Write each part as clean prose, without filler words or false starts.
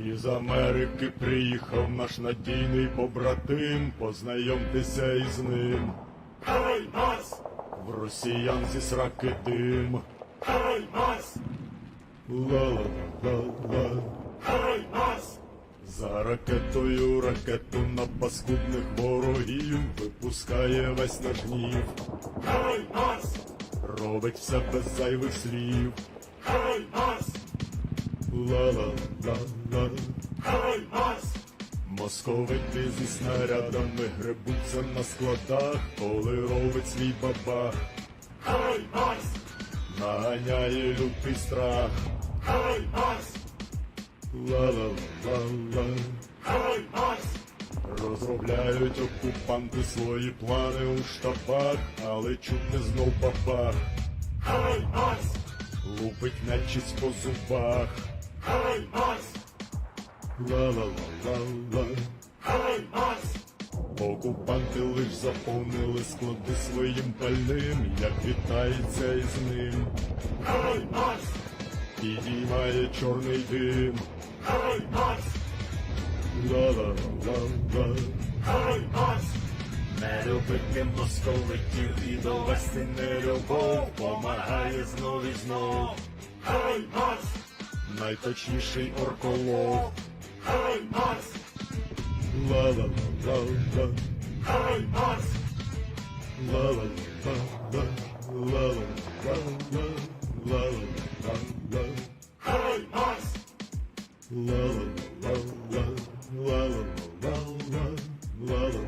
Із Америки приїхав наш надійний побратим, познайомтеся із ним. В росіян зі сраки дим. Ла-ла-ла-ла. За ракетою ракету на паскудних ворогів випускає весь наш гнів. Робить все без зайвих слів. Ла-ла-ла-ла. Московити зі снарядами гребуться на складах, коли робить свій бабах. Наганяє лютий страх. Ла-ла-ла-ла. Розробляють окупанти свої плани у штабах, але чути знов бабах. Лупить нечисть по зубах. Ла-ла-ла-ла-ла. Окупанти лиш заповнили склади своїм пальним, як вітається із ним. Підіймає чорний дим. Ла-ла-ла-ла. Не любити московитів і довести нелюбов помагає знов і знов. Найточніший орколов. Ла-ла-ла-ла. Ла-ла-ла-ла. Ла-ла-ла-ла. Ла-ла-ла-ла. Ла-ла-ла-ла. Ла-ла-ла-ла. Ла-ла-ла-ла.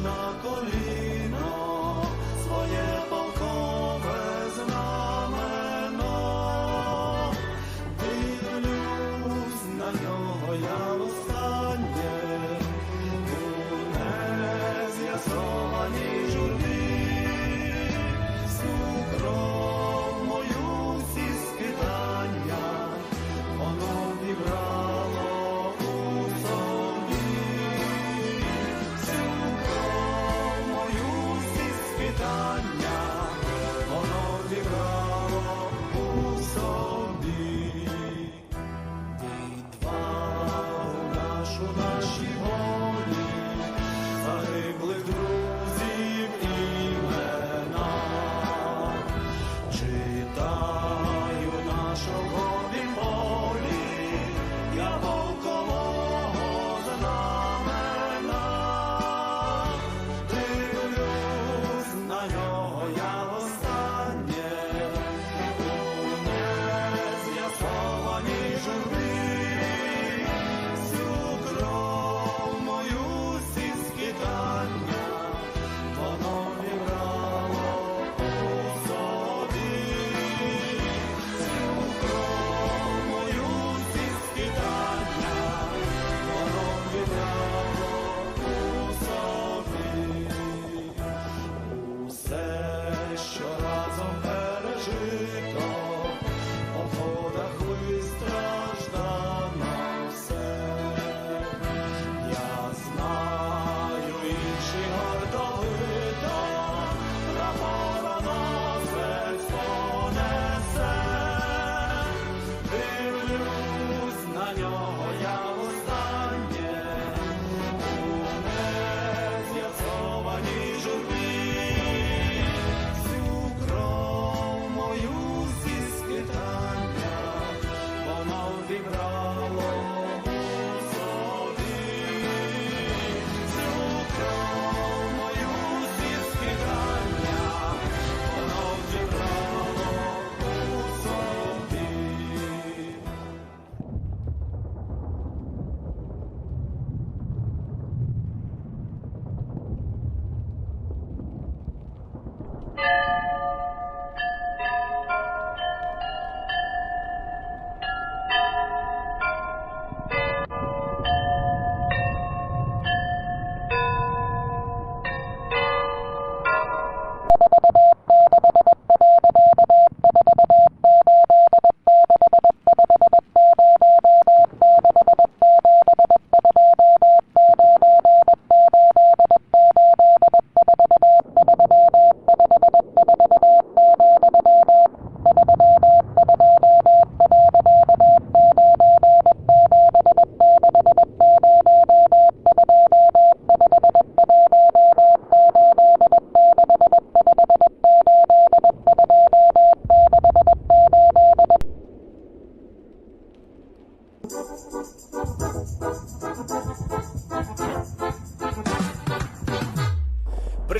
На коліно своє полкове знамено, дивлюсь на нього я востаннє у нез'ясованій журбі, всю кров мою, всі скитання воно вібрало у собі. Мою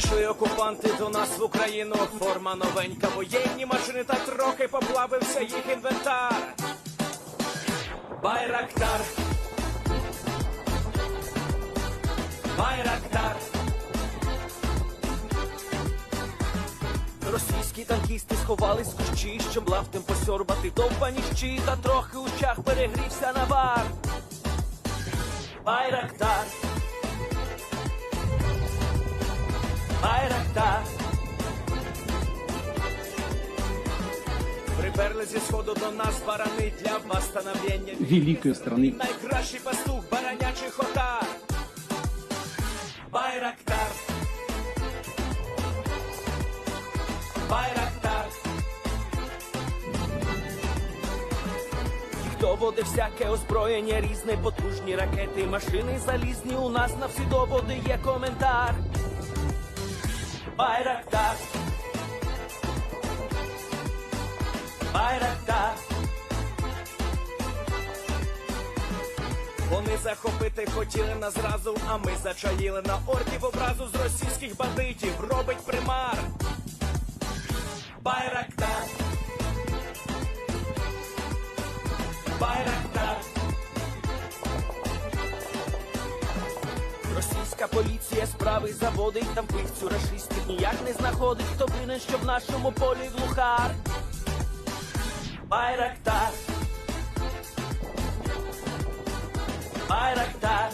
Прийшли окупанти до нас в Україну, форма новенька, воєнні машини та трохи поплавився їх інвентар. Байрактар. Байрактар. Російські танкісти сховались в кущі, щоб лаптем посьорбати довбані щі, та трохи у чах перегрівся навар. Байрактар. Байрактар. Приперли зі сходу до нас барани для восстановлення великой страны. Найкращий пастух баранячих отар. Байрактар. Байрактар. Їх доводи всяке озброєння різне, потужні ракети, машини залізні, у нас на всі доводи є коментар. Байрактар. Байрактар. Вони захопити хотіли нас зразу, а ми зачаїли на орків образу з російських бандитів, робить примар. Байрактар. Байрактар. Російська поліція справи заводить, там вбивцю рашистів ніяк не знаходить, хто винен, що в нашому полі глухар. Байрактар. Байрактар.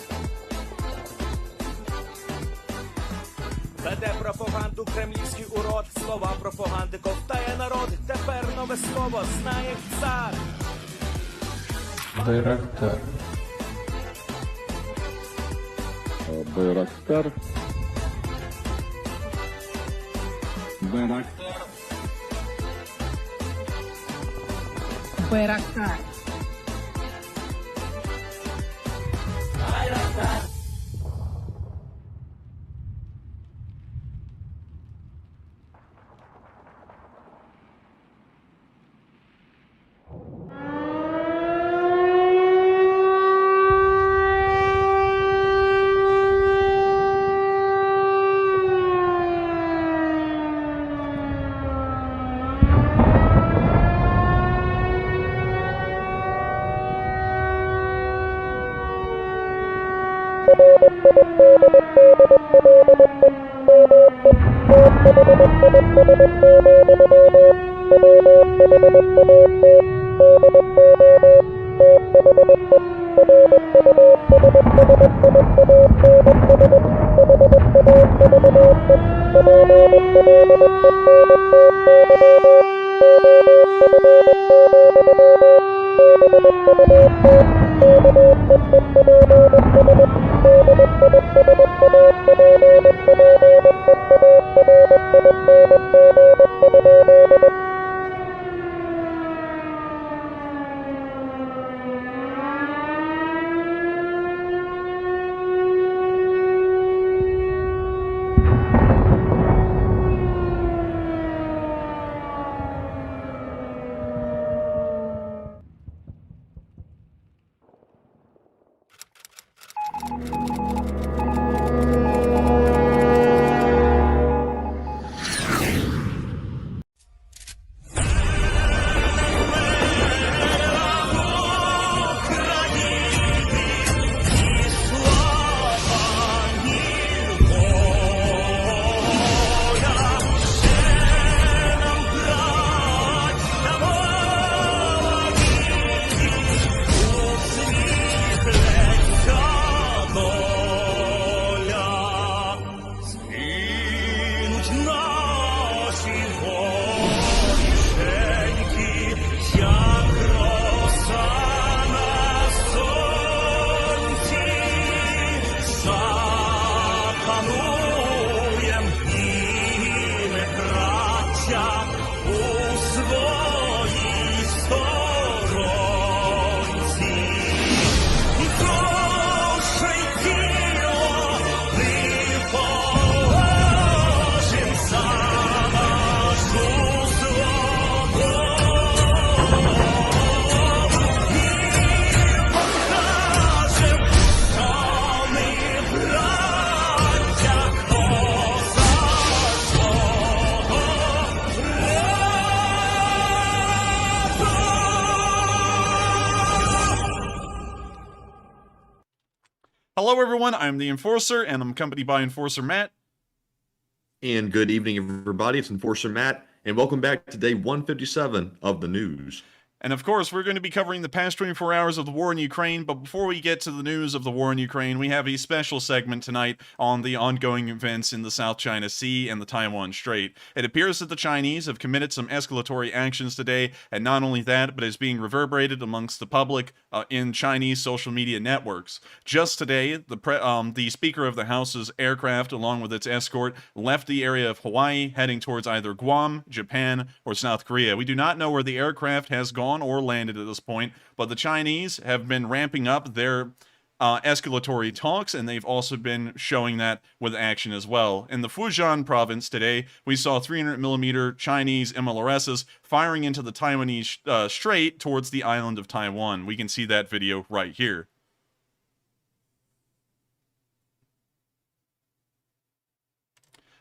Веде пропаганду кремлівський урод, слова пропаганди ковтає народ, тепер нове слово знає цар. Байрактар. Байрактар. Байрактар. Байрактар. Байрактар. Hello everyone, I'm the Enforcer, and I'm accompanied by Enforcer Matt. And good evening, everybody. It's Enforcer Matt, and welcome back to day 157 of the news. And of course, we're going to be covering the past 24 hours of the war in Ukraine, but before we get to the news of the war in Ukraine, we have a special segment tonight on the ongoing events in the South China Sea and the Taiwan Strait. It appears that the Chinese have committed some escalatory actions today, and not only that, but is being reverberated amongst the public in Chinese social media networks. Just today, the Speaker of the House's aircraft, along with its escort, left the area of Hawaii, heading towards either Guam, Japan, or South Korea. We do not know where the aircraft has gone or landed at this point, but the Chinese have been ramping up their escalatory talks, and they've also been showing that with action as well. In the Fujian province today, we saw 300mm Chinese MLRSs firing into the Taiwanese Strait towards the island of Taiwan. We can see that video right here.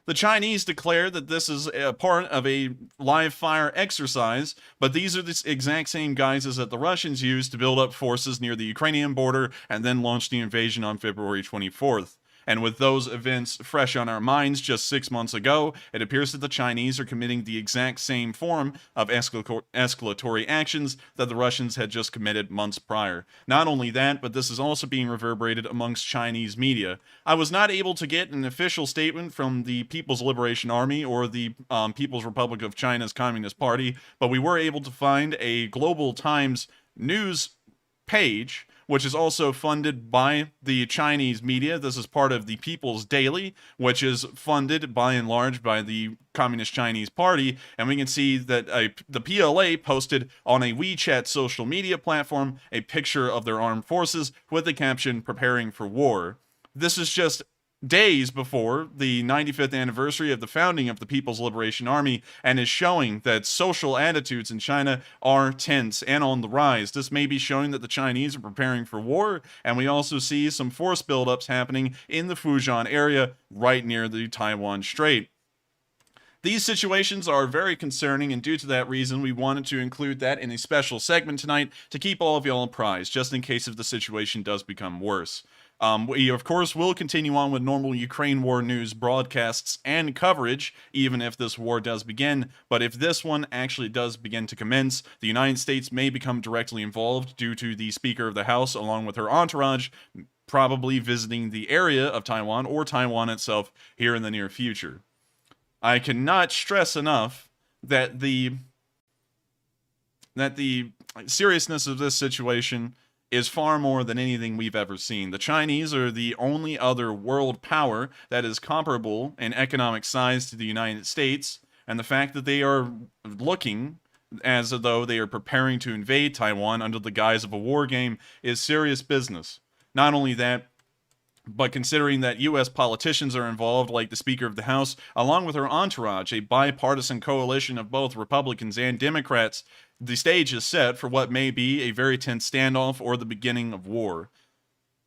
The Chinese declare that this is a part of a live fire exercise, but these are the exact same guises that the Russians used to build up forces near the Ukrainian border and then launch the invasion on February 24th. And with those events fresh on our minds just 6 months ago, it appears that the Chinese are committing the exact same form of escalatory actions that the Russians had just committed months prior. Not only that, but this is also being reverberated amongst Chinese media. I was not able to get an official statement from the People's Liberation Army or the People's Republic of China's Communist Party, but we were able to find a Global Times news page, which is also funded by the Chinese media. This is part of the People's Daily, which is funded by and large by the Communist Chinese Party, and we can see that the PLA posted on a WeChat social media platform a picture of their armed forces with the caption, "Preparing for War." This is just days before the 95th anniversary of the founding of the People's Liberation Army, and is showing that social attitudes in China are tense and on the rise. This may be showing that the Chinese are preparing for war, and we also see some force buildups happening in the Fujian area right near the Taiwan Strait. These situations are very concerning, and due to that reason, we wanted to include that in a special segment tonight to keep all of y'all apprised, just in case if the situation does become worse. We, of course, will continue on with normal Ukraine war news broadcasts and coverage, even if this war does begin. But if this one actually does begin to commence, the United States may become directly involved due to the Speaker of the House, along with her entourage, probably visiting the area of Taiwan or Taiwan itself here in the near future. I cannot stress enough that the seriousness of this situation is far more than anything we've ever seen. The Chinese are the only other world power that is comparable in economic size to the United States, and the fact that they are looking as though they are preparing to invade Taiwan under the guise of a war game is serious business. Not only that, but considering that U.S. politicians are involved, like the Speaker of the House, along with her entourage, a bipartisan coalition of both Republicans and Democrats, the stage is set for what may be a very tense standoff or the beginning of war.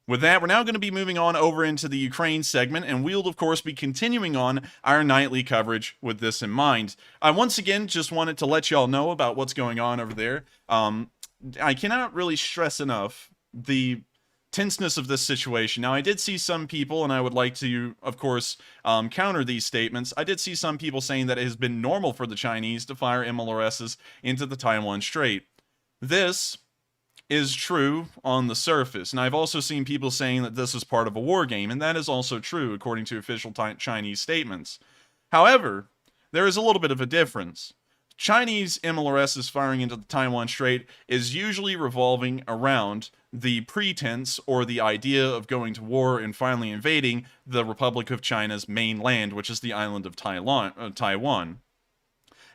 With that, we're now going to be moving on over into the Ukraine segment, and we'll, of course, be continuing on our nightly coverage with this in mind. I once again just wanted to let y'all know about what's going on over there. I cannot really stress enough the tenseness of this situation. Now, I did see some people, and I would like to, of course, counter these statements. I did see some people saying that it has been normal for the Chinese to fire MLRSs into the Taiwan Strait. This is true on the surface, and I've also seen people saying that this is part of a war game, and that is also true according to official Chinese statements. However, there is a little bit of a difference. Chinese MLRSs firing into the Taiwan Strait is usually revolving around the pretense or the idea of going to war and finally invading the Republic of China's mainland, which is the island of Taiwan.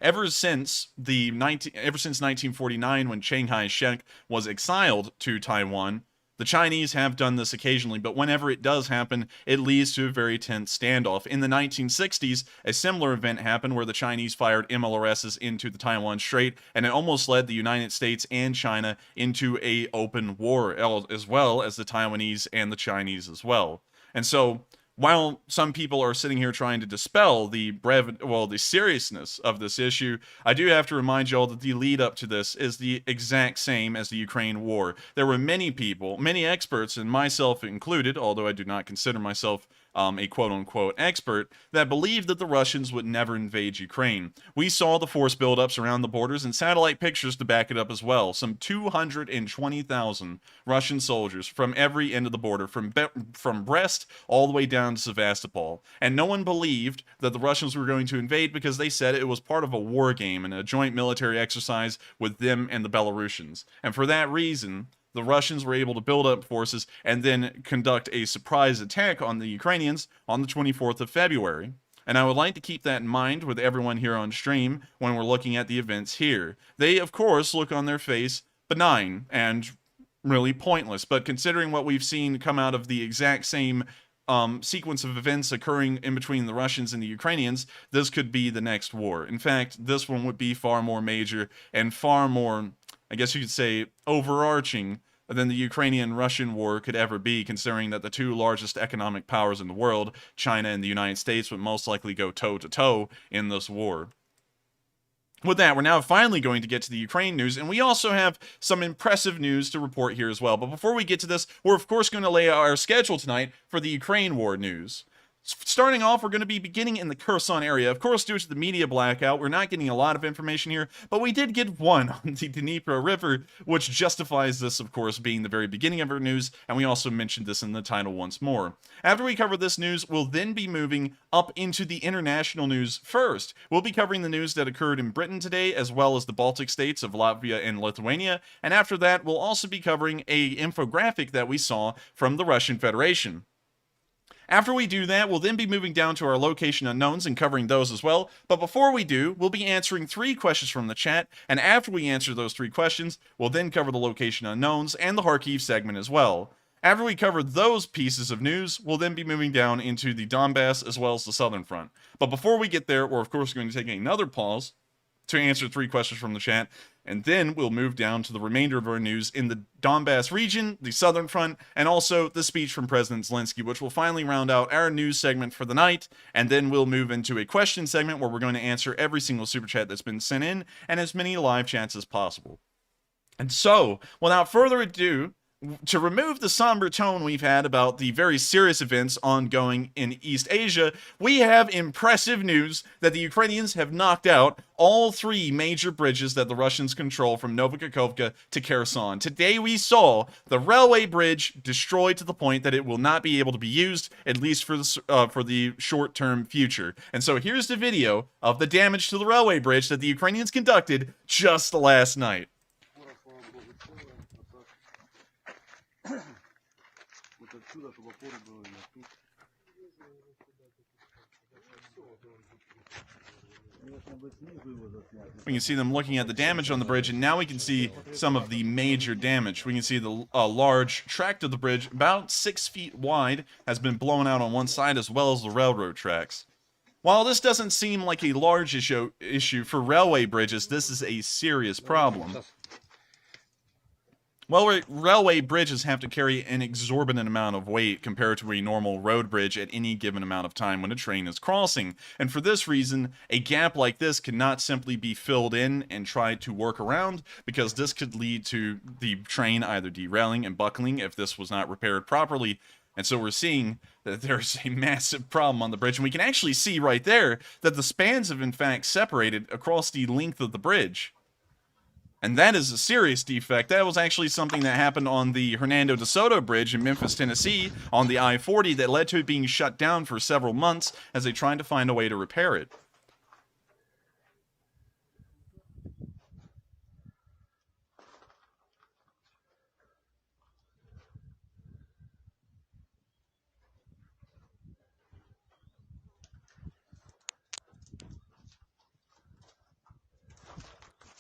Ever since 1949, when Chiang Kai-shek was exiled to Taiwan, the Chinese have done this occasionally, but whenever it does happen, it leads to a very tense standoff. In the 1960s, a similar event happened where the Chinese fired MLRSs into the Taiwan Strait, and it almost led the United States and China into an open war, as well as the Taiwanese and the Chinese as well. And so, while some people are sitting here trying to dispel the seriousness of this issue, I do have to remind you all that the lead up to this is the exact same as the Ukraine war. There were many people, many experts, and myself included, although I do not consider myself a quote-unquote expert, that believed that the Russians would never invade Ukraine. We saw the force buildups around the borders and satellite pictures to back it up as well. Some 220,000 Russian soldiers from every end of the border, from Brest all the way down to Sevastopol. And no one believed that the Russians were going to invade because they said it was part of a war game and a joint military exercise with them and the Belarusians. And for that reason, the Russians were able to build up forces and then conduct a surprise attack on the Ukrainians on the 24th of February. And I would like to keep that in mind with everyone here on stream when we're looking at the events here. They, of course, look on their face benign and really pointless, but considering what we've seen come out of the exact same sequence of events occurring in between the Russians and the Ukrainians, this could be the next war. In fact, this one would be far more major and far more, I guess you could say, overarching than the Ukrainian-Russian war could ever be, considering that the two largest economic powers in the world, China and the United States, would most likely go toe-to-toe in this war. With that, we're now finally going to get to the Ukraine news, and we also have some impressive news to report here as well. But before we get to this, we're of course going to lay out our schedule tonight for the Ukraine war news. Starting off, we're going to be beginning in the Kherson area. Of course, due to the media blackout, we're not getting a lot of information here, but we did get one on the Dnipro River, which justifies this, of course, being the very beginning of our news, and we also mentioned this in the title once more. After we cover this news, we'll then be moving up into the international news first. We'll be covering the news that occurred in Britain today, as well as the Baltic states of Latvia and Lithuania, and after that, we'll also be covering an infographic that we saw from the Russian Federation. After we do that, we'll then be moving down to our location unknowns and covering those as well. But before we do, we'll be answering 3 questions from the chat, and after we answer those 3 questions, we'll then cover the location unknowns and the Kharkiv segment as well. After we cover those pieces of news, we'll then be moving down into the Donbass as well as the Southern Front. But before we get there, we're of course going to take another pause to answer 3 questions from the chat, and then we'll move down to the remainder of our news in the Donbass region, the Southern Front, and also the speech from President Zelenskyy, which will finally round out our news segment for the night, and then we'll move into a question segment where we're going to answer every single super chat that's been sent in, and as many live chats as possible. And so, without further ado, to remove the somber tone we've had about the very serious events ongoing in East Asia, we have impressive news that the Ukrainians have knocked out all 3 major bridges that the Russians control from Novokakhovka to Kherson. Today we saw the railway bridge destroyed to the point that it will not be able to be used, at least for the short-term future. And so here's the video of the damage to the railway bridge that the Ukrainians conducted just last night. We can see them looking at the damage on the bridge, and now we can see some of the major damage. We can see the large tract of the bridge, about 6 feet wide, has been blown out on one side, as well as the railroad tracks. While this doesn't seem like a large issue for railway bridges, this is a serious problem. Well, railway bridges have to carry an exorbitant amount of weight compared to a normal road bridge at any given amount of time when a train is crossing. And for this reason, a gap like this cannot simply be filled in and tried to work around, because this could lead to the train either derailing and buckling if this was not repaired properly. And so we're seeing that there's a massive problem on the bridge. And we can actually see right there that the spans have in fact separated across the length of the bridge. And that is a serious defect. That was actually something that happened on the Hernando de Soto Bridge in Memphis, Tennessee, on the I-40 that led to it being shut down for several months as they tried to find a way to repair it.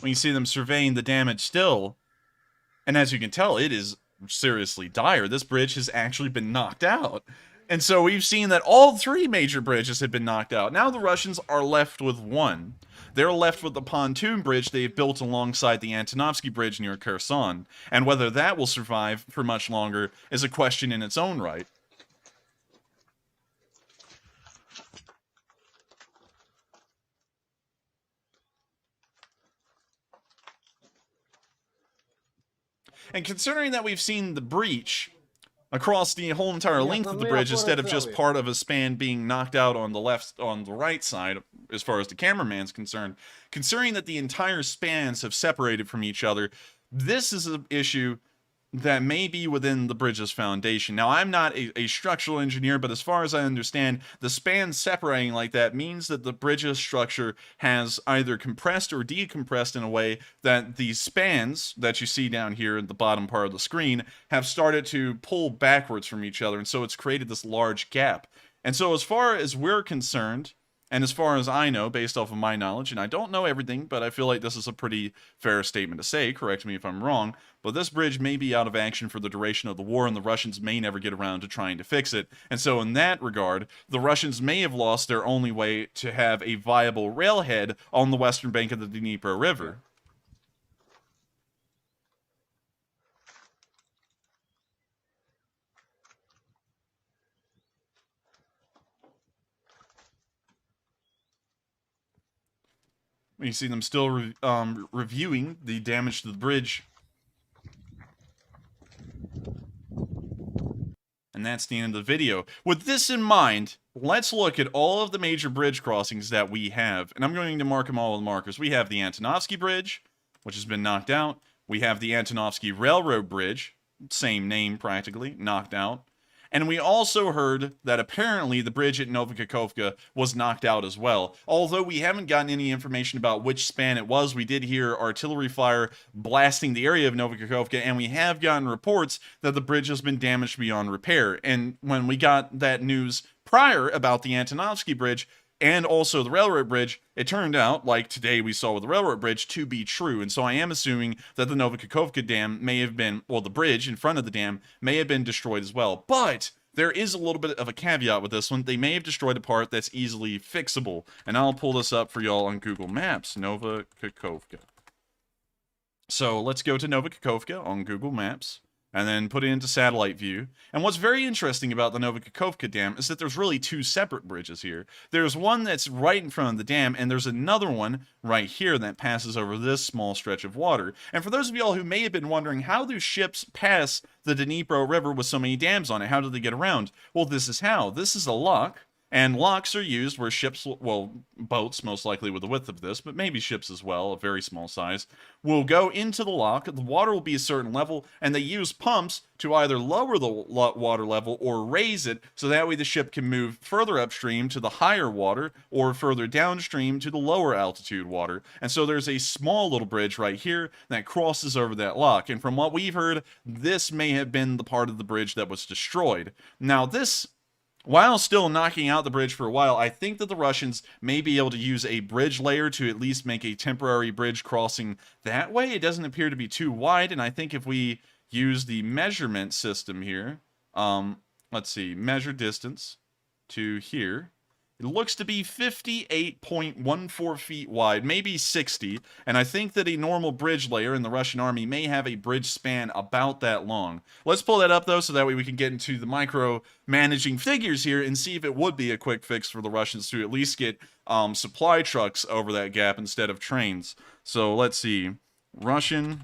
We can see them surveying the damage still, and as you can tell, it is seriously dire. This bridge has actually been knocked out. And so we've seen that all 3 major bridges have been knocked out. Now the Russians are left with one. They're left with the pontoon bridge they've built alongside the Antonovsky Bridge near Kherson, and whether that will survive for much longer is a question in its own right. And considering that we've seen the breach across the whole entire length of the bridge instead of just part of a span being knocked out on the right side, as far as the cameraman's concerned, considering that the entire spans have separated from each other, this is an issue that may be within the bridge's foundation. Now, I'm not a structural engineer, but as far as I understand, the span separating like that means that the bridge's structure has either compressed or decompressed in a way that the spans that you see down here in the bottom part of the screen have started to pull backwards from each other, and so it's created this large gap. And so as far as we're concerned, and as far as I know, based off of my knowledge, and I don't know everything, but I feel like this is a pretty fair statement to say, correct me if I'm wrong, but this bridge may be out of action for the duration of the war, and the Russians may never get around to trying to fix it. And so in that regard, the Russians may have lost their only way to have a viable railhead on the western bank of the Dnieper River. You see them still reviewing the damage to the bridge. And that's the end of the video. With this in mind, let's look at all of the major bridge crossings that we have. And I'm going to mark them all with markers. We have the Antonovsky Bridge, which has been knocked out. We have the Antonovsky Railroad Bridge, same name practically, knocked out. And we also heard that apparently the bridge at Novokakhovka was knocked out as well. Although we haven't gotten any information about which span it was, we did hear artillery fire blasting the area of Novokakhovka, and we have gotten reports that the bridge has been damaged beyond repair. And when we got that news prior about the Antonovsky Bridge, and also the railroad bridge, it turned out, like today we saw with the railroad bridge, to be true. And so I am assuming that the Novokakhovka dam may have been, well, the bridge in front of the dam may have been destroyed as well. But there is a little bit of a caveat with this one. They may have destroyed a part that's easily fixable. And I'll pull this up for y'all on Google Maps, Novokakhovka. So let's go to Novokakhovka on Google Maps, and then put it into satellite view. And what's very interesting about the Novokakhovka Dam is that there's really two separate bridges here. There's one that's right in front of the dam, and there's another one right here that passes over this small stretch of water. And for those of y'all who may have been wondering, how do ships pass the Dnipro River with so many dams on it? How do they get around? Well, this is how. This is a lock. And locks are used where ships, well, boats most likely with the width of this, but maybe ships as well, a very small size, will go into the lock. The water will be a certain level, and they use pumps to either lower the water level or raise it, so that way the ship can move further upstream to the higher water or further downstream to the lower altitude water. And so there's a small little bridge right here that crosses over that lock. And from what we've heard, this may have been the part of the bridge that was destroyed. Now this, while still knocking out the bridge for a while, I think that the Russians may be able to use a bridge layer to at least make a temporary bridge crossing that way. It doesn't appear to be too wide, and I think if we use the measurement system here, let's see, measure distance to here, it looks to be 58.14 feet wide, maybe 60, and I think that a normal bridge layer in the Russian army may have a bridge span about that long. Let's pull that up, though, so that way we can get into the micro-managing figures here and see if it would be a quick fix for the Russians to at least get supply trucks over that gap instead of trains. So let's see, Russian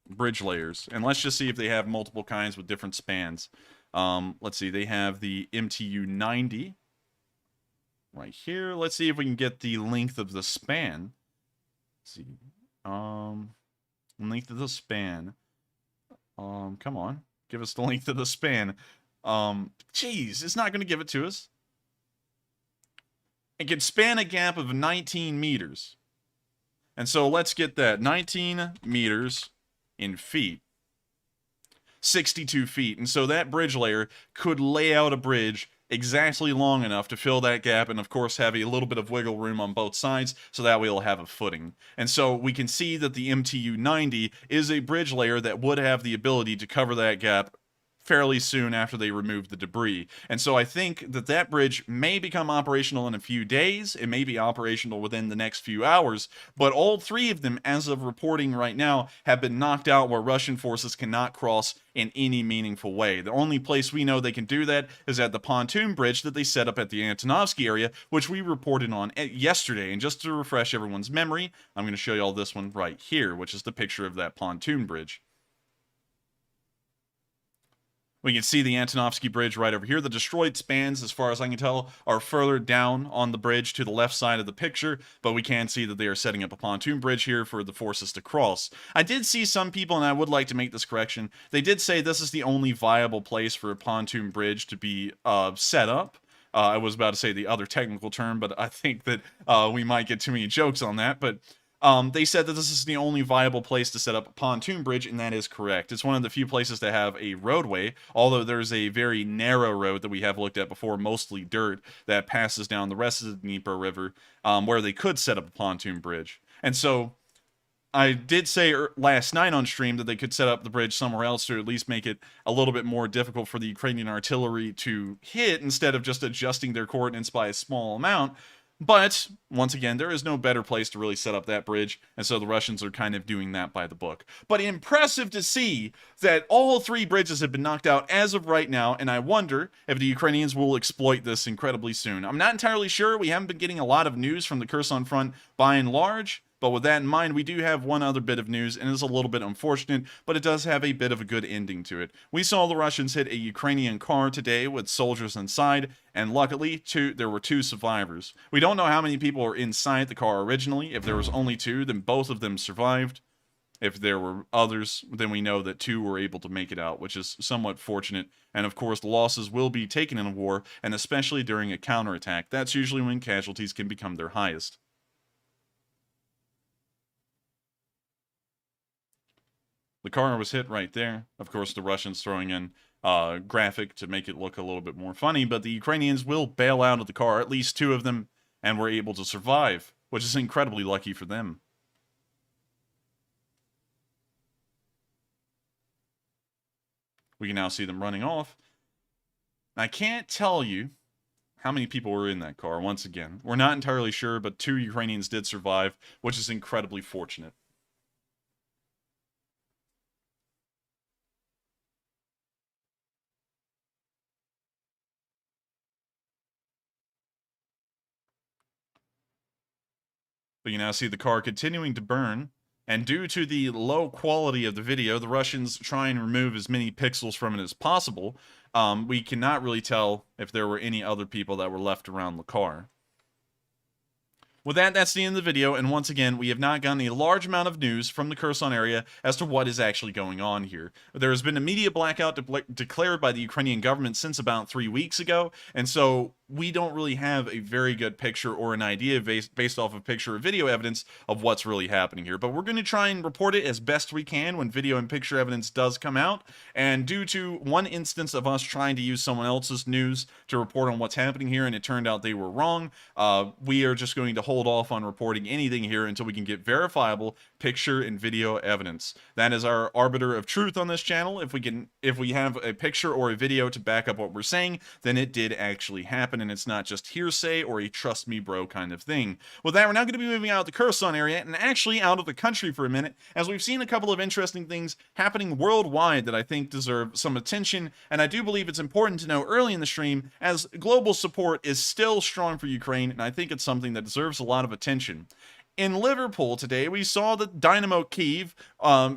bridge layers, and let's just see if they have multiple kinds with different spans. Let's see, they have the MTU 90. Right here. Let's see if we can get the length of the span. Let's see. Length of the span. Come on. Give us the length of the span. Geez, it's not going to give it to us. It can span a gap of 19 meters. And so let's get that. 19 meters in feet. 62 feet. And so that bridge layer could lay out a bridge exactly long enough to fill that gap, and of course have a little bit of wiggle room on both sides, so that way it'll have a footing. And so we can see that the MTU 90 is a bridge layer that would have the ability to cover that gap fairly soon after they remove the debris. And so I think that that bridge may become operational in a few days. It may be operational within the next few hours, but all three of them, as of reporting right now, have been knocked out where Russian forces cannot cross in any meaningful way. The only place we know they can do that is at the pontoon bridge that they set up at the Antonovsky area, which we reported on yesterday. And just to refresh everyone's memory, I'm going to show you all this one right here, which is the picture of that pontoon bridge. We can see the Antonovsky Bridge right over here. The destroyed spans, as far as I can tell, are further down on the bridge to the left side of the picture, but we can see that they are setting up a pontoon bridge here for the forces to cross. I did see some people, and I would like to make this correction, they did say this is the only viable place for a pontoon bridge to be set up. I was about to say the other technical term, but I think that we might get too many jokes on that, but they said that this is the only viable place to set up a pontoon bridge, and that is correct. It's one of the few places that have a roadway, although there's a very narrow road that we have looked at before, mostly dirt, that passes down the rest of the Dnieper River, where they could set up a pontoon bridge. And so I did say last night on stream that they could set up the bridge somewhere else to at least make it a little bit more difficult for the Ukrainian artillery to hit instead of just adjusting their coordinates by a small amount. But, once again, there is no better place to really set up that bridge, and so the Russians are kind of doing that by the book. But impressive to see that all 3 bridges have been knocked out as of right now, and I wonder if the Ukrainians will exploit this incredibly soon. I'm not entirely sure. We haven't been getting a lot of news from the Kherson front by and large, but with that in mind, we do have one other bit of news, and it's a little bit unfortunate, but it does have a bit of a good ending to it. We saw the Russians hit a Ukrainian car today with soldiers inside, and luckily, there were 2 survivors. We don't know how many people were inside the car originally. If there was only 2, then both of them survived. If there were others, then we know that 2 were able to make it out, which is somewhat fortunate. And of course, the losses will be taken in a war, and especially during a counterattack. That's usually when casualties can become their highest. The car was hit right there. Of course, the Russians throwing in graphic to make it look a little bit more funny, but the Ukrainians will bail out of the car, at least 2 of them, and were able to survive, which is incredibly lucky for them. We can now see them running off. I can't tell you how many people were in that car, once again. We're not entirely sure, but 2 Ukrainians did survive, which is incredibly fortunate. But you now see the car continuing to burn, and due to the low quality of the video, the Russians try and remove as many pixels from it as possible. We cannot really tell if there were any other people that were left around the car. With that, that's the end of the video, and once again, we have not gotten a large amount of news from the Kherson area as to what is actually going on here. There has been a media blackout declared by the Ukrainian government since about 3 weeks ago, and so we don't really have a very good picture or an idea based off of picture or video evidence of what's really happening here. But we're going to try and report it as best we can when video and picture evidence does come out. And due to one instance of us trying to use someone else's news to report on what's happening here, and it turned out they were wrong, we are just going to hold off on reporting anything here until we can get verifiable picture and video evidence. That is our arbiter of truth on this channel. If we have a picture or a video to back up what we're saying, then it did actually happen, and it's not just hearsay or a trust me bro kind of thing. With that, we're now going to be moving out of the Kherson area and actually out of the country for a minute, as we've seen a couple of interesting things happening worldwide that I think deserve some attention, and I do believe it's important to know early in the stream, as global support is still strong for Ukraine, and I think it's something that deserves a lot of attention. In Liverpool today, we saw that Dynamo Kyiv,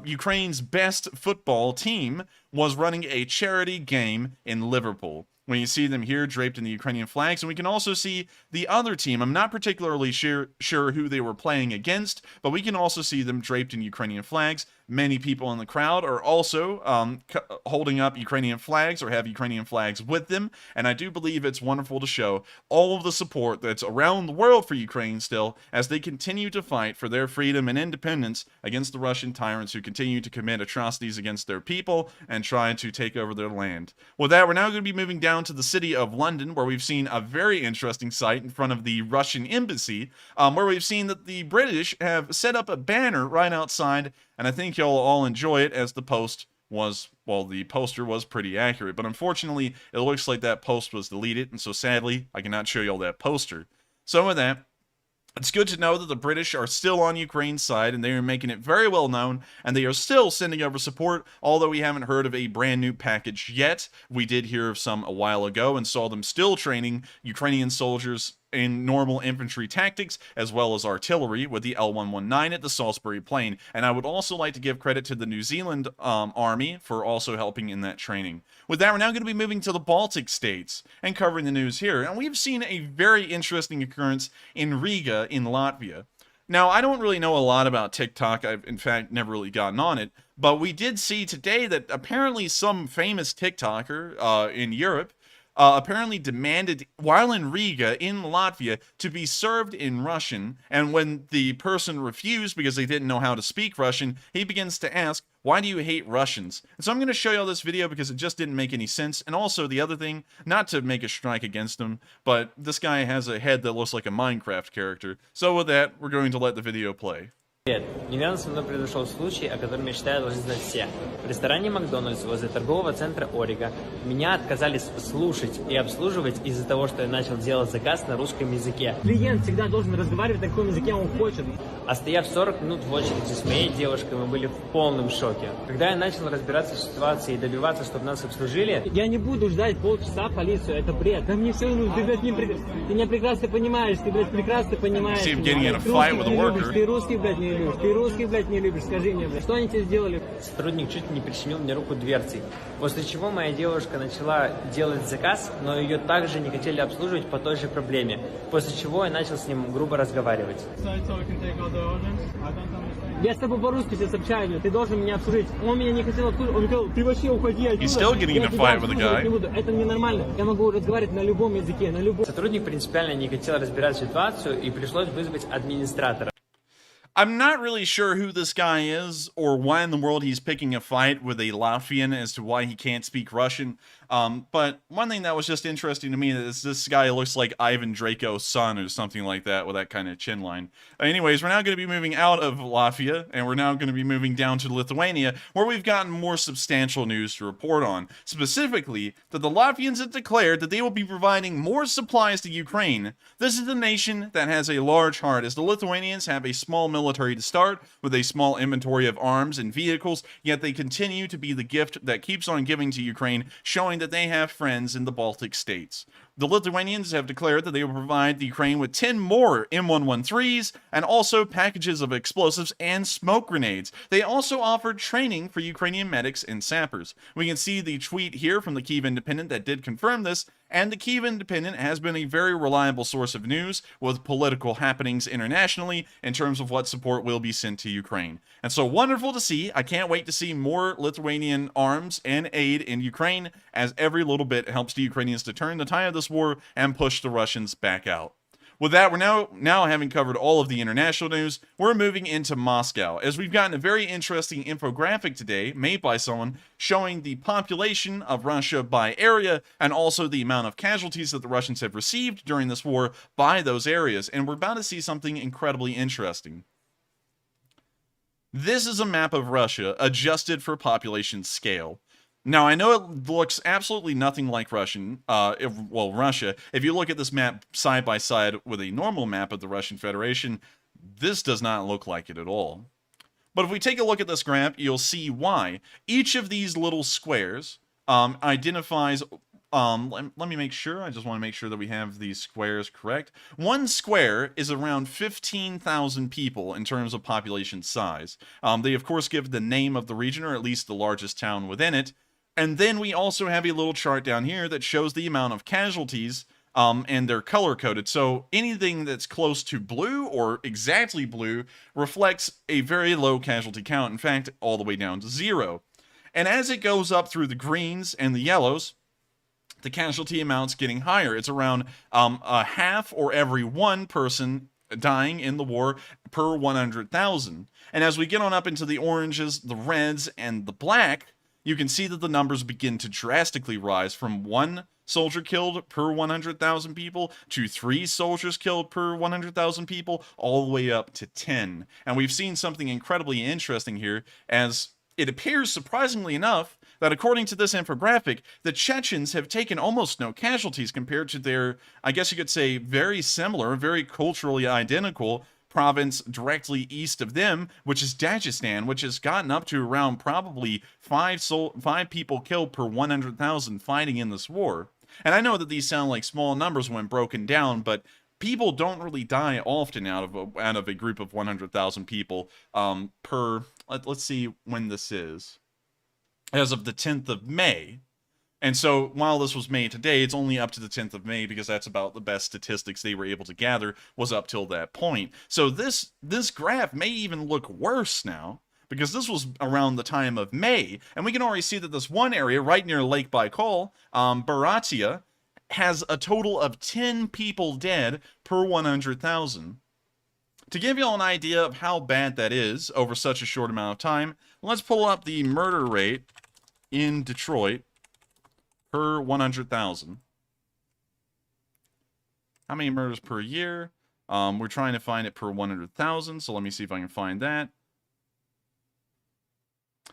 Ukraine's best football team, was running a charity game in Liverpool. When you see them here draped in the Ukrainian flags, and we can also see the other team. I'm not particularly sure who they were playing against, but we can also see them draped in Ukrainian flags. Many people in the crowd are also holding up Ukrainian flags or have Ukrainian flags with them, and I do believe it's wonderful to show all of the support that's around the world for Ukraine still as they continue to fight for their freedom and independence against the Russian tyrants who continue to commit atrocities against their people and try to take over their land. With that, we're now going to be moving down to the city of London, where we've seen a very interesting sight in front of the Russian embassy, where we've seen that the British have set up a banner right outside, and I think you'll all enjoy it, as the poster was pretty accurate, but unfortunately, it looks like that post was deleted, and so sadly, I cannot show you all that poster. So with that, it's good to know that the British are still on Ukraine's side, and they are making it very well known, and they are still sending over support, although we haven't heard of a brand new package yet. We did hear of some a while ago and saw them still training Ukrainian soldiers in normal infantry tactics, as well as artillery with the L119 at the Salisbury Plain. And I would also like to give credit to the New Zealand Army for also helping in that training. With that, we're now going to be moving to the Baltic states and covering the news here. And we've seen a very interesting occurrence in Riga in Latvia. Now, I don't really know a lot about TikTok. I've, in fact, never really gotten on it. But we did see today that apparently some famous TikToker in Europe apparently demanded, while in Riga, in Latvia, to be served in Russian. And when the person refused because they didn't know how to speak Russian, he begins to ask, why do you hate Russians? And so I'm going to show you all this video because it just didn't make any sense. And also the other thing, not to make a strike against him, but this guy has a head that looks like a Minecraft character. So with that, we're going to let the video play. Привет. Недавно со мной произошел случай, о котором я считаю должны знать все. В ресторане Макдональдс возле торгового центра Орига меня отказались слушать и обслуживать из-за того, что я начал делать заказ на русском языке. Клиент всегда должен разговаривать на каком языке он хочет. А стояв 40 минут в очереди с моей девушкой, мы были в полном шоке. Когда я начал разбираться в ситуации и добиваться, чтобы нас обслужили, я не буду ждать полчаса полицию, это бред. Да мне все равно, ты, блядь, ты меня прекрасно понимаешь, ты, блядь, прекрасно понимаешь. Ты русский, блядь, не любишь. Ты русский, блядь, не любишь, скажи мне, блядь, что они тебе сделали? Сотрудник чуть не прищемил мне руку дверцей, после чего моя девушка начала делать заказ, но ее также не хотели обслуживать по той же проблеме, после чего я начал с ним грубо разговаривать. Я с тобой по-русски сейчас общаюсь, ты должен меня обслужить. Он меня не хотел обслуживать, он сказал, ты вообще уходи отсюда. He's still getting in a fight with the guy. Это ненормально, я могу разговаривать на любом языке, на любом. Сотрудник принципиально не хотел разбирать ситуацию и пришлось вызвать администратора. I'm not really sure who this guy is or why in the world he's picking a fight with a Latvian as to why he can't speak Russian. But one thing that was just interesting to me is this guy looks like Ivan Draco's son or something like that with that kind of chin line. Anyways, we're now going to be moving out of Latvia and we're now going to be moving down to Lithuania, where we've gotten more substantial news to report on. Specifically, that the Latvians have declared that they will be providing more supplies to Ukraine. This is the nation that has a large heart, as the Lithuanians have a small military to start with a small inventory of arms and vehicles, yet they continue to be the gift that keeps on giving to Ukraine, showing that they have friends in the Baltic states. The Lithuanians have declared that they will provide the Ukraine with 10 more M113s and also packages of explosives and smoke grenades. They also offered training for Ukrainian medics and sappers. We can see the tweet here from the Kyiv Independent that did confirm this, and the Kyiv Independent has been a very reliable source of news with political happenings internationally in terms of what support will be sent to Ukraine. And so wonderful to see. I can't wait to see more Lithuanian arms and aid in Ukraine, as every little bit helps the Ukrainians to turn the tide of this war and push the Russians back out. With that, we're now having covered all of the international news, we're moving into Moscow, as we've gotten a very interesting infographic today made by someone showing the population of Russia by area and also the amount of casualties that the Russians have received during this war by those areas. And we're about to see something incredibly interesting. This is a map of Russia adjusted for population scale. Now, I know it looks absolutely nothing like Russia. If you look at this map side by side with a normal map of the Russian Federation, this does not look like it at all. But if we take a look at this graph, you'll see why. Each of these little squares identifies... let me make sure. I just want to make sure that we have these squares correct. One square is around 15,000 people in terms of population size. They, of course, give the name of the region, or at least the largest town within it. And then we also have a little chart down here that shows the amount of casualties, and they're color-coded. So anything that's close to blue or exactly blue reflects a very low casualty count. In fact, all the way down to 0. And as it goes up through the greens and the yellows, the casualty amount's getting higher. It's around a half or every one person dying in the war per 100,000. And as we get on up into the oranges, the reds, and the black, you can see that the numbers begin to drastically rise from 1 soldier killed per 100,000 people to 3 soldiers killed per 100,000 people, all the way up to 10. And we've seen something incredibly interesting here, as it appears, surprisingly enough, that according to this infographic, the Chechens have taken almost no casualties compared to their, I guess you could say, very similar, very culturally identical province directly east of them, which is Dagestan, which has gotten up to around probably 5 people killed per 100,000 fighting in this war. And I know that these sound like small numbers when broken down, but people don't really die often out of a group of 100,000 people per. Let's see when this is. As of the 10th of May. And so while this was made today, it's only up to the 10th of May because that's about the best statistics they were able to gather was up till that point. So this graph may even look worse now because this was around the time of May. And we can already see that this one area right near Lake Baikal, Buryatia, has a total of 10 people dead per 100,000. To give you all an idea of how bad that is over such a short amount of time, let's pull up the murder rate in Detroit per 100,000. How many murders per year? We're trying to find it per 100,000, so let me see if I can find that.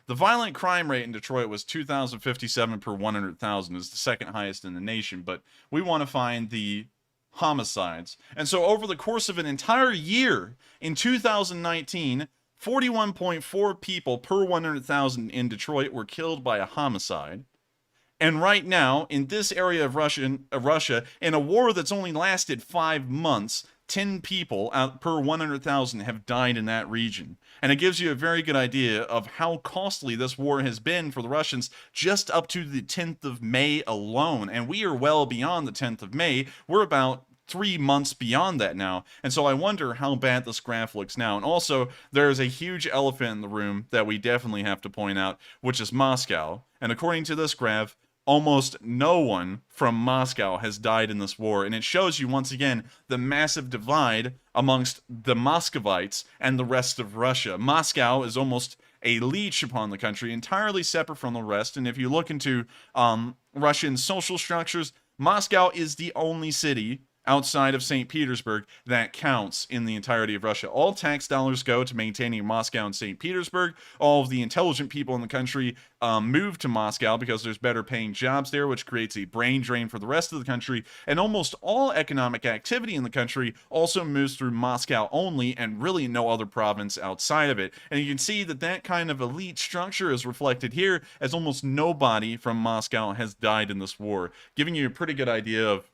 The violent crime rate in Detroit was 2,057 per 100,000. It's the second highest in the nation, but we want to find the homicides. And so over the course of an entire year, in 2019, 41.4 people per 100,000 in Detroit were killed by a homicide. And right now, in this area of Russia, in a war that's only lasted 5 months, 10 people out per 100,000 have died in that region. And it gives you a very good idea of how costly this war has been for the Russians just up to the 10th of May alone. And we are well beyond the 10th of May. We're about 3 months beyond that now. And so I wonder how bad this graph looks now. And also, there's a huge elephant in the room that we definitely have to point out, which is Moscow. And according to this graph, almost no one from Moscow has died in this war, and it shows you once again the massive divide amongst the Muscovites and the rest of Russia. Moscow is almost a leech upon the country, entirely separate from the rest, and if you look into Russian social structures, Moscow is the only city outside of St. Petersburg that counts in the entirety of Russia. All tax dollars go to maintaining Moscow and St. Petersburg. All of the intelligent people in the country move to Moscow because there's better paying jobs there, which creates a brain drain for the rest of the country. And almost all economic activity in the country also moves through Moscow only and really no other province outside of it. And you can see that that kind of elite structure is reflected here, as almost nobody from Moscow has died in this war, giving you a pretty good idea of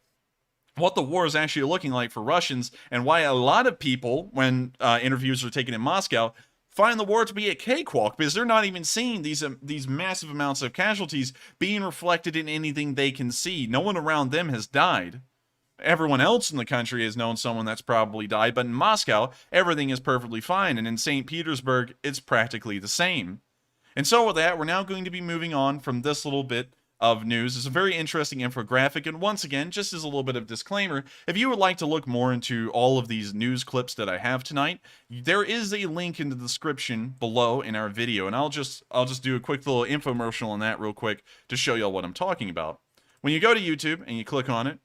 what the war is actually looking like for Russians, and why a lot of people, when interviews are taken in Moscow, find the war to be a cakewalk, because they're not even seeing these massive amounts of casualties being reflected in anything they can see. No one around them has died. Everyone else in the country has known someone that's probably died, but in Moscow, everything is perfectly fine, and in St. Petersburg, it's practically the same. And so with that, we're now going to be moving on from this little bit of news. It's a very interesting infographic, and once again, just as a little bit of disclaimer, if you would like to look more into all of these news clips that I have tonight, there is a link in the description below in our video, and I'll just do a quick little infomercial on that real quick to show y'all what I'm talking about. When you go to YouTube and you click on it,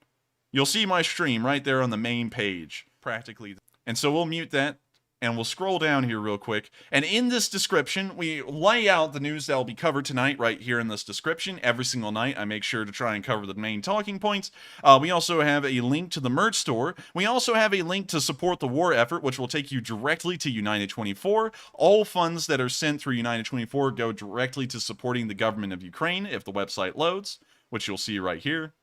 you'll see my stream right there on the main page, practically. And so we'll mute that, and we'll scroll down here real quick. And in this description, we lay out the news that will be covered tonight right here in this description. Every single night, I make sure to try and cover the main talking points. We also have a link to the merch store. We also have a link to support the war effort, which will take you directly to United 24. All funds that are sent through United 24 go directly to supporting the government of Ukraine if the website loads, which you'll see right here.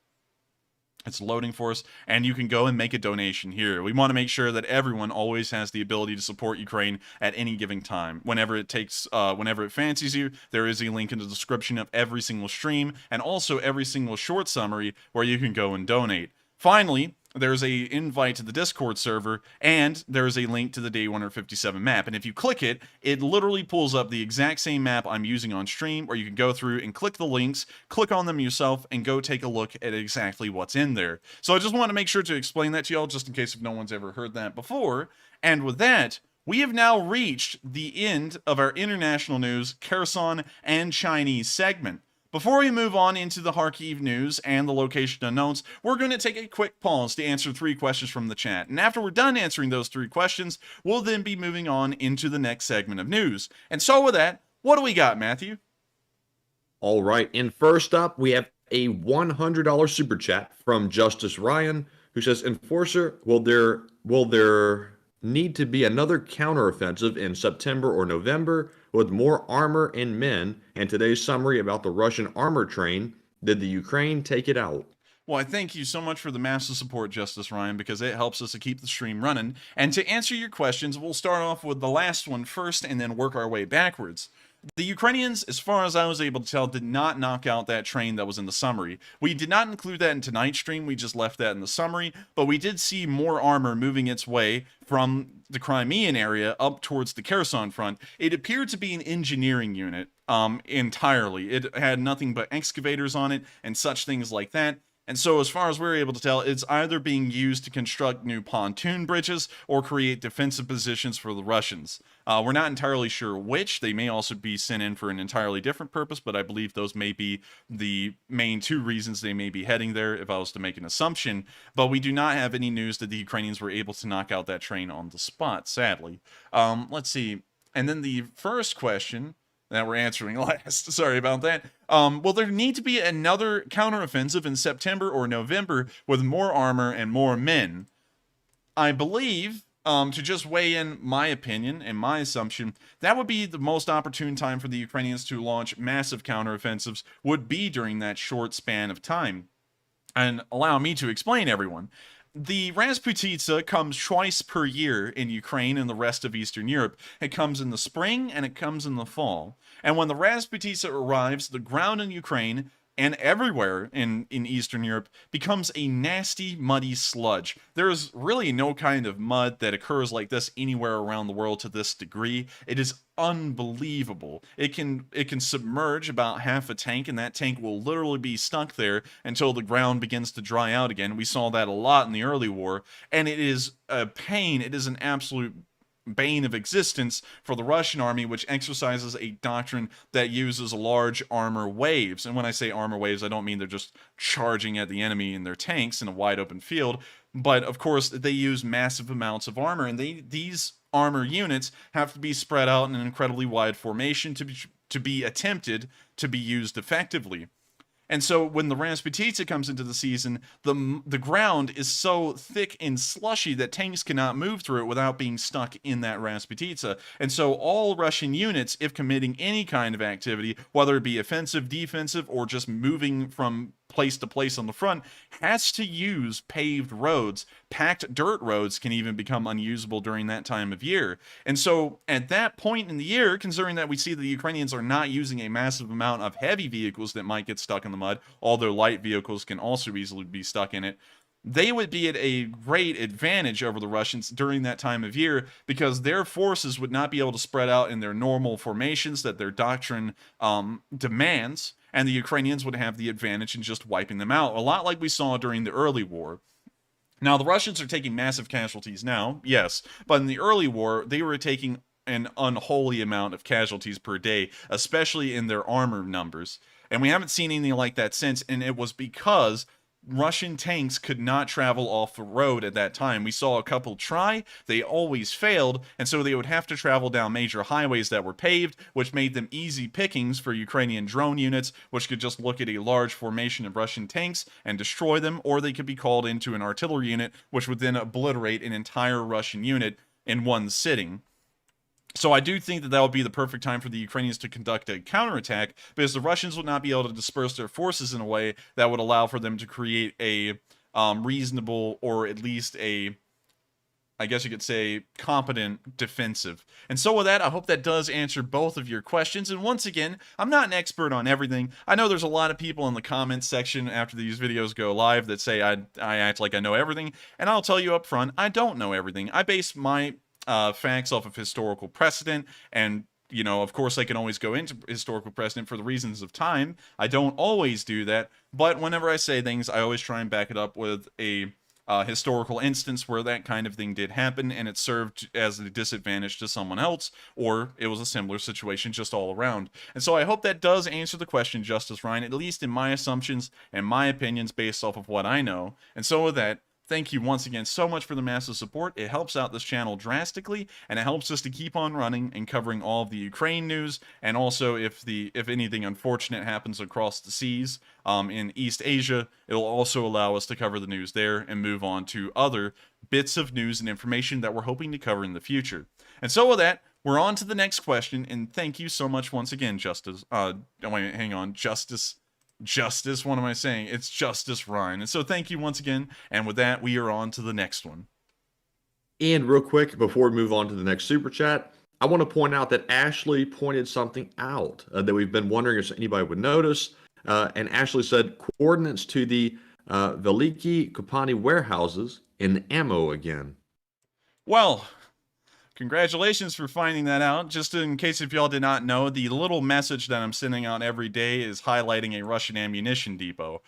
It's loading for us, and you can go and make a donation here. We want to make sure that everyone always has the ability to support Ukraine at any given time. Whenever it fancies you, there is a link in the description of every single stream, and also every single short summary where you can go and donate. Finally, there's a invite to the Discord server, and there's a link to the Day 157 map. And if you click it, it literally pulls up the exact same map I'm using on stream, where you can go through and click the links, click on them yourself, and go take a look at exactly what's in there. So I just want to make sure to explain that to y'all, just in case if no one's ever heard that before. And with that, we have now reached the end of our international news, Kherson, and Chinese segment. Before we move on into the Kharkiv news and the location unknowns, we're going to take a quick pause to answer 3 questions from the chat. And after we're done answering those 3 questions, we'll then be moving on into the next segment of news. And so with that, what do we got, Matthew? All right. And first up, we have a $100 super chat from Justice Ryan, who says, Enforcer, will there need to be another counteroffensive in September or November with more armor and men? And today's summary about the Russian armor train, did the Ukraine take it out? Well, I thank you so much for the massive support, Justice Ryan, because it helps us to keep the stream running. And to answer your questions, we'll start off with the last one first and then work our way backwards. The Ukrainians, as far as I was able to tell, did not knock out that train that was in the summary. We did not include that in tonight's stream, we just left that in the summary, but we did see more armor moving its way from the Crimean area up towards the Kherson front. It appeared to be an engineering unit entirely. It had nothing but excavators on it and such things like that. And so, as far as we're able to tell, it's either being used to construct new pontoon bridges or create defensive positions for the Russians. We're not entirely sure which. They may also be sent in for an entirely different purpose, but I believe those may be the main two reasons they may be heading there, if I was to make an assumption. But we do not have any news that the Ukrainians were able to knock out that train on the spot, sadly. Let's see. And then the first question that we're answering last. Sorry about that. Will there need to be another counteroffensive in September or November with more armor and more men? I believe, to just weigh in my opinion and my assumption, that would be the most opportune time for the Ukrainians to launch massive counteroffensives would be during that short span of time. And allow me to explain, everyone. The Rasputitsa comes twice per year in Ukraine and the rest of Eastern Europe. It comes in the spring and it comes in the fall. And when the Rasputitsa arrives, the ground in Ukraine and everywhere in Eastern Europe becomes a nasty, muddy sludge. There is really no kind of mud that occurs like this anywhere around the world to this degree. It is unbelievable. It can submerge about half a tank, and that tank will literally be stuck there until the ground begins to dry out again. We saw that a lot in the early war, and it is a pain. It is an absolute bane of existence for the Russian army, which exercises a doctrine that uses large armor waves. And when I say armor waves, I don't mean they're just charging at the enemy in their tanks in a wide open field, but of course they use massive amounts of armor, and these armor units have to be spread out in an incredibly wide formation to be attempted to be used effectively. And so when the Rasputitsa comes into the season, the ground is so thick and slushy that tanks cannot move through it without being stuck in that Rasputitsa. And so all Russian units, if committing any kind of activity, whether it be offensive, defensive, or just moving from place to place on the front, has to use paved roads. Packed dirt roads can even become unusable during that time of year. And so at that point in the year, considering that we see the Ukrainians are not using a massive amount of heavy vehicles that might get stuck in the mud, although light vehicles can also easily be stuck in it, they would be at a great advantage over the Russians during that time of year because their forces would not be able to spread out in their normal formations that their doctrine demands, and the Ukrainians would have the advantage in just wiping them out, a lot like we saw during the early war. Now, the Russians are taking massive casualties now, yes, but in the early war, they were taking an unholy amount of casualties per day, especially in their armor numbers. And we haven't seen anything like that since, and it was because Russian tanks could not travel off the road at that time. We saw a couple try, they always failed, and so they would have to travel down major highways that were paved, which made them easy pickings for Ukrainian drone units, which could just look at a large formation of Russian tanks and destroy them, or they could be called into an artillery unit, which would then obliterate an entire Russian unit in one sitting. So I do think that that would be the perfect time for the Ukrainians to conduct a counterattack, because the Russians would not be able to disperse their forces in a way that would allow for them to create a reasonable, or at least a, I guess you could say, competent defensive. And so with that, I hope that does answer both of your questions. And once again, I'm not an expert on everything. I know there's a lot of people in the comments section after these videos go live that say I act like I know everything. And I'll tell you up front, I don't know everything. I base my facts off of historical precedent, and of course I can always go into historical precedent for the reasons of time. I don't always do that, but whenever I say things, I always try and back it up with a historical instance where that kind of thing did happen and it served as a disadvantage to someone else, or it was a similar situation just all around. And so I hope that does answer the question, Justice Ryan, at least in my assumptions and my opinions based off of what I know. And so with that, thank you once again so much for the massive support. It helps out this channel drastically, and it helps us to keep on running and covering all of the Ukraine news, and also if anything unfortunate happens across the seas in East Asia, it'll also allow us to cover the news there and move on to other bits of news and information that we're hoping to cover in the future. And so with that, we're on to the next question, and thank you so much once again, Justice. Justice Justice, what am I saying? It's Justice Ryan. And so thank you once again. And with that, we are on to the next one. And real quick, before we move on to the next super chat, I want to point out that Ashley pointed something out that we've been wondering if anybody would notice. And Ashley said coordinates to the Veliki Kopani warehouses in ammo again. Well, congratulations for finding that out. Just in case if y'all did not know, the little message that I'm sending out every day is highlighting a Russian ammunition depot.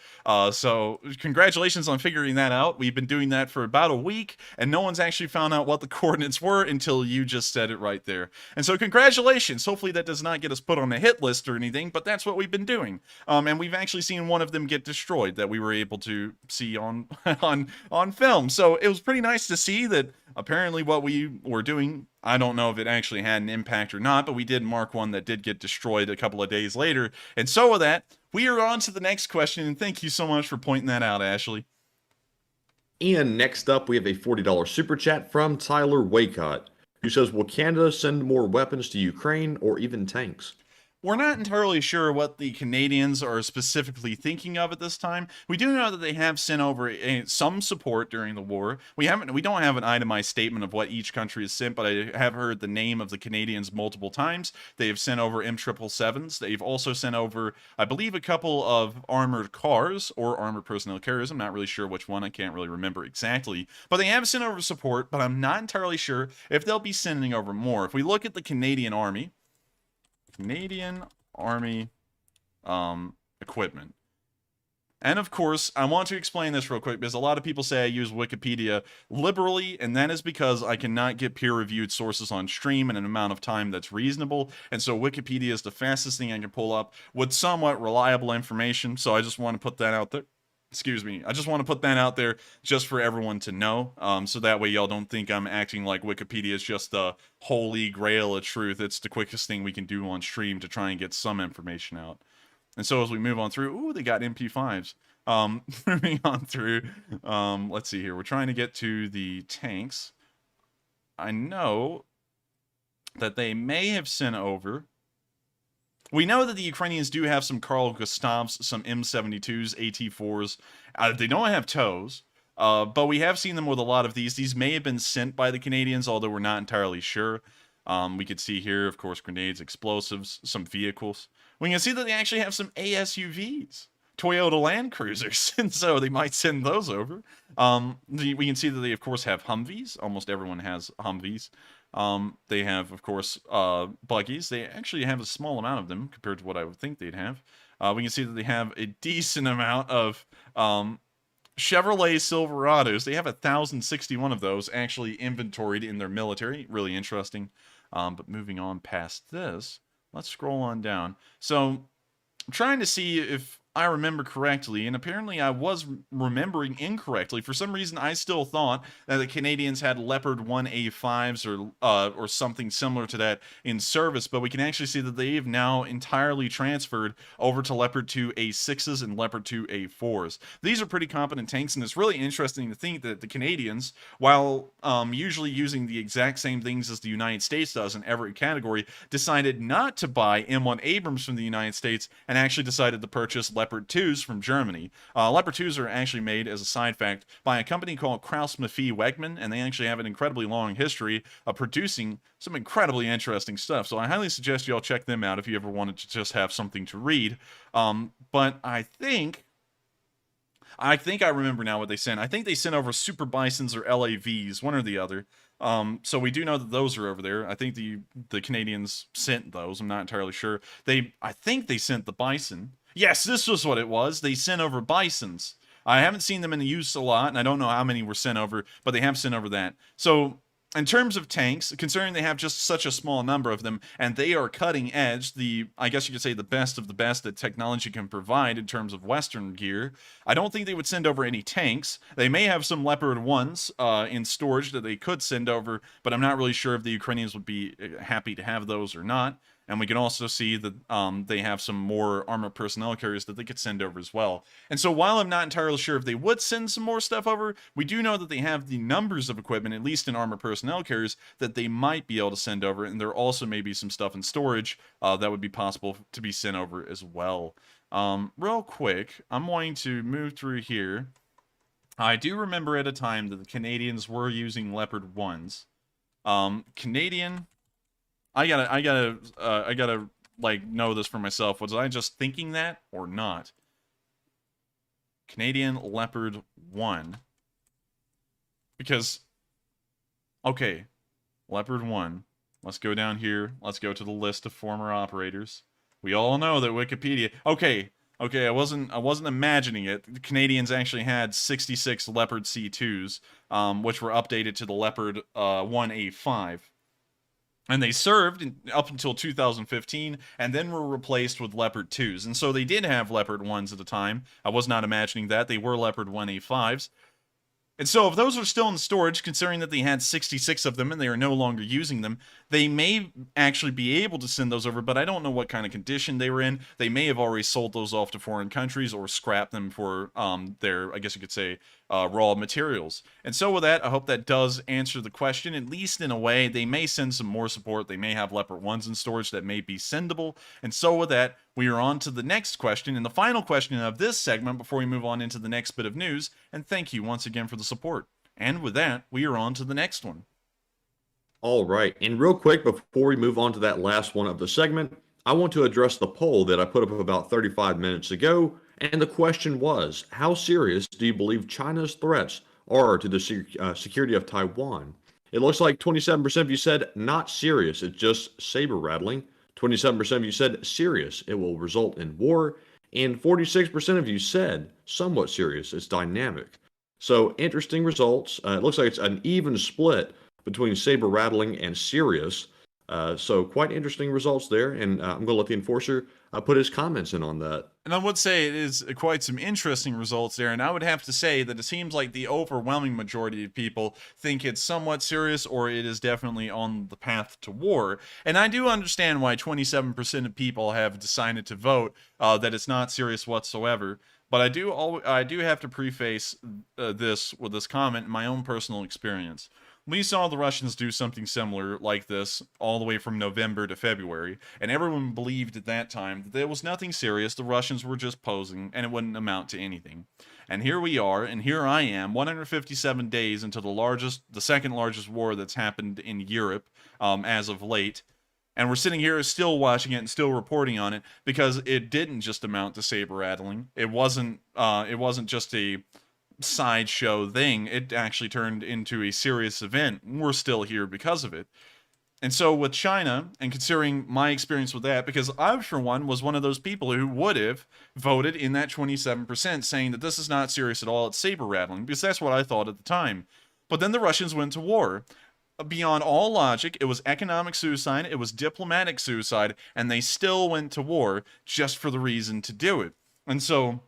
So congratulations on figuring that out. We've been doing that for about a week, and no one's actually found out what the coordinates were until you just said it right there. And so congratulations. Hopefully that does not get us put on a hit list or anything, but that's what we've been doing. And we've actually seen one of them get destroyed that we were able to see on on film. So it was pretty nice to see that apparently what we were doing, I don't know if it actually had an impact or not, but we did mark one that did get destroyed a couple of days later. And so with that, we are on to the next question, and thank you so much for pointing that out, Ashley. And next up, we have a $40 super chat from Tyler Waycott, who says, will Canada send more weapons to Ukraine or even tanks? We're not entirely sure what the Canadians are specifically thinking of at this time. We do know that they have sent over some support during the war. We don't have an itemized statement of what each country has sent, but I have heard the name of the Canadians multiple times. They have sent over M777s. They've also sent over, I believe, a couple of armored cars or armored personnel carriers. I'm not really sure which one. I can't really remember exactly. But they have sent over support, but I'm not entirely sure if they'll be sending over more. If we look at the Canadian Army equipment. And of course, I want to explain this real quick because a lot of people say I use Wikipedia liberally, and that is because I cannot get peer-reviewed sources on stream in an amount of time that's reasonable, and so Wikipedia is the fastest thing I can pull up with somewhat reliable information, so I just want to put that out there. Excuse me. I just want to put that out there just for everyone to know, so that way y'all don't think I'm acting like Wikipedia is just the holy grail of truth. It's the quickest thing we can do on stream to try and get some information out. And so as we move on through, ooh, they got MP5s. Moving on through, let's see here. We're trying to get to the tanks. I know that they may have sent over. We know that the Ukrainians do have some Carl Gustavs, some M72s, AT4s. They don't have TOWs, but we have seen them with a lot of these. These may have been sent by the Canadians, although we're not entirely sure. We could see here, of course, grenades, explosives, some vehicles. We can see that they actually have some ASUVs, Toyota Land Cruisers, and so they might send those over. We can see that they, of course, have Humvees. Almost everyone has Humvees. They have, of course, buggies. They actually have a small amount of them compared to what I would think they'd have. We can see that they have a decent amount of Chevrolet Silverados. They have 1,061 of those actually inventoried in their military. Really interesting. But moving on past this, let's scroll on down. So I'm trying to see if I remember correctly, and apparently I was remembering incorrectly. For some reason, I still thought that the Canadians had Leopard 1A5s or something similar to that in service, but we can actually see that they've now entirely transferred over to Leopard 2A6s and Leopard 2A4s. These are pretty competent tanks, and it's really interesting to think that the Canadians, while usually using the exact same things as the United States does in every category, decided not to buy M1 Abrams from the United States and actually decided to purchase Leopard 2s from Germany. Leopard 2s are actually made, as a side fact, by a company called Krauss Maffei Wegmann, and they actually have an incredibly long history of producing some incredibly interesting stuff. So I highly suggest you all check them out if you ever wanted to just have something to read. But I think I remember now what they sent. I think they sent over Super Bisons or LAVs, one or the other. So we do know that those are over there. I think the Canadians sent those. I'm not entirely sure. I think they sent the Bison. Yes, this was what it was. They sent over Bisons. I haven't seen them in use a lot, and I don't know how many were sent over, but they have sent over that. So in terms of tanks, considering they have just such a small number of them, and they are cutting edge, I guess you could say the best of the best that technology can provide in terms of Western gear, I don't think they would send over any tanks. They may have some Leopard 1s in storage that they could send over, but I'm not really sure if the Ukrainians would be happy to have those or not. And we can also see that they have some more armored personnel carriers that they could send over as well. And so while I'm not entirely sure if they would send some more stuff over, we do know that they have the numbers of equipment, at least in armored personnel carriers, that they might be able to send over. And there also may be some stuff in storage that would be possible to be sent over as well. Real quick, I'm going to move through here. I do remember at a time that the Canadians were using Leopard 1s. Canadian, I gotta like know this for myself. Was I just thinking that or not? Canadian Leopard 1. Because, okay, Leopard 1. Let's go down here. Let's go to the list of former operators. We all know that Wikipedia. Okay, I wasn't imagining it. The Canadians actually had 66 Leopard C2s, which were updated to the Leopard 1A5. And they served up until 2015, and then were replaced with Leopard 2s. And so they did have Leopard 1s at the time. I was not imagining that. They were Leopard 1A5s. And so if those are still in storage, considering that they had 66 of them and they are no longer using them, they may actually be able to send those over, but I don't know what kind of condition they were in. They may have already sold those off to foreign countries or scrapped them for their, I guess you could say, raw materials. And so with that, I hope that does answer the question, at least in a way. They may send some more support. They may have Leopard 1s in storage that may be sendable. And so with that, we are on to the next question, and the final question of this segment before we move on into the next bit of news. And thank you once again for the support. And with that, we are on to the next one. All right. And real quick, before we move on to that last one of the segment, I want to address the poll that I put up about 35 minutes ago. And the question was, how serious do you believe China's threats are to the security of Taiwan? It looks like 27% of you said not serious, it's just saber rattling. 27% of you said serious, it will result in war. And 46% of you said somewhat serious, it's dynamic. So interesting results. It looks like it's an even split between saber rattling and serious. So quite interesting results there. And I'm going to let the enforcer put his comments in on that. And I would say it is quite some interesting results there. And I would have to say that it seems like the overwhelming majority of people think it's somewhat serious, or it is definitely on the path to war. And I do understand why 27% of people have decided to vote that it's not serious whatsoever. But I do have to preface this with this comment in my own personal experience. We saw the Russians do something similar like this all the way from November to February, and everyone believed at that time that there was nothing serious, the Russians were just posing, and it wouldn't amount to anything. And here we are, and here I am, 157 days into the second largest war that's happened in Europe as of late, and we're sitting here still watching it and still reporting on it because it didn't just amount to saber rattling. It wasn't just a sideshow thing. It actually turned into a serious event. We're still here because of it. And so with China, and considering my experience with that, because I, for one, was one of those people who would have voted in that 27% saying that this is not serious at all, it's saber rattling, because that's what I thought at the time. But then the Russians went to war. Beyond all logic, it was economic suicide, it was diplomatic suicide, and they still went to war just for the reason to do it. And so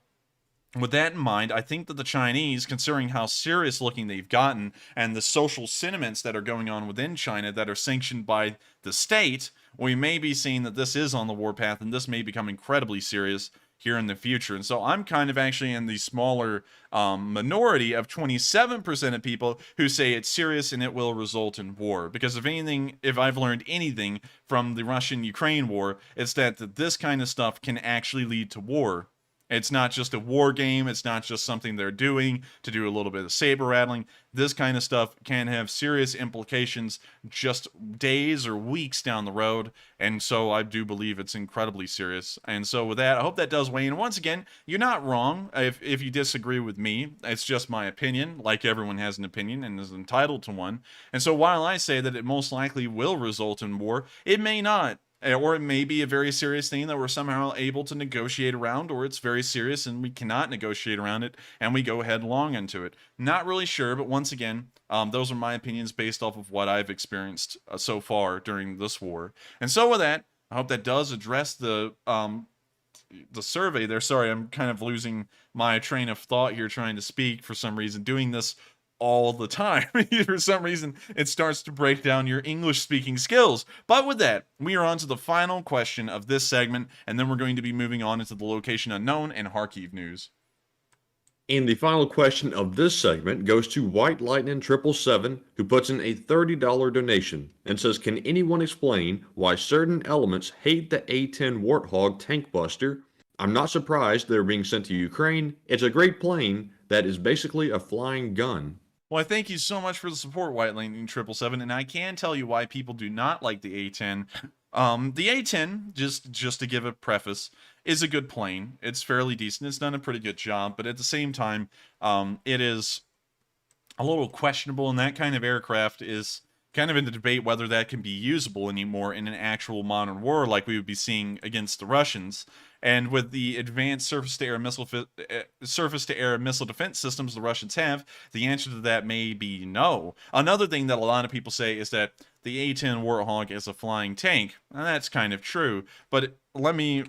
with that in mind, I think that the Chinese, considering how serious looking they've gotten and the social sentiments that are going on within China that are sanctioned by the state, we may be seeing that this is on the warpath and this may become incredibly serious here in the future. And so I'm kind of actually in the smaller minority of 27% of people who say it's serious and it will result in war. Because if I've learned anything from the Russian-Ukraine war, it's that this kind of stuff can actually lead to war. It's not just a war game. It's not just something they're doing to do a little bit of saber rattling. This kind of stuff can have serious implications just days or weeks down the road. And so I do believe it's incredibly serious. And so with that, I hope that does weigh in. Once again, you're not wrong if you disagree with me. It's just my opinion. Like everyone has an opinion and is entitled to one. And so while I say that it most likely will result in war, it may not. Or it may be a very serious thing that we're somehow able to negotiate around, or it's very serious and we cannot negotiate around it, and we go headlong into it. Not really sure, but once again, those are my opinions based off of what I've experienced so far during this war. And so with that, I hope that does address the survey there. Sorry, I'm kind of losing my train of thought here trying to speak for some reason, doing this all the time. For some reason, it starts to break down your English speaking skills. But with that, we are on to the final question of this segment, and then we're going to be moving on into the location unknown and Kharkiv news. And the final question of this segment goes to White Lightning 777, who puts in a $30 donation and says, can anyone explain why certain elements hate the A-10 Warthog tank buster, I'm not surprised they're being sent to Ukraine. It's a great plane that is basically a flying gun. Well, I thank you so much for the support, White Lightning 777, and I can tell you why people do not like the A-10. The A-10, just to give a preface, is a good plane. It's fairly decent. It's done a pretty good job, but at the same time, it is a little questionable, and that kind of aircraft is kind of in the debate whether that can be usable anymore in an actual modern war like we would be seeing against the Russians. And with the advanced surface-to-air missile defense systems the Russians have, the answer to that may be no. Another thing that a lot of people say is that the A-10 Warthog is a flying tank. And that's kind of true, but let me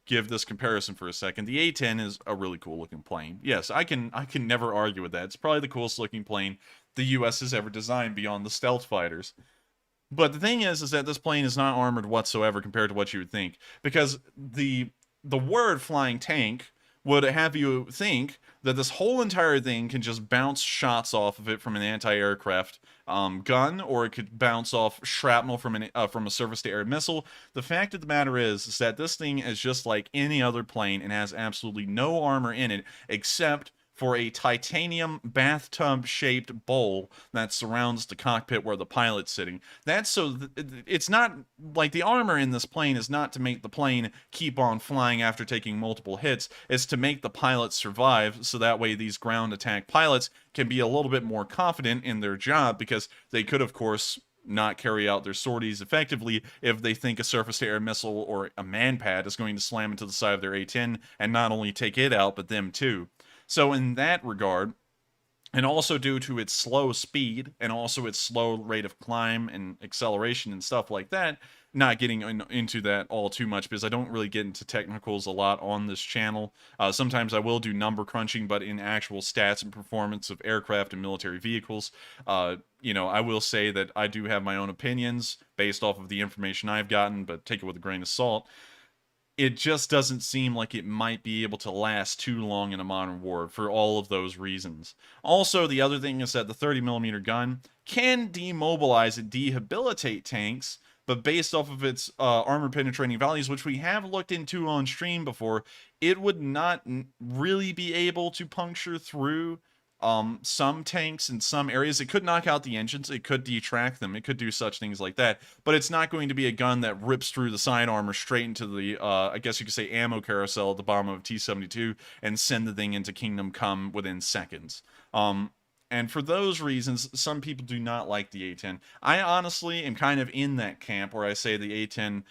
give this comparison for a second. The A-10 is a really cool-looking plane. Yes, I can never argue with that. It's probably the coolest-looking plane the U.S. has ever designed beyond the stealth fighters. But the thing is that this plane is not armored whatsoever compared to what you would think, because the word flying tank would have you think that this whole entire thing can just bounce shots off of it from an anti-aircraft gun, or it could bounce off shrapnel from a surface-to-air missile. The fact of the matter is that this thing is just like any other plane and has absolutely no armor in it except for a titanium bathtub-shaped bowl that surrounds the cockpit where the pilot's sitting. That's so it's not like the armor in this plane is not to make the plane keep on flying after taking multiple hits. It's to make the pilot survive, so that way these ground attack pilots can be a little bit more confident in their job, because they could, of course, not carry out their sorties effectively if they think a surface-to-air missile or a man-pad is going to slam into the side of their A-10 and not only take it out, but them too. So in that regard, and also due to its slow speed and also its slow rate of climb and acceleration and stuff like that, not getting into that all too much because I don't really get into technicals a lot on this channel. Sometimes I will do number crunching, but in actual stats and performance of aircraft and military vehicles, you know, I will say that I do have my own opinions based off of the information I've gotten, but take it with a grain of salt. It just doesn't seem like it might be able to last too long in a modern war for all of those reasons. Also, the other thing is that the 30mm gun can demobilize and debilitate tanks, but based off of its armor-penetrating values, which we have looked into on stream before, it would not really be able to puncture through some tanks in some areas. It could knock out the engines, it could detract them, it could do such things like that, but it's not going to be a gun that rips through the side armor straight into the, I guess you could say, ammo carousel at the bottom of a T-72 and send the thing into Kingdom Come within seconds. And for those reasons, some people do not like the A-10. I honestly am kind of in that camp where I say the A-10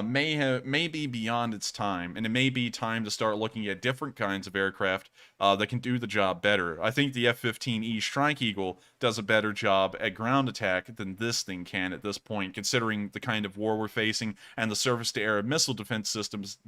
may be beyond its time, and it may be time to start looking at different kinds of aircraft that can do the job better. I think the F-15E Strike Eagle does a better job at ground attack than this thing can at this point, considering the kind of war we're facing and the surface-to-air missile defense systems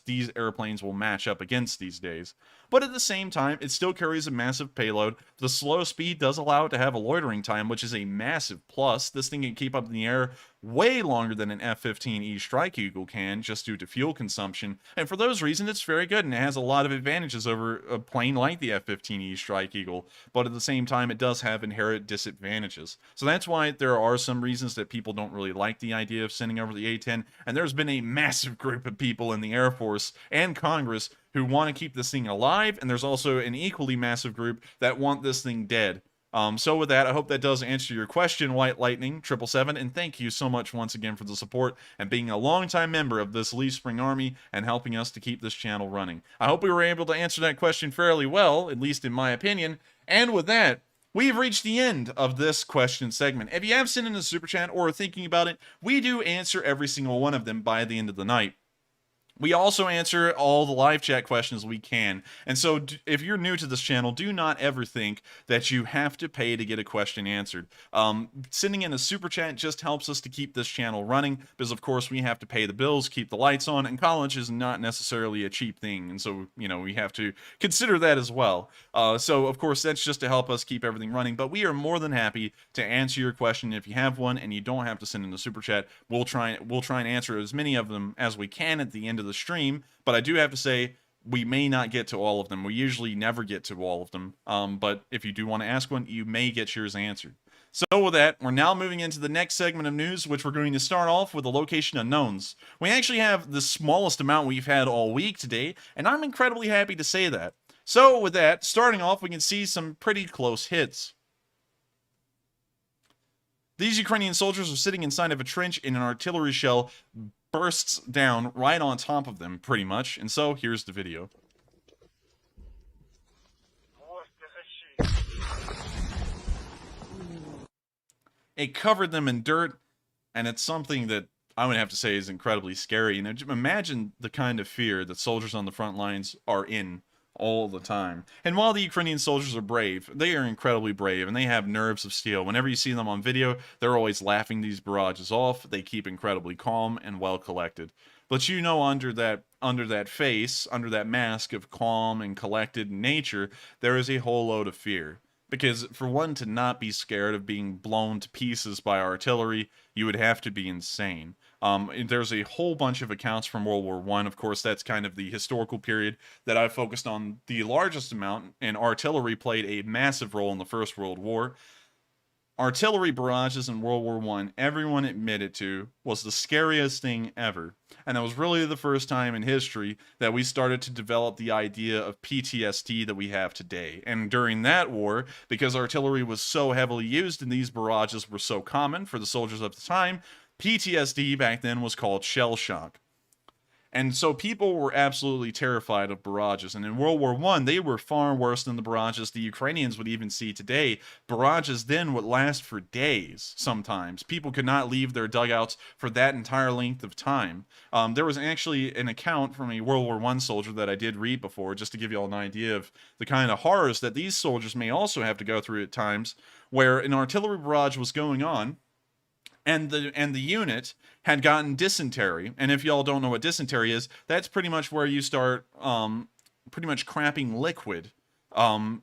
these airplanes will match up against these days. But at the same time, it still carries a massive payload. The slow speed does allow it to have a loitering time, which is a massive plus. This thing can keep up in the air way longer than an F-15E Strike Eagle can, just due to fuel consumption, and for those reasons it's very good, and it has a lot of advantages over a plane like the F-15E Strike Eagle, but at the same time it does have inherent disadvantages. So that's why there are some reasons that people don't really like the idea of sending over the A-10, and there's been a massive group of people in the Air Force and Congress who want to keep this thing alive, and there's also an equally massive group that want this thing dead. So with that, I hope that does answer your question, White Lightning 777, and thank you so much once again for the support and being a longtime member of this Leaf Spring Army and helping us to keep this channel running. I hope we were able to answer that question fairly well, at least in my opinion. And with that, we've reached the end of this question segment. If you have sent in a super chat or are thinking about it, we do answer every single one of them by the end of the night. We also answer all the live chat questions we can. And so if you're new to this channel, do not ever think that you have to pay to get a question answered. Sending in a super chat just helps us to keep this channel running, because of course we have to pay the bills, keep the lights on, and college is not necessarily a cheap thing. And so, you know, we have to consider that as well. So of course that's just to help us keep everything running. But we are more than happy to answer your question. If you have one and you don't have to send in a super chat, we'll try and answer as many of them as we can at the end of the stream. But I do have to say, we may not get to all of them. We usually never get to all of them. But if you do want to ask one, you may get yours answered. So with that, we're now moving into the next segment of news, which we're going to start off with the location unknowns. We actually have the smallest amount we've had all week today, and I'm incredibly happy to say that. So with that, starting off, we can see some pretty close hits. These Ukrainian soldiers are sitting inside of a trench and an artillery shell bursts down right on top of them, pretty much. And so, here's the video. It covered them in dirt, and it's something that I would have to say is incredibly scary. You know, imagine the kind of fear that soldiers on the front lines are in all the time. And while the Ukrainian soldiers are brave, they are incredibly brave, and they have nerves of steel. Whenever you see them on video, they're always laughing these barrages off. They keep incredibly calm and well collected. But you know, under that face, under that mask of calm and collected nature, there is a whole load of fear. Because for one to not be scared of being blown to pieces by artillery, you would have to be insane. There's a whole bunch of accounts from World War I. Of course, that's kind of the historical period that I focused on the largest amount, and artillery played a massive role in the First World War. Artillery barrages in World War I, everyone admitted to, was the scariest thing ever. And it was really the first time in history that we started to develop the idea of PTSD that we have today. And during that war, because artillery was so heavily used and these barrages were so common for the soldiers of the time, PTSD back then was called shell shock. And so people were absolutely terrified of barrages. And in World War I, they were far worse than the barrages the Ukrainians would even see today. Barrages then would last for days sometimes. People could not leave their dugouts for that entire length of time. There was actually an account from a World War I soldier that I did read before, just to give you all an idea of the kind of horrors that these soldiers may also have to go through at times, where an artillery barrage was going on, and the unit had gotten dysentery. And if y'all don't know what dysentery is, that's pretty much where you start pretty much crapping liquid,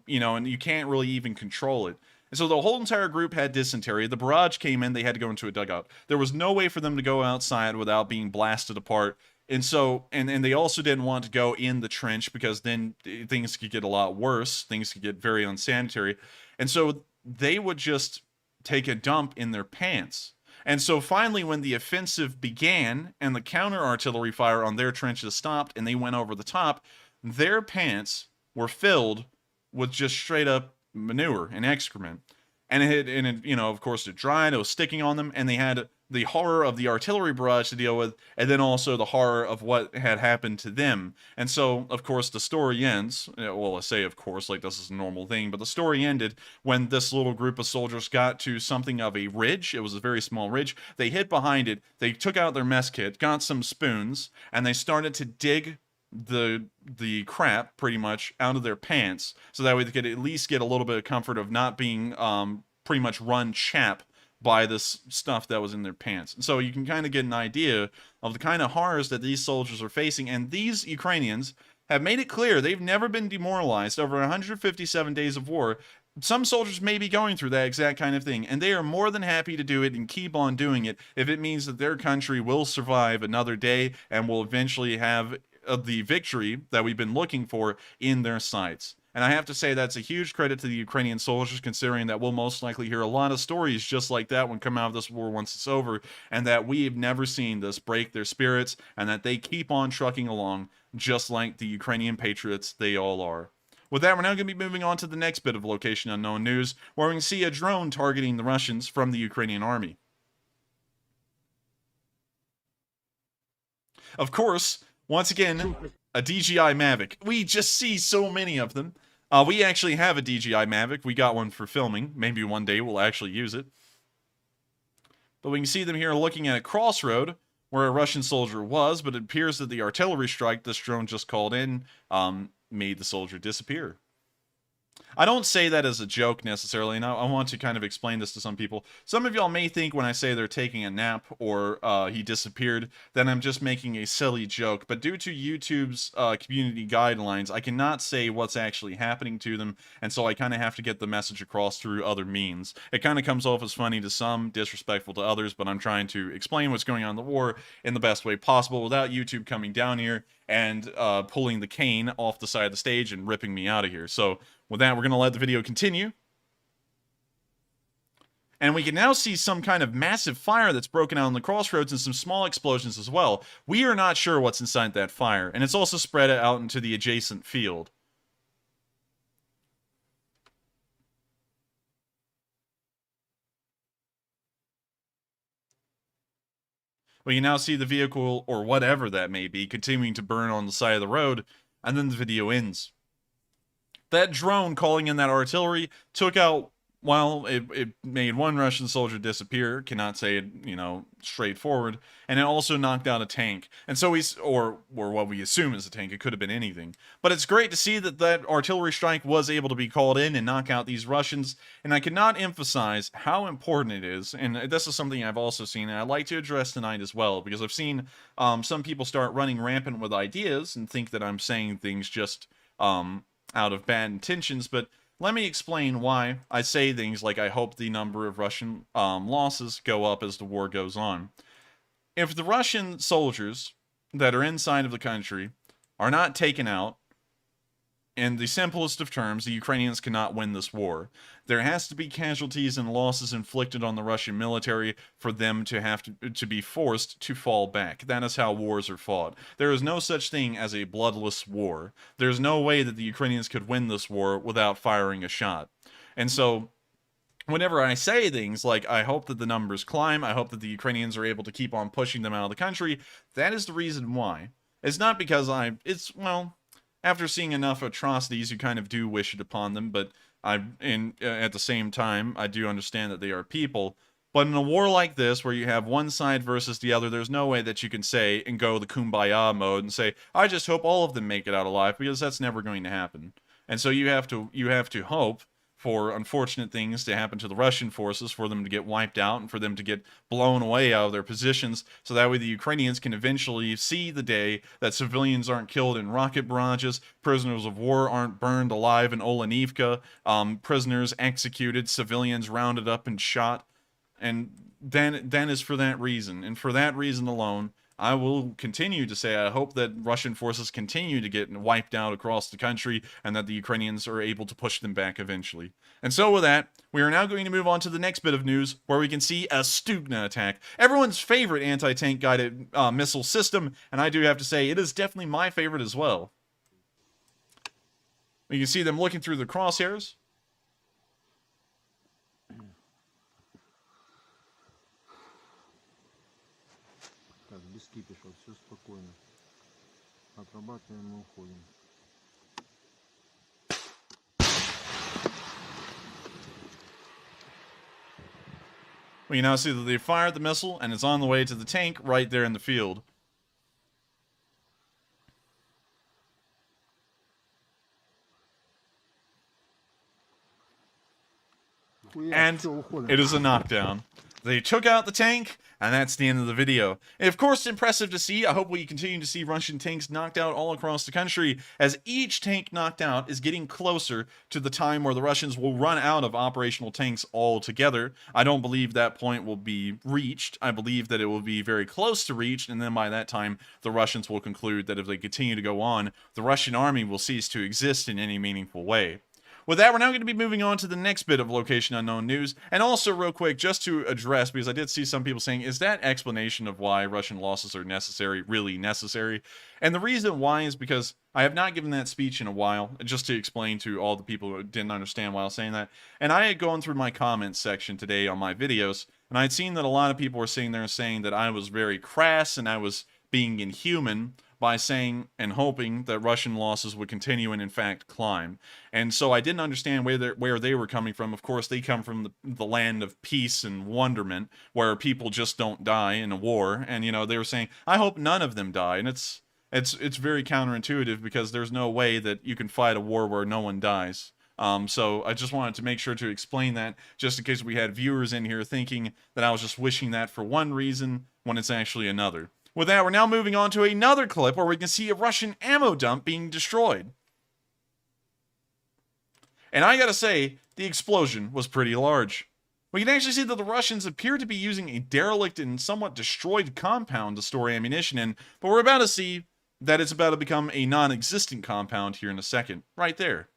you know, and you can't really even control it. And so the whole entire group had dysentery. The barrage came in, they had to go into a dugout. There was no way for them to go outside without being blasted apart. And so, and they also didn't want to go in the trench because then things could get a lot worse. Things could get very unsanitary. And so they would just take a dump in their pants. And so finally, when the offensive began and the counter-artillery fire on their trenches stopped and they went over the top, their pants were filled with just straight-up manure and excrement. And it, you know, of course, it dried, it was sticking on them, and they had the horror of the artillery barrage to deal with, and then also the horror of what had happened to them. And so, of course, the story ends, well, I say of course, like this is a normal thing, but the story ended when this little group of soldiers got to something of a ridge. It was a very small ridge. They hid behind it, they took out their mess kit, got some spoons, and they started to dig the crap pretty much out of their pants, so that way they could at least get a little bit of comfort of not being pretty much run chap by this stuff that was in their pants. And so you can kind of get an idea of the kind of horrors that these soldiers are facing. And these Ukrainians have made it clear they've never been demoralized over 157 days of war. Some soldiers may be going through that exact kind of thing, and they are more than happy to do it and keep on doing it if it means that their country will survive another day and will eventually have the victory that we've been looking for in their sights. And I have to say that's a huge credit to the Ukrainian soldiers, considering that we'll most likely hear a lot of stories just like that one come out of this war once it's over, and that we've never seen this break their spirits, and that they keep on trucking along just like the Ukrainian patriots they all are. With that, we're now going to be moving on to the next bit of location unknown news, where we can see a drone targeting the Russians from the Ukrainian army. Of course, once again, a DJI Mavic. We just see so many of them. We actually have a DJI Mavic. We got one for filming. Maybe one day we'll actually use it. But we can see them here looking at a crossroad where a Russian soldier was, but it appears that the artillery strike this drone just called in made the soldier disappear. I don't say that as a joke necessarily, and I want to kind of explain this to some people. Some of y'all may think when I say they're taking a nap or he disappeared, that I'm just making a silly joke. But due to YouTube's community guidelines, I cannot say what's actually happening to them, and so I kind of have to get the message across through other means. It kind of comes off as funny to some, disrespectful to others, but I'm trying to explain what's going on in the war in the best way possible without YouTube coming down here and pulling the cane off the side of the stage and ripping me out of here. So with that, we're going to let the video continue. And we can now see some kind of massive fire that's broken out on the crossroads and some small explosions as well. We are not sure what's inside that fire, and it's also spread out into the adjacent field. We can now see the vehicle, or whatever that may be, continuing to burn on the side of the road, and then the video ends. That drone calling in that artillery took out, well, it made one Russian soldier disappear, cannot say it, straightforward, and it also knocked out a tank. And so or what we assume is a tank, it could have been anything. But it's great to see that that artillery strike was able to be called in and knock out these Russians, and I cannot emphasize how important it is, and this is something I've also seen, and I'd like to address tonight as well, because I've seen some people start running rampant with ideas and think that I'm saying things just out of bad intentions, but let me explain why I say things like I hope the number of Russian losses go up as the war goes on. If the Russian soldiers that are inside of the country are not taken out, in the simplest of terms, the Ukrainians cannot win this war. There has to be casualties and losses inflicted on the Russian military for them to have to be forced to fall back. That is how wars are fought. There is no such thing as a bloodless war. There's no way that the Ukrainians could win this war without firing a shot. And so, whenever I say things like, I hope that the numbers climb, I hope that the Ukrainians are able to keep on pushing them out of the country, that is the reason why. It's not because after seeing enough atrocities, you kind of do wish it upon them, but at the same time, I do understand that they are people. But in a war like this, where you have one side versus the other, there's no way that you can say and go the kumbaya mode and say, I just hope all of them make it out alive, because that's never going to happen. And so you have to hope for unfortunate things to happen to the Russian forces, for them to get wiped out and for them to get blown away out of their positions, so that way the Ukrainians can eventually see the day that civilians aren't killed in rocket barrages, prisoners of war aren't burned alive in Olenivka, prisoners executed, civilians rounded up and shot. And then is for that reason, and for that reason alone, I will continue to say I hope that Russian forces continue to get wiped out across the country and that the Ukrainians are able to push them back eventually. And so with that, we are now going to move on to the next bit of news where we can see a Stugna attack. Everyone's favorite anti-tank guided missile system, and I do have to say it is definitely my favorite as well. You can see them looking through the crosshairs. Так, без кипиша, все спокойно. Отрабатываем и уходим. We can now see that they fired the missile and it's on the way to the tank right there in the field. And it is a knockdown. They took out the tank, and that's the end of the video. And of course, impressive to see. I hope we continue to see Russian tanks knocked out all across the country, as each tank knocked out is getting closer to the time where the Russians will run out of operational tanks altogether. I don't believe that point will be reached. I believe that it will be very close to reached, and then by that time, the Russians will conclude that if they continue to go on, the Russian army will cease to exist in any meaningful way. With that, we're now going to be moving on to the next bit of Location Unknown news. And also, real quick, just to address, because I did see some people saying, is that explanation of why Russian losses are necessary really necessary? And the reason why is because I have not given that speech in a while, just to explain to all the people who didn't understand why I was saying that. And I had gone through my comments section today on my videos, and I had seen that a lot of people were sitting there saying that I was very crass and I was being inhuman by saying and hoping that Russian losses would continue and in fact climb. And so I didn't understand where they were coming from. Of course, they come from the land of peace and wonderment, where people just don't die in a war. And, you know, they were saying, I hope none of them die. And it's very counterintuitive, because there's no way that you can fight a war where no one dies. So I just wanted to make sure to explain that, just in case we had viewers in here thinking that I was just wishing that for one reason when it's actually another. With that, we're now moving on to another clip where we can see a Russian ammo dump being destroyed. And I gotta say, the explosion was pretty large. We can actually see that the Russians appear to be using a derelict and somewhat destroyed compound to store ammunition in, but we're about to see that it's about to become a non-existent compound here in a second. Right there.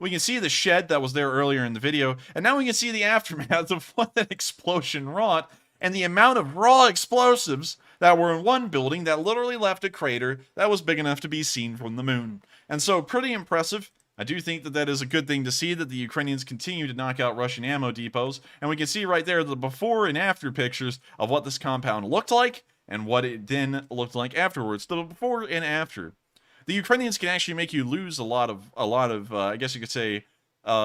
We can see the shed that was there earlier in the video, and now we can see the aftermath of what that explosion wrought, and the amount of raw explosives that were in one building that literally left a crater that was big enough to be seen from the moon. And so, pretty impressive. I do think that that is a good thing to see, that the Ukrainians continue to knock out Russian ammo depots, and we can see right there the before and after pictures of what this compound looked like, and what it then looked like afterwards. The before and after. The Ukrainians can actually make you lose a lot of I guess you could say,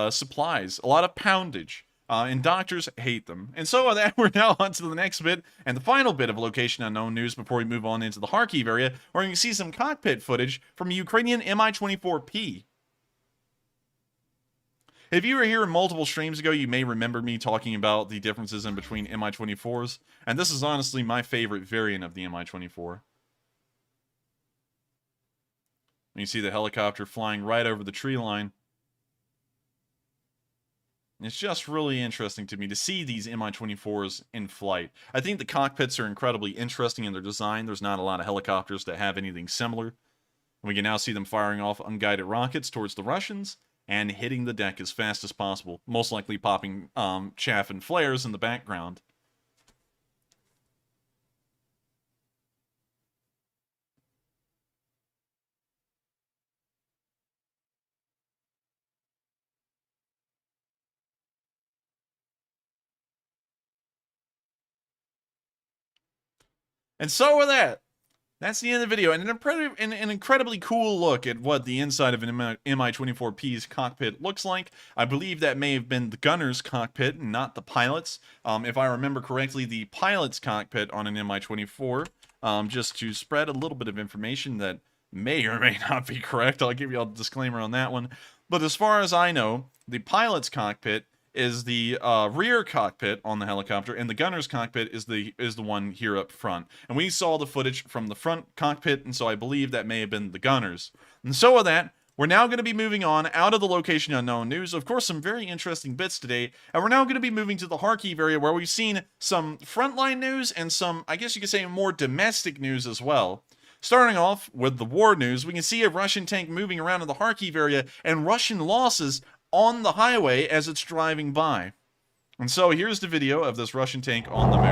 supplies, a lot of poundage, and doctors hate them. And so with that, we're now on to the next bit, and the final bit of location unknown news before we move on into the Kharkiv area, where you can see some cockpit footage from a Ukrainian Mi-24P. If you were here multiple streams ago, you may remember me talking about the differences in between Mi-24s, and this is honestly my favorite variant of the Mi-24. You see the helicopter flying right over the tree line. It's just really interesting to me to see these Mi-24s in flight. I think the cockpits are incredibly interesting in their design. There's not a lot of helicopters that have anything similar. We can now see them firing off unguided rockets towards the Russians and hitting the deck as fast as possible, most likely popping chaff and flares in the background. And so with that, that's the end of the video, and an incredibly cool look at what the inside of an Mi-24P's cockpit looks like. I believe that may have been the gunner's cockpit and not the pilot's. If I remember correctly, the pilot's cockpit on an Mi-24, just to spread a little bit of information that may or may not be correct. I'll give you a disclaimer on that one. But as far as I know, the pilot's cockpit is the rear cockpit on the helicopter, and the gunner's cockpit is the one here up front. And we saw the footage from the front cockpit, and so I believe that may have been the gunner's. And so with that, we're now going to be moving on out of the location unknown news. Of course, some very interesting bits today, and we're now going to be moving to the Kharkiv area, where we've seen some frontline news and some, I guess you could say, more domestic news as well. Starting off with the war news, we can see a Russian tank moving around in the Kharkiv area, and Russian losses on the highway as it's driving by. And so here's the video of this Russian tank on the move.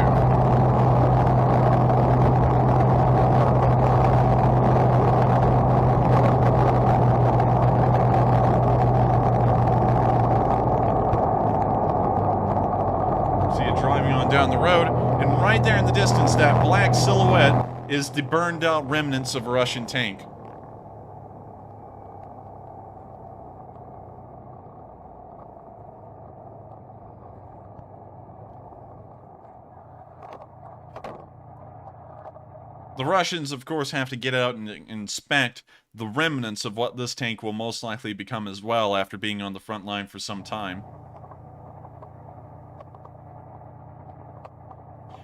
See it driving on down the road, and right there in the distance, that black silhouette is the burned out remnants of a Russian tank. The Russians, of course, have to get out and inspect the remnants of what this tank will most likely become as well after being on the front line for some time.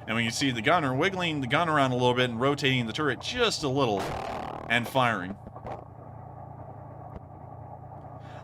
And we can see the gunner wiggling the gun around a little bit and rotating the turret just a little and firing.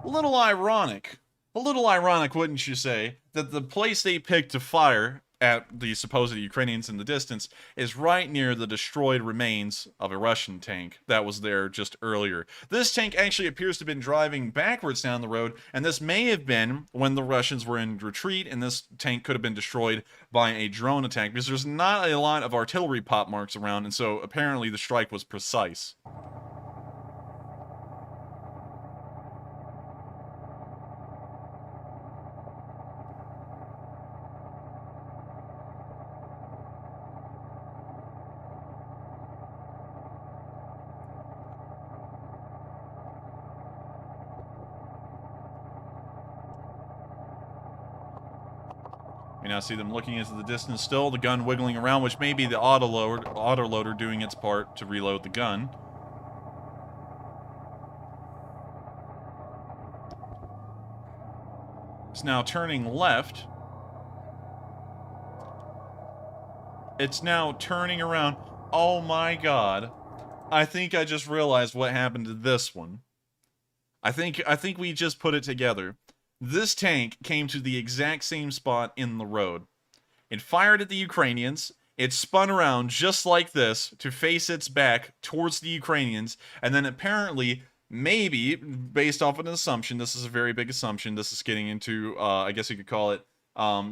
A little ironic, wouldn't you say, that the place they picked to fire at the supposed Ukrainians in the distance is right near the destroyed remains of a Russian tank that was there just earlier. This tank actually appears to have been driving backwards down the road, and this may have been when the Russians were in retreat, and this tank could have been destroyed by a drone attack, because there's not a lot of artillery pop marks around, and so apparently the strike was precise. We now see them looking into the distance still, the gun wiggling around, which may be the autoloader doing its part to reload the gun. It's now turning left. It's now turning around. Oh my god. I think I just realized what happened to this one. I think we just put it together. This tank came to the exact same spot in the road. It fired at the Ukrainians, It spun around just like this to face its back towards the Ukrainians, and then apparently, maybe, based off of an assumption, this is a very big assumption, this is getting into, I guess you could call it,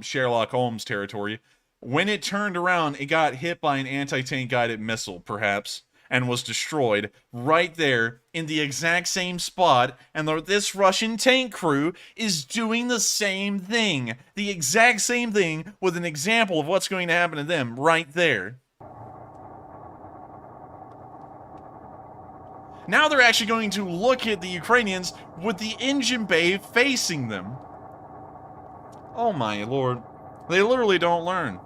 Sherlock Holmes territory. When it turned around, it got hit by an anti-tank guided missile, perhaps, and was destroyed right there in the exact same spot, and this Russian tank crew is doing the same thing. The exact same thing with an example of what's going to happen to them right there. Now they're actually going to look at the Ukrainians with the engine bay facing them. Oh my lord. They literally don't learn.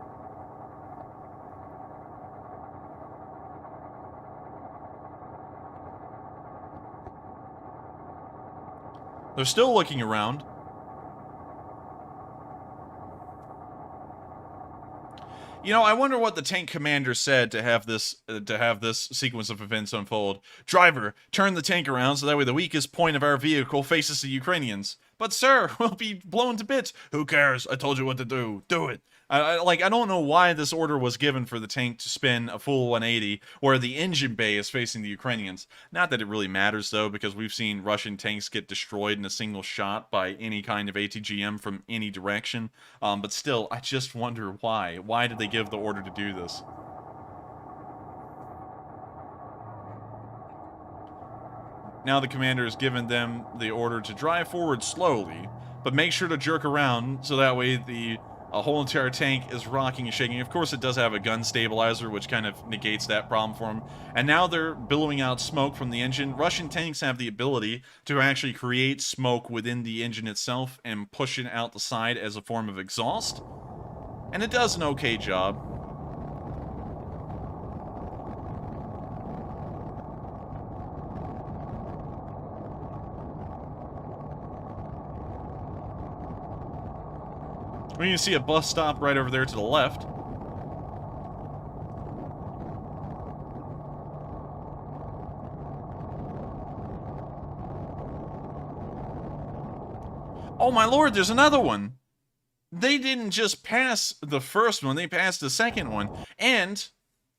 They're still looking around. You know, I wonder what the tank commander said to have this sequence of events unfold. Driver, turn the tank around so that way the weakest point of our vehicle faces the Ukrainians. But sir, we'll be blown to bits. Who cares? I told you what to do. Do it. I don't know why this order was given for the tank to spin a full 180 where the engine bay is facing the Ukrainians. Not that it really matters, though, because we've seen Russian tanks get destroyed in a single shot by any kind of ATGM from any direction. But still, I just wonder why. Why did they give the order to do this? Now the commander has given them the order to drive forward slowly, but make sure to jerk around so that way the whole entire tank is rocking and shaking. Of course, it does have a gun stabilizer, which kind of negates that problem for them. And now they're billowing out smoke from the engine. Russian tanks have the ability to actually create smoke within the engine itself and push it out the side as a form of exhaust. And it does an okay job. We can see a bus stop right over there to the left. Oh my lord, there's another one! They didn't just pass the first one, they passed the second one. And,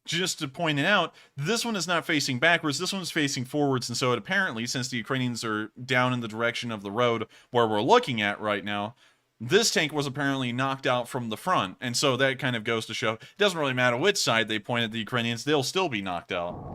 just to point it out, this one is not facing backwards, this one's facing forwards, and so it apparently, since the Ukrainians are down in the direction of the road where we're looking at right now, this tank was apparently knocked out from the front, and so that kind of goes to show it doesn't really matter which side they point at the Ukrainians, they'll still be knocked out.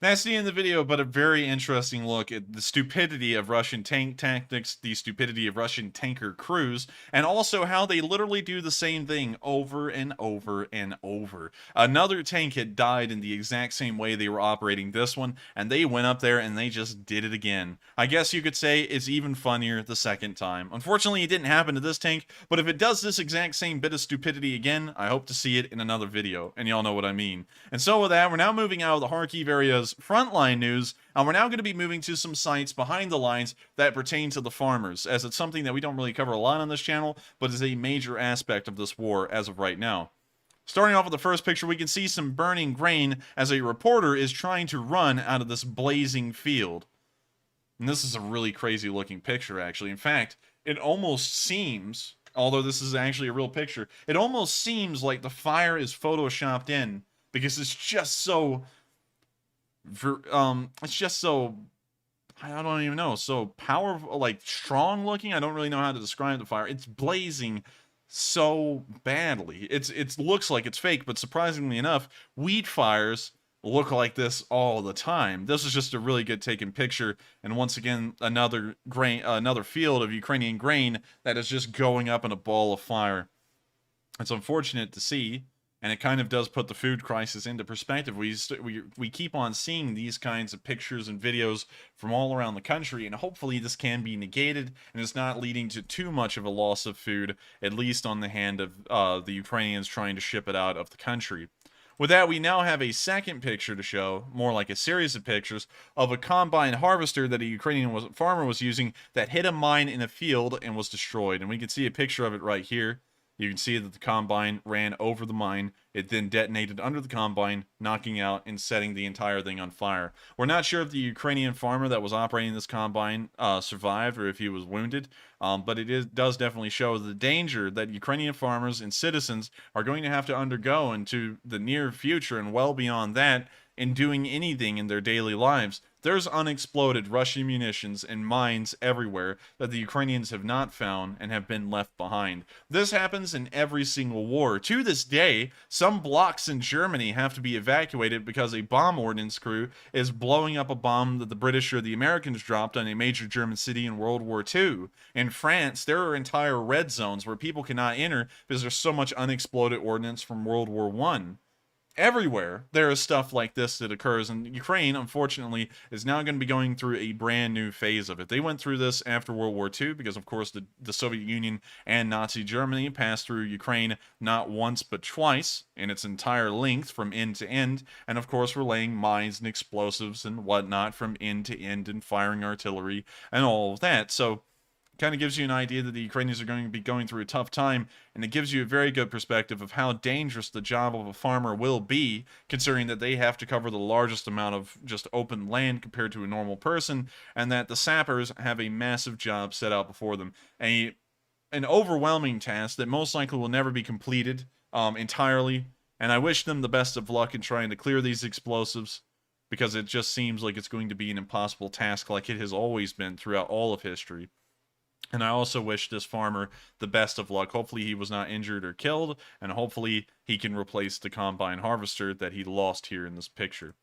That's the end of the video, but a very interesting look at the stupidity of Russian tank tactics, the stupidity of Russian tanker crews, and also how they literally do the same thing over and over and over. Another tank had died in the exact same way they were operating this one, and they went up there and they just did it again. I guess you could say it's even funnier the second time. Unfortunately, it didn't happen to this tank, but if it does this exact same bit of stupidity again, I hope to see it in another video, and y'all know what I mean. And so with that, we're now moving out of the Kharkiv area's Frontline news, and we're now going to be moving to some sites behind the lines that pertain to the farmers, as it's something that we don't really cover a lot on this channel, but is a major aspect of this war as of right now. Starting off with the first picture, we can see some burning grain as a reporter is trying to run out of this blazing field. And this is a really crazy looking picture, actually. In fact, it almost seems, although this is actually a real picture, it almost seems like the fire is photoshopped in, because it's just so... it's just so, I don't even know, so powerful, like strong looking. I don't really know how to describe the fire. It's blazing so badly. It looks like it's fake, but surprisingly enough, wheat fires look like this all the time. This is just a really good taken picture, and once again, another field of Ukrainian grain that is just going up in a ball of fire. It's unfortunate to see. And it kind of does put the food crisis into perspective. We keep on seeing these kinds of pictures and videos from all around the country, and hopefully this can be negated, and it's not leading to too much of a loss of food, at least on the hand of the Ukrainians trying to ship it out of the country. With that, we now have a second picture to show, more like a series of pictures, of a combine harvester that a Ukrainian farmer was using that hit a mine in a field and was destroyed. And we can see a picture of it right here. You can see that the combine ran over the mine. It then detonated under the combine, knocking out and setting the entire thing on fire. We're not sure if the Ukrainian farmer that was operating this combine survived or if he was wounded, but does definitely show the danger that Ukrainian farmers and citizens are going to have to undergo into the near future and well beyond that in doing anything in their daily lives. There's unexploded Russian munitions and mines everywhere that the Ukrainians have not found and have been left behind. This happens in every single war. To this day, some blocks in Germany have to be evacuated because a bomb ordnance crew is blowing up a bomb that the British or the Americans dropped on a major German city in World War II. In France, there are entire red zones where people cannot enter because there's so much unexploded ordnance from World War I. Everywhere there is stuff like this that occurs, and Ukraine, unfortunately, is now going to be going through a brand new phase of it. They went through this after World War II because, of course, the Soviet Union and Nazi Germany passed through Ukraine not once but twice in its entire length from end to end, and, of course, were laying mines and explosives and whatnot from end to end and firing artillery and all of that. So kind of gives you an idea that the Ukrainians are going to be going through a tough time, and it gives you a very good perspective of how dangerous the job of a farmer will be, considering that they have to cover the largest amount of just open land compared to a normal person, and that the sappers have a massive job set out before them. An overwhelming task that most likely will never be completed entirely, and I wish them the best of luck in trying to clear these explosives, because it just seems like it's going to be an impossible task like it has always been throughout all of history. And I also wish this farmer the best of luck. Hopefully he was not injured or killed, and hopefully he can replace the combine harvester that he lost here in this picture.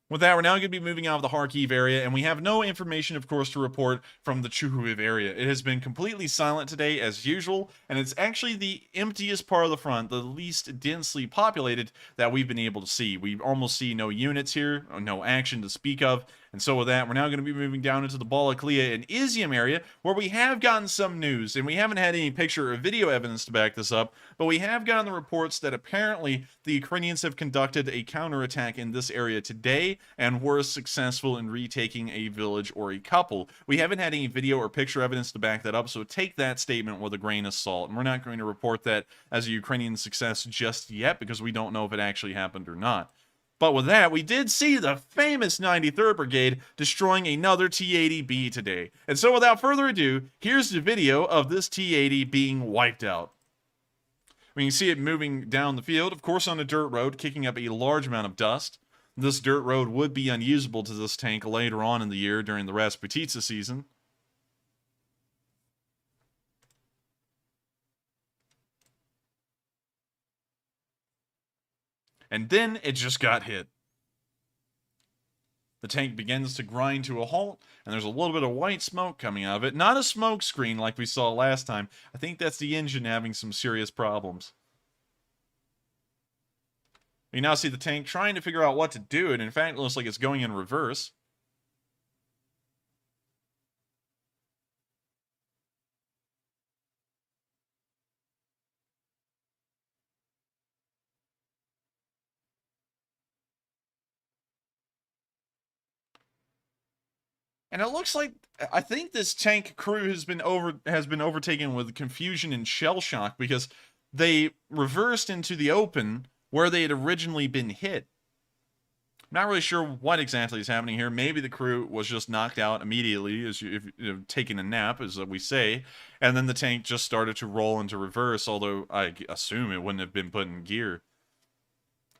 With that, we're now going to be moving out of the Kharkiv area, and we have no information, of course, to report from the Chuhuiv area. It has been completely silent today, as usual, and it's actually the emptiest part of the front, the least densely populated, that we've been able to see. We almost see no units here, no action to speak of, and so with that, we're now going to be moving down into the Baltic and Izyum area, where we have gotten some news, and we haven't had any picture or video evidence to back this up, but we have gotten the reports that apparently the Ukrainians have conducted a counterattack in this area today, and were successful in retaking a village or a couple. We haven't had any video or picture evidence to back that up, so take that statement with a grain of salt, and we're not going to report that as a Ukrainian success just yet, because we don't know if it actually happened or not. But with that, we did see the famous 93rd Brigade destroying another T-80B today. And so without further ado, here's the video of this T-80 being wiped out. We can see it moving down the field, of course on a dirt road, kicking up a large amount of dust. This dirt road would be unusable to this tank later on in the year during the Rasputitsa season. And then it just got hit. The tank begins to grind to a halt, and there's a little bit of white smoke coming out of it. Not a smoke screen like we saw last time. I think that's the engine having some serious problems. You now see the tank trying to figure out what to do, and in fact, it looks like it's going in reverse. And it looks like, I think this tank crew has been overtaken with confusion and shell shock, because they reversed into the open where they had originally been hit. I'm not really sure what exactly is happening here. Maybe the crew was just knocked out immediately, as if taking a nap, as we say, and then the tank just started to roll into reverse, although I assume it wouldn't have been put in gear.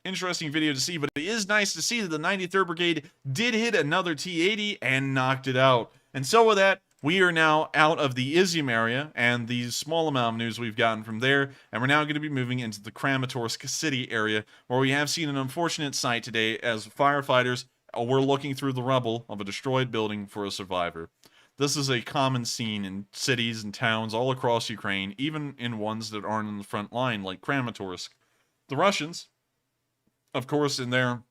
Interesting video to see, but it is nice to see that the 93rd Brigade did hit another T-80 and knocked it out. And so with that, we are now out of the Izyum area and the small amount of news we've gotten from there, and we're now going to be moving into the Kramatorsk city area, where we have seen an unfortunate sight today as firefighters were looking through the rubble of a destroyed building for a survivor. This is a common scene in cities and towns all across Ukraine, even in ones that aren't in the front line, like Kramatorsk. The Russians, of course, in their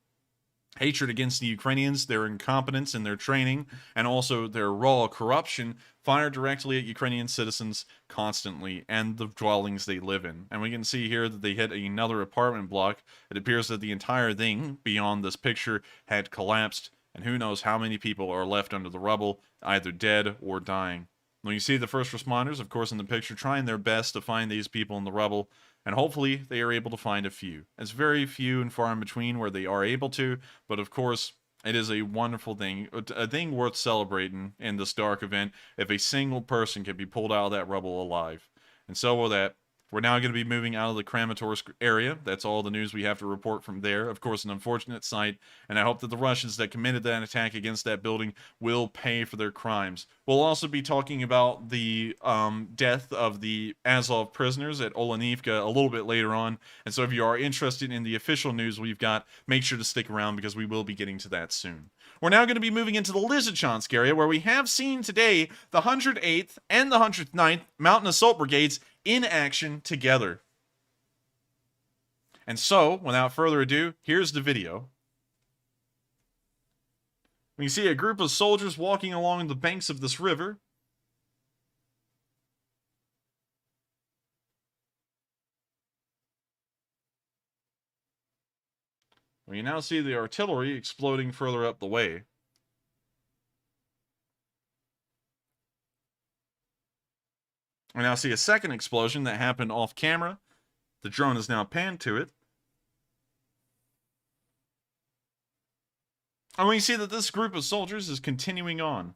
hatred against the Ukrainians, their incompetence in their training, and also their raw corruption, fire directly at Ukrainian citizens constantly and the dwellings they live in. And we can see here that they hit another apartment block. It appears that the entire thing beyond this picture had collapsed, and who knows how many people are left under the rubble, either dead or dying. When you see the first responders, of course, in the picture, trying their best to find these people in the rubble, and hopefully they are able to find a few. It's very few and far in between where they are able to, but of course, it is a wonderful thing, a thing worth celebrating in this dark event if a single person can be pulled out of that rubble alive. And so with that, we're now going to be moving out of the Kramatorsk area. That's all the news we have to report from there. Of course, an unfortunate sight, and I hope that the Russians that committed that attack against that building will pay for their crimes. We'll also be talking about the death of the Azov prisoners at Olenivka a little bit later on, and so if you are interested in the official news we've got, make sure to stick around because we will be getting to that soon. We're now going to be moving into the Lysychansk area, where we have seen today the 108th and the 109th Mountain Assault Brigades in action together. And so, without further ado, here's the video. We see a group of soldiers walking along the banks of this river. We now see the artillery exploding further up the way. We now see a second explosion that happened off camera. The drone is now panned to it. And we see that this group of soldiers is continuing on.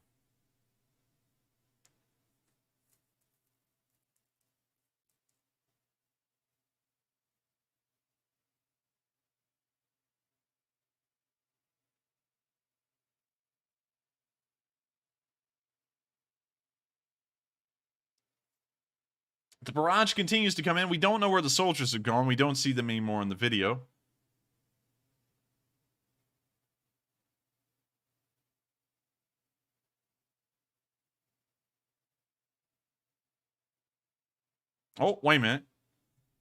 The barrage continues to come in. We don't know where the soldiers have gone. We don't see them anymore in the video. Oh, wait a minute.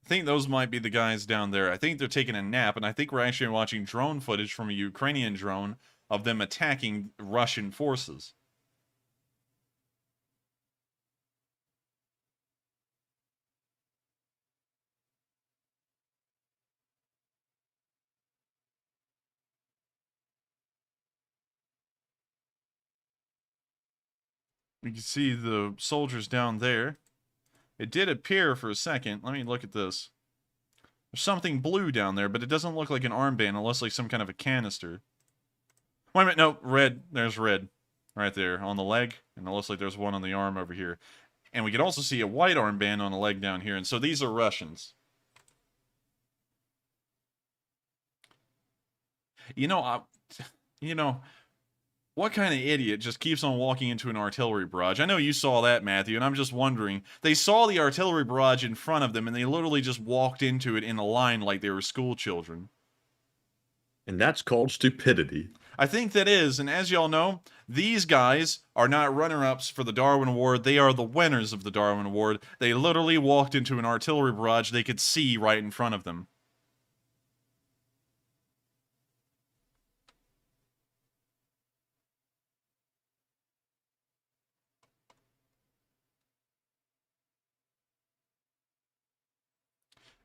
I think those might be the guys down there. I think they're taking a nap, and I think we're actually watching drone footage from a Ukrainian drone of them attacking Russian forces. You can see the soldiers down there. It did appear for a second. Let me look at this. There's something blue down there, but it doesn't look like an armband unless like some kind of a canister. Wait a minute, no, red. There's red right there on the leg, and it looks like there's one on the arm over here. And we can also see a white armband on the leg down here, and so these are Russians. You know, what kind of idiot just keeps on walking into an artillery barrage? I know you saw that, Matthew, and I'm just wondering. They saw the artillery barrage in front of them, and they literally just walked into it in a line like they were school children. And that's called stupidity. I think that is, and as y'all know, these guys are not runner-ups for the Darwin Award. They are the winners of the Darwin Award. They literally walked into an artillery barrage they could see right in front of them.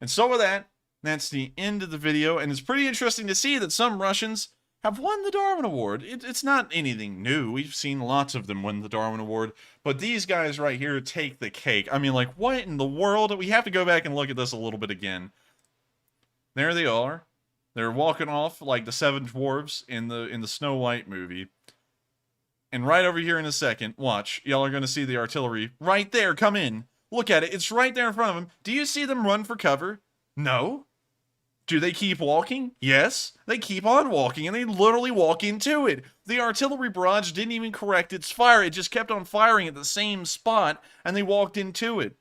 And so with that, that's the end of the video, and it's pretty interesting to see that some Russians have won the Darwin Award. It's not anything new. We've seen lots of them win the Darwin Award, but these guys right here take the cake. I mean, like, what in the world? We have to go back and look at this a little bit again. There they are. They're walking off like the seven dwarves in the Snow White movie. And right over here in a second, watch, y'all are going to see the artillery right there come in. Look at it. It's right there in front of them. Do you see them run for cover? No. Do they keep walking? Yes. They keep on walking, and they literally walk into it. The artillery barrage didn't even correct its fire. It just kept on firing at the same spot, and they walked into it.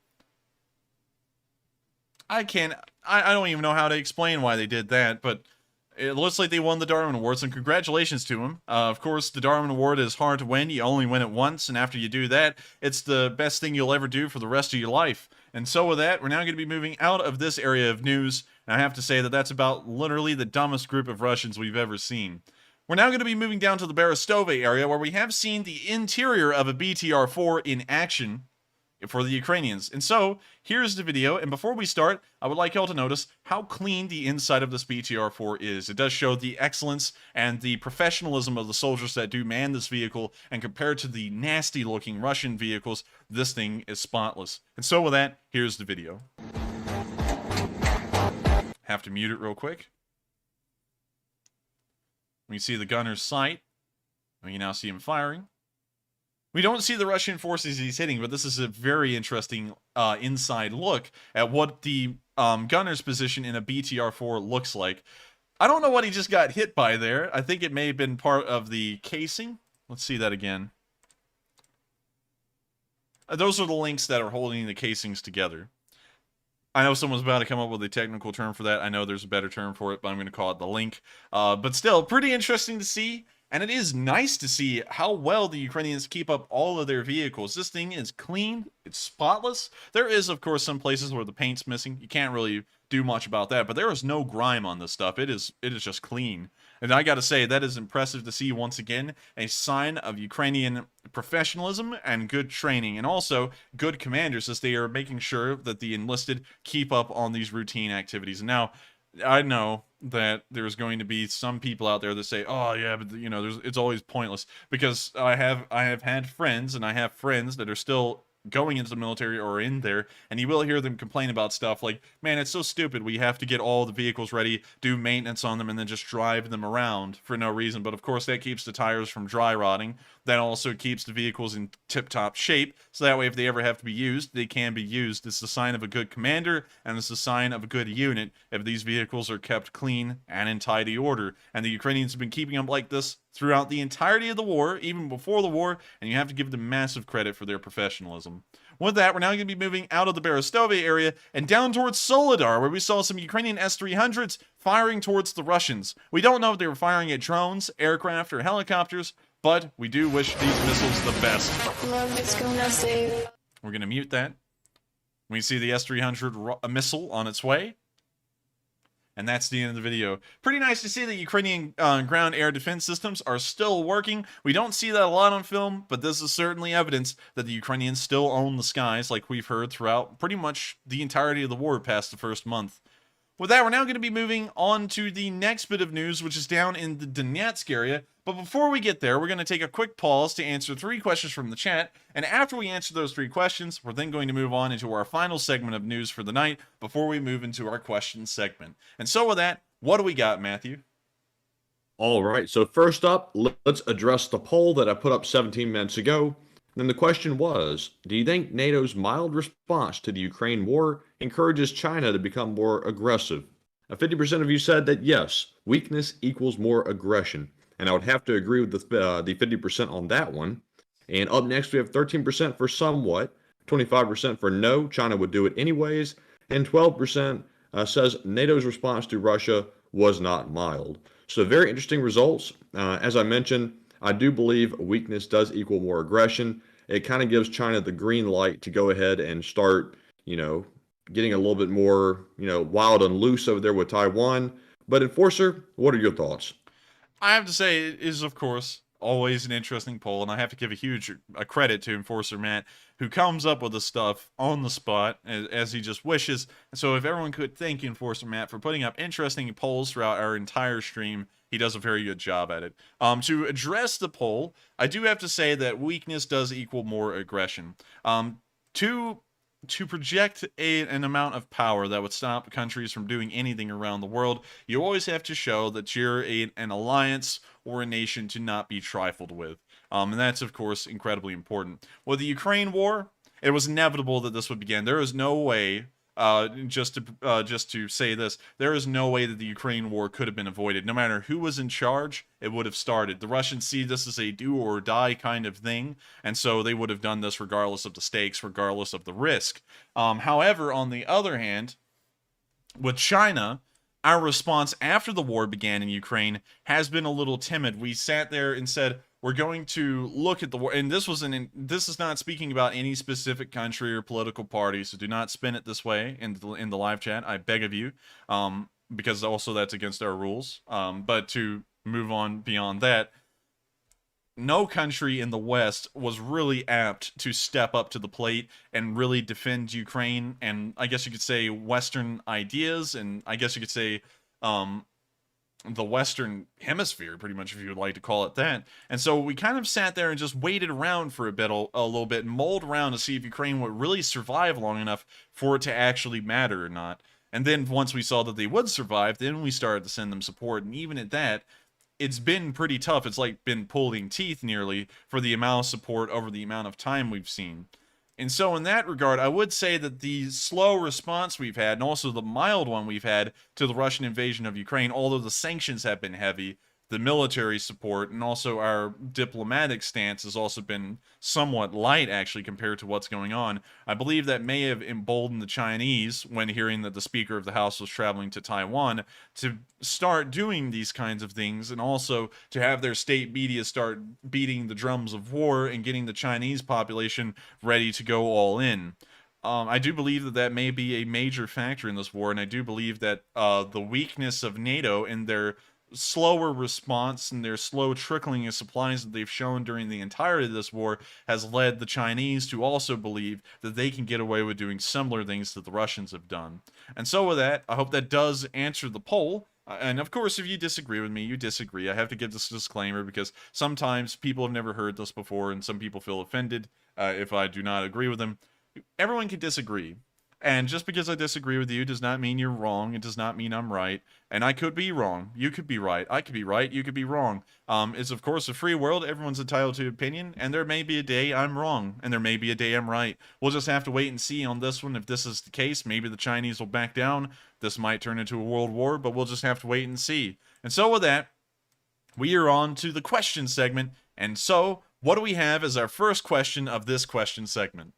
I don't even know how to explain why they did that, but it looks like they won the Darwin Award, and congratulations to them. Of course, the Darwin Award is hard to win. You only win it once, and after you do that, it's the best thing you'll ever do for the rest of your life. And so with that, we're now going to be moving out of this area of news, and I have to say that that's about literally the dumbest group of Russians we've ever seen. We're now going to be moving down to the Berestove area, where we have seen the interior of a BTR-4 in action. for the Ukrainians. And so, here's the video, and before we start, I would like y'all to notice how clean the inside of this BTR-4 is. It does show the excellence and the professionalism of the soldiers that do man this vehicle, and compared to the nasty-looking Russian vehicles, this thing is spotless. And so with that, here's the video. Have to mute it real quick. We see the gunner's sight. We can now see him firing. We don't see the Russian forces he's hitting, but this is a very interesting inside look at what the gunner's position in a BTR-4 looks like. I don't know what he just got hit by there. I think it may have been part of the casing. Let's see that again. Those are the links that are holding the casings together. I know someone's about to come up with a technical term for that. I know there's a better term for it, but I'm going to call it the link. But still, pretty interesting to see. And it is nice to see how well the Ukrainians keep up all of their vehicles. This thing is clean. It's spotless. There is, of course, some places where the paint's missing. You can't really do much about that. But there is no grime on this stuff. It is just clean. And I got to say, that is impressive to see once again. A sign of Ukrainian professionalism and good training. And also good commanders as they are making sure that the enlisted keep up on these routine activities. Now, I know that there's going to be some people out there that say, "Oh yeah, but you know, it's always pointless." Because I have had friends, and I have friends that are still going into the military or in there, and you will hear them complain about stuff like, "Man, it's so stupid. We have to get all the vehicles ready, do maintenance on them, and then just drive them around for no reason." But of course, that keeps the tires from dry rotting. That also keeps the vehicles in tip-top shape, so that way if they ever have to be used, they can be used. It's a sign of a good commander, and it's a sign of a good unit if these vehicles are kept clean and in tidy order. And the Ukrainians have been keeping them like this throughout the entirety of the war, even before the war, and you have to give them massive credit for their professionalism. With that, we're now going to be moving out of the Berestove area and down towards Soledar, where we saw some Ukrainian S-300s firing towards the Russians. We don't know if they were firing at drones, aircraft, or helicopters, but we do wish these missiles the best. We're going to mute that. We see the S-300 missile on its way. And that's the end of the video. Pretty nice to see that Ukrainian ground air defense systems are still working. We don't see that a lot on film, but this is certainly evidence that the Ukrainians still own the skies, like we've heard throughout pretty much the entirety of the war past the first month. With that, we're now going to be moving on to the next bit of news, which is down in the Donetsk area. But before we get there, we're going to take a quick pause to answer 3 questions from the chat. And after we answer those 3 questions, we're then going to move on into our final segment of news for the night before we move into our questions segment. And so with that, what do we got, Matthew? All right. So first up, let's address the poll that I put up 17 minutes ago. Then the question was, do you think NATO's mild response to the Ukraine war encourages China to become more aggressive? Now, 50% of you said that yes, weakness equals more aggression. And I would have to agree with the 50% on that one. And up next, we have 13% for somewhat, 25% for no, China would do it anyways, and 12% says NATO's response to Russia was not mild. So very interesting results. As I mentioned, I do believe weakness does equal more aggression. It kind of gives China the green light to go ahead and start, getting a little bit more, wild and loose over there with Taiwan. But Enforcer, what are your thoughts? I have to say, it is, of course, always an interesting poll, and I have to give a huge credit to Enforcer Matt, who comes up with the stuff on the spot as he just wishes. So if everyone could thank Enforcer Matt for putting up interesting polls throughout our entire stream, he does a very good job at it. To address the poll, I do have to say that weakness does equal more aggression. To project an amount of power that would stop countries from doing anything around the world, you always have to show that you're an alliance or a nation to not be trifled with. And that's, of course, incredibly important. With the Ukraine war, it was inevitable that this would begin. There is no way, just to say this, there is no way that the Ukraine war could have been avoided. No matter who was in charge, it would have started. The Russians see this as a do or die kind of thing, and so they would have done this regardless of the stakes, regardless of the risk. However, on the other hand, with China, our response after the war began in Ukraine has been a little timid. We sat there and said, we're going to look at the war, and this is not speaking about any specific country or political party, so do not spin it this way in the live chat. I beg of you, because also that's against our rules. But to move on beyond that, no country in the West was really apt to step up to the plate and really defend Ukraine, and I guess you could say Western ideas, and I guess you could say the Western Hemisphere, pretty much, if you would like to call it that. And so we kind of sat there and just waited around for a little bit, and mulled around to see if Ukraine would really survive long enough for it to actually matter or not. And then once we saw that they would survive, then we started to send them support, and even at that, it's been pretty tough. It's like been pulling teeth nearly for the amount of support over the amount of time we've seen. And so in that regard, I would say that the slow response we've had, and also the mild one we've had to the Russian invasion of Ukraine, although the sanctions have been heavy, the military support, and also our diplomatic stance has also been somewhat light, actually, compared to what's going on. I believe that may have emboldened the Chinese, when hearing that the Speaker of the House was traveling to Taiwan, to start doing these kinds of things, and also to have their state media start beating the drums of war and getting the Chinese population ready to go all in. I do believe that that may be a major factor in this war, and I do believe that the weakness of NATO and their slower response and their slow trickling of supplies that they've shown during the entirety of this war has led the Chinese to also believe that they can get away with doing similar things that the Russians have done. And so with that, I hope that does answer the poll. And of course, if you disagree with me, you disagree. I have to give this disclaimer because sometimes people have never heard this before and some people feel offended if I do not agree with them. Everyone can disagree. And just because I disagree with you does not mean you're wrong. It does not mean I'm right. And I could be wrong. You could be right. I could be right. You could be wrong. It's, of course, a free world. Everyone's entitled to opinion. And there may be a day I'm wrong. And there may be a day I'm right. We'll just have to wait and see on this one if this is the case. Maybe the Chinese will back down. This might turn into a world war. But we'll just have to wait and see. And so with that, we are on to the question segment. And so, what do we have as our first question of this question segment?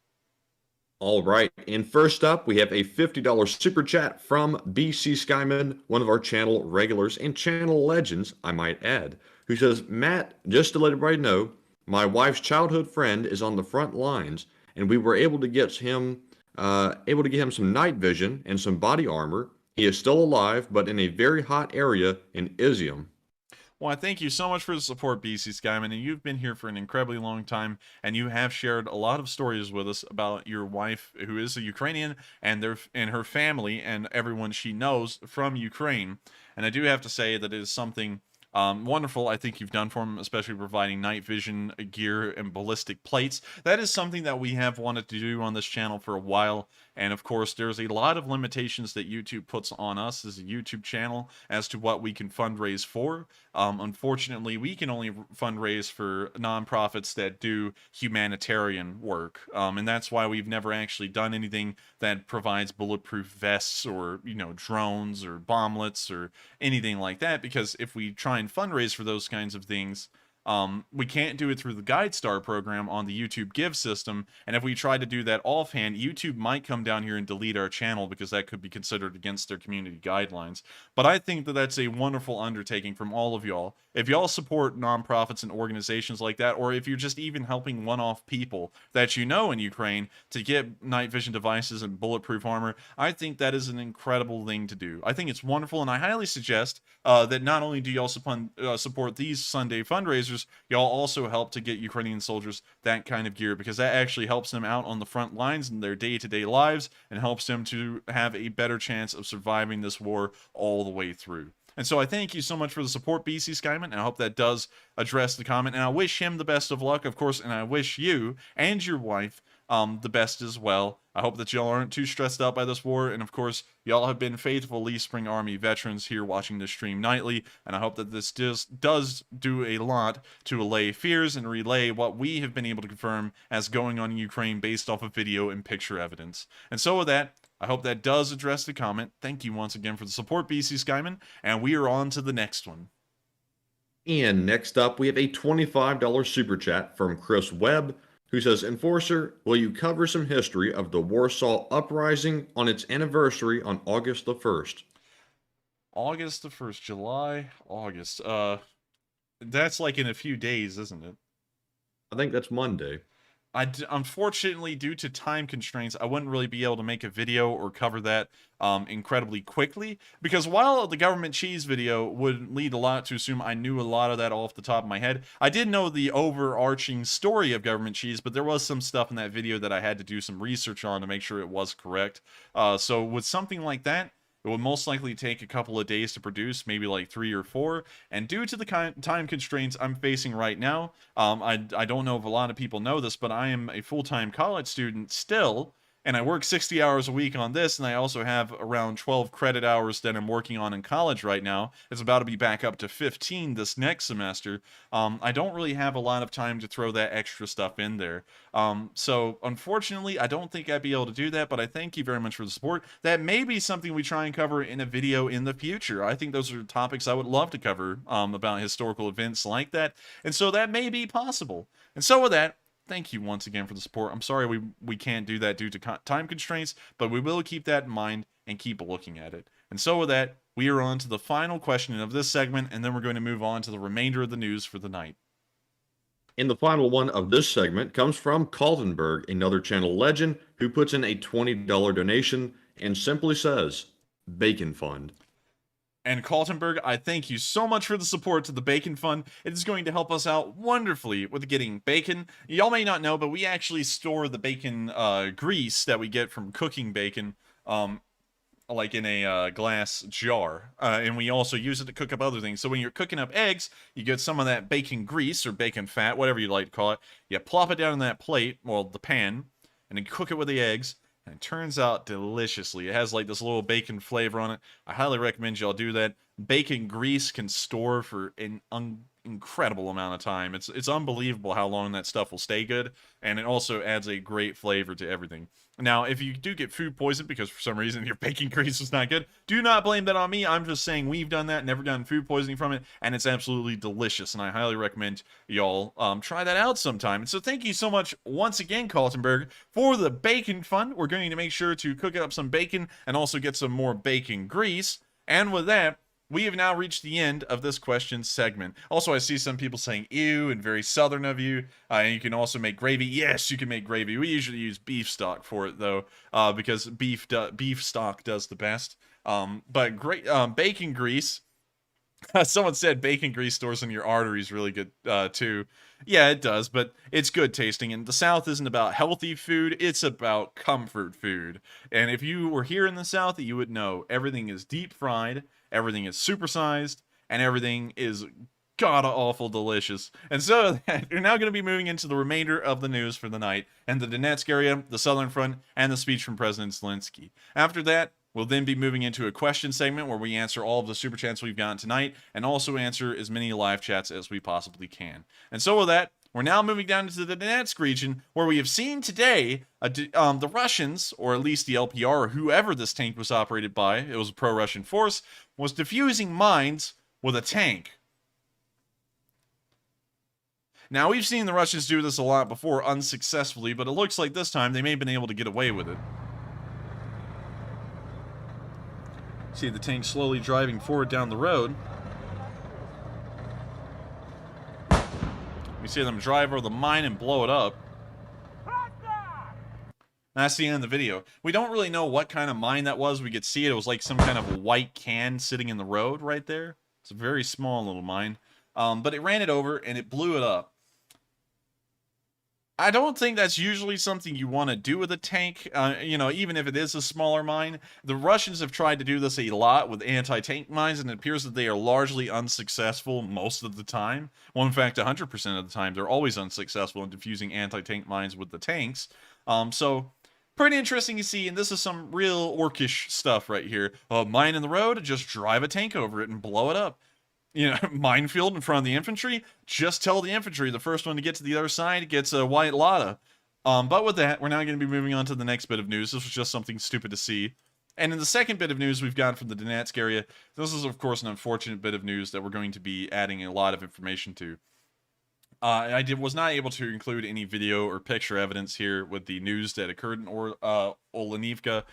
All right. And first up, we have a $50 super chat from BC Skyman, one of our channel regulars and channel legends, I might add, who says, Matt, just to let everybody know, my wife's childhood friend is on the front lines, and we were able to get him some night vision and some body armor. He is still alive, but in a very hot area in Izyum. Well, I thank you so much for the support, BC Skyman, and you've been here for an incredibly long time, and you have shared a lot of stories with us about your wife, who is a Ukrainian, and her family, and everyone she knows from Ukraine. And I do have to say that it is something wonderful I think you've done for him, especially providing night vision gear and ballistic plates. That is something that we have wanted to do on this channel for a while, and of course there's a lot of limitations that YouTube puts on us as a YouTube channel as to what we can fundraise for. Unfortunately, we can only fundraise for nonprofits that do humanitarian work, and that's why we've never actually done anything that provides bulletproof vests or, you know, drones or bomblets or anything like that, because if we try and fundraise for those kinds of things, we can't do it through the GuideStar program on the YouTube Give system, and if we try to do that offhand, YouTube might come down here and delete our channel because that could be considered against their community guidelines. But I think that that's a wonderful undertaking from all of y'all. If y'all support nonprofits and organizations like that, or if you're just even helping one-off people that you know in Ukraine to get night vision devices and bulletproof armor, I think that is an incredible thing to do. I think it's wonderful, and I highly suggest that not only do y'all support these Sunday fundraisers, y'all also help to get Ukrainian soldiers that kind of gear, because that actually helps them out on the front lines in their day-to-day lives and helps them to have a better chance of surviving this war all the way through. And so I thank you so much for the support, BC Skyman, and I hope that does address the comment. And I wish him the best of luck, of course, and I wish you and your wife the best as well. I hope that y'all aren't too stressed out by this war, and of course, y'all have been faithful Lee Spring Army veterans here watching this stream nightly, and I hope that this does do a lot to allay fears and relay what we have been able to confirm as going on in Ukraine based off of video and picture evidence. And so with that, I hope that does address the comment. Thank you once again for the support, BC Skyman, and we are on to the next one. And next up, we have a $25 super chat from Chris Webb, who says, Enforcer, will you cover some history of the Warsaw Uprising on its anniversary on August the 1st? August the 1st, July, August. That's like in a few days, isn't it? I think that's Monday. Unfortunately, due to time constraints, I wouldn't really be able to make a video or cover that incredibly quickly, because while the government cheese video would lead a lot to assume I knew a lot of that off the top of my head, I did know the overarching story of government cheese, but there was some stuff in that video that I had to do some research on to make sure it was correct. So with something like that, it would most likely take a couple of days to produce, maybe like 3 or 4. And due to the time constraints I'm facing right now, I don't know if a lot of people know this, but I am a full-time college student still, and I work 60 hours a week on this, and I also have around 12 credit hours that I'm working on in college right now. It's about to be back up to 15 this next semester. I don't really have a lot of time to throw that extra stuff in there. So unfortunately, I don't think I'd be able to do that, but I thank you very much for the support. That may be something we try and cover in a video in the future. I think those are topics I would love to cover about historical events like that, and so that may be possible. And so with that, thank you once again for the support. I'm sorry we can't do that due to time constraints, but we will keep that in mind and keep looking at it. And so with that, we are on to the final question of this segment, and then we're going to move on to the remainder of the news for the night. And the final one of this segment comes from Kaltenberg, another channel legend, who puts in a $20 donation and simply says, Bacon Fund. And Kaltenberg, I thank you so much for the support to the Bacon Fund. It is going to help us out wonderfully with getting bacon. Y'all may not know, but we actually store the bacon grease that we get from cooking bacon like in a glass jar. And we also use it to cook up other things. So when you're cooking up eggs, you get some of that bacon grease or bacon fat, whatever you like to call it. You plop it down in that plate, well, the pan, and then cook it with the eggs. And it turns out deliciously. It has like this little bacon flavor on it. I highly recommend y'all do that. Bacon grease can store for an incredible amount of time. It's unbelievable how long that stuff will stay good, and it also adds a great flavor to everything. Now, if you do get food poison because for some reason your bacon grease was not good, do not blame that on me. I'm just saying we've done that, never gotten food poisoning from it, and it's absolutely delicious, and I highly recommend y'all try that out sometime. And so thank you so much once again, Kaltenberg, for the Bacon Fund. We're going to make sure to cook up some bacon and also get some more bacon grease. And with that, we have now reached the end of this question segment. Also, I see some people saying ew and very southern of you. And you can also make gravy. Yes, you can make gravy. We usually use beef stock for it, though, because beef stock does the best. But great bacon grease. Someone said bacon grease stores in your arteries really good, too. Yeah, it does, but it's good tasting. And the South isn't about healthy food. It's about comfort food. And if you were here in the South, you would know everything is deep fried. Everything is supersized, and everything is god-awful delicious. And so, you're now going to be moving into the remainder of the news for the night, and the Donetsk area, the Southern Front, and the speech from President Zelenskyy. After that, we'll then be moving into a question segment where we answer all of the super chats we've gotten tonight, and also answer as many live chats as we possibly can. And so with that, we're now moving down into the Donetsk region, where we have seen today the Russians, or at least the LPR, or whoever this tank was operated by, it was a pro-Russian force, was defusing mines with a tank. Now, we've seen the Russians do this a lot before unsuccessfully, but it looks like this time they may have been able to get away with it. See the tank slowly driving forward down the road. We see them drive over the mine and blow it up. That's the end of the video. We don't really know what kind of mine that was. We could see it. It was like some kind of white can sitting in the road right there. It's a very small little mine. But it ran it over and it blew it up. I don't think that's usually something you want to do with a tank, you know, even if it is a smaller mine. The Russians have tried to do this a lot with anti-tank mines, and it appears that they are largely unsuccessful most of the time. Well, in fact, 100% of the time, they're always unsuccessful in defusing anti-tank mines with the tanks. So, pretty interesting to see, and this is some real orcish stuff right here. A mine in the road, just drive a tank over it and blow it up. You know, minefield in front of the infantry, just tell the infantry the first one to get to the other side gets a white Lada. But with that, we're now going to be moving on to the next bit of news. This was just something stupid to see. And in the second bit of news we've got from the Donetsk area, this is, of course, an unfortunate bit of news that we're going to be adding a lot of information to. I was not able to include any video or picture evidence here with the news that occurred in Olenivka,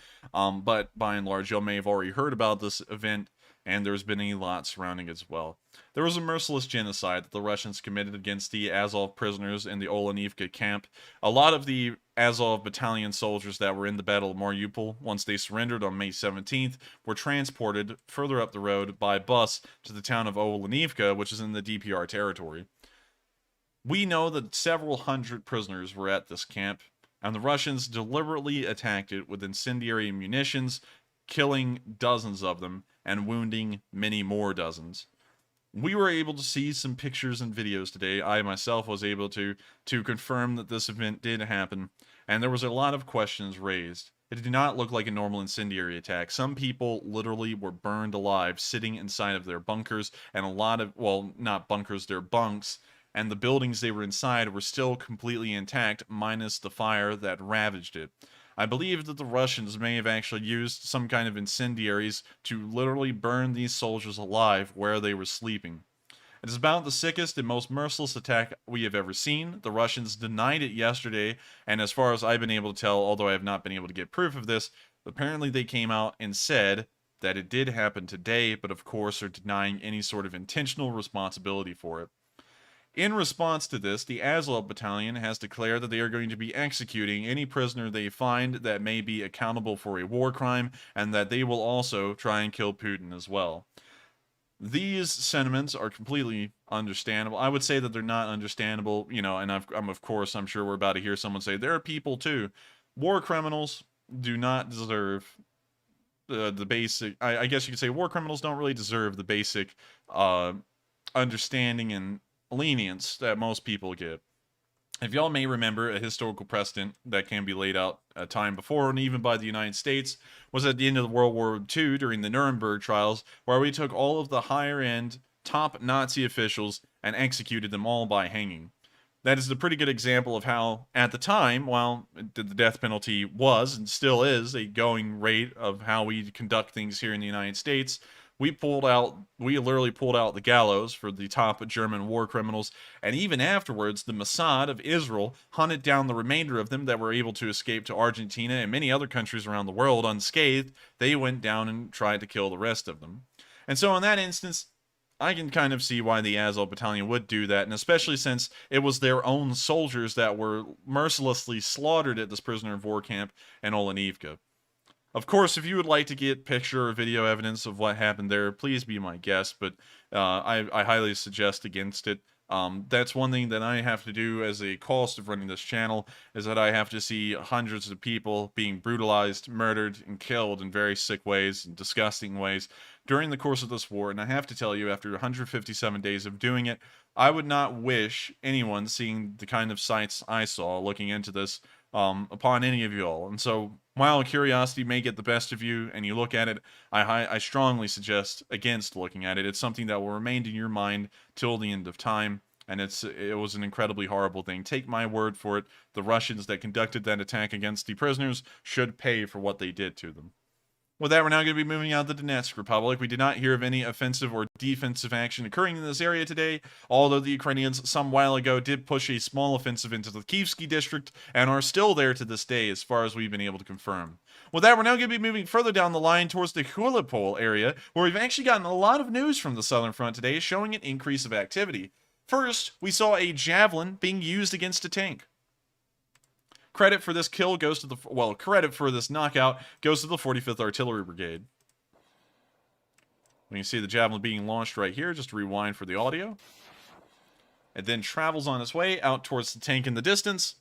but by and large, y'all may have already heard about this event. and there's been a lot surrounding it as well. There was a merciless genocide that the Russians committed against the Azov prisoners in the Olenivka camp. A lot of the Azov battalion soldiers that were in the Battle of Mariupol, once they surrendered on May 17th, were transported further up the road by bus to the town of Olenivka, which is in the DPR territory. We know that several hundred prisoners were at this camp, and the Russians deliberately attacked it with incendiary munitions, killing dozens of them and wounding many more dozens. We were able to see some pictures and videos today. I myself was able to confirm that this event did happen, and there was a lot of questions raised. It did not look like a normal incendiary attack. Some people literally were burned alive sitting inside of their bunkers, and a lot of, well, not bunkers, their bunks, and the buildings they were inside were still completely intact, minus the fire that ravaged it. I believe that the Russians may have actually used some kind of incendiaries to literally burn these soldiers alive where they were sleeping. It is about the sickest and most merciless attack we have ever seen. The Russians denied it yesterday, and as far as I've been able to tell, although I have not been able to get proof of this, apparently they came out and said that it did happen today, but of course are denying any sort of intentional responsibility for it. In response to this, the Azov Battalion has declared that they are going to be executing any prisoner they find that may be accountable for a war crime, and that they will also try and kill Putin as well. These sentiments are completely understandable. I would say that they're not understandable, you know, and I'm sure we're about to hear someone say, there are people too. War criminals do not deserve the basic, I guess you could say war criminals don't really deserve the basic understanding and lenience that most people get. If y'all may remember, a historical precedent that can be laid out a time before, and even by the United States, was at the end of World War II during the Nuremberg trials, where we took all of the higher-end, top Nazi officials and executed them all by hanging. That is a pretty good example of how, at the time, while the death penalty was, and still is, a going rate of how we conduct things here in the United States, we literally pulled out the gallows for the top German war criminals, and even afterwards, the Mossad of Israel hunted down the remainder of them that were able to escape to Argentina and many other countries around the world unscathed. They went down and tried to kill the rest of them. And so in that instance, I can kind of see why the Azov Battalion would do that, and especially since it was their own soldiers that were mercilessly slaughtered at this prisoner of war camp in Olenivka. Of course, if you would like to get picture or video evidence of what happened there, please be my guest, but I highly suggest against it. That's one thing that I have to do as a cost of running this channel, is that I have to see hundreds of people being brutalized, murdered, and killed in very sick ways and disgusting ways during the course of this war, and I have to tell you, after 157 days of doing it, I would not wish anyone seeing the kind of sights I saw looking into this upon any of you all. And so, while curiosity may get the best of you and you look at it, I strongly suggest against looking at it. It's something that will remain in your mind till the end of time, and it was an incredibly horrible thing. Take my word for it, the Russians that conducted that attack against the prisoners should pay for what they did to them. With that, we're now going to be moving out to the Donetsk Republic. We did not hear of any offensive or defensive action occurring in this area today, although the Ukrainians some while ago did push a small offensive into the Kyievsky district and are still there to this day as far as we've been able to confirm. With that, we're now going to be moving further down the line towards the Hulipol area, where we've actually gotten a lot of news from the Southern Front today showing an increase of activity. First, we saw a javelin being used against a tank. Credit for this kill goes to the, well, credit for this knockout goes to the 45th Artillery Brigade. We can see the javelin being launched right here, just to rewind for the audio. It then travels on its way out towards the tank in the distance.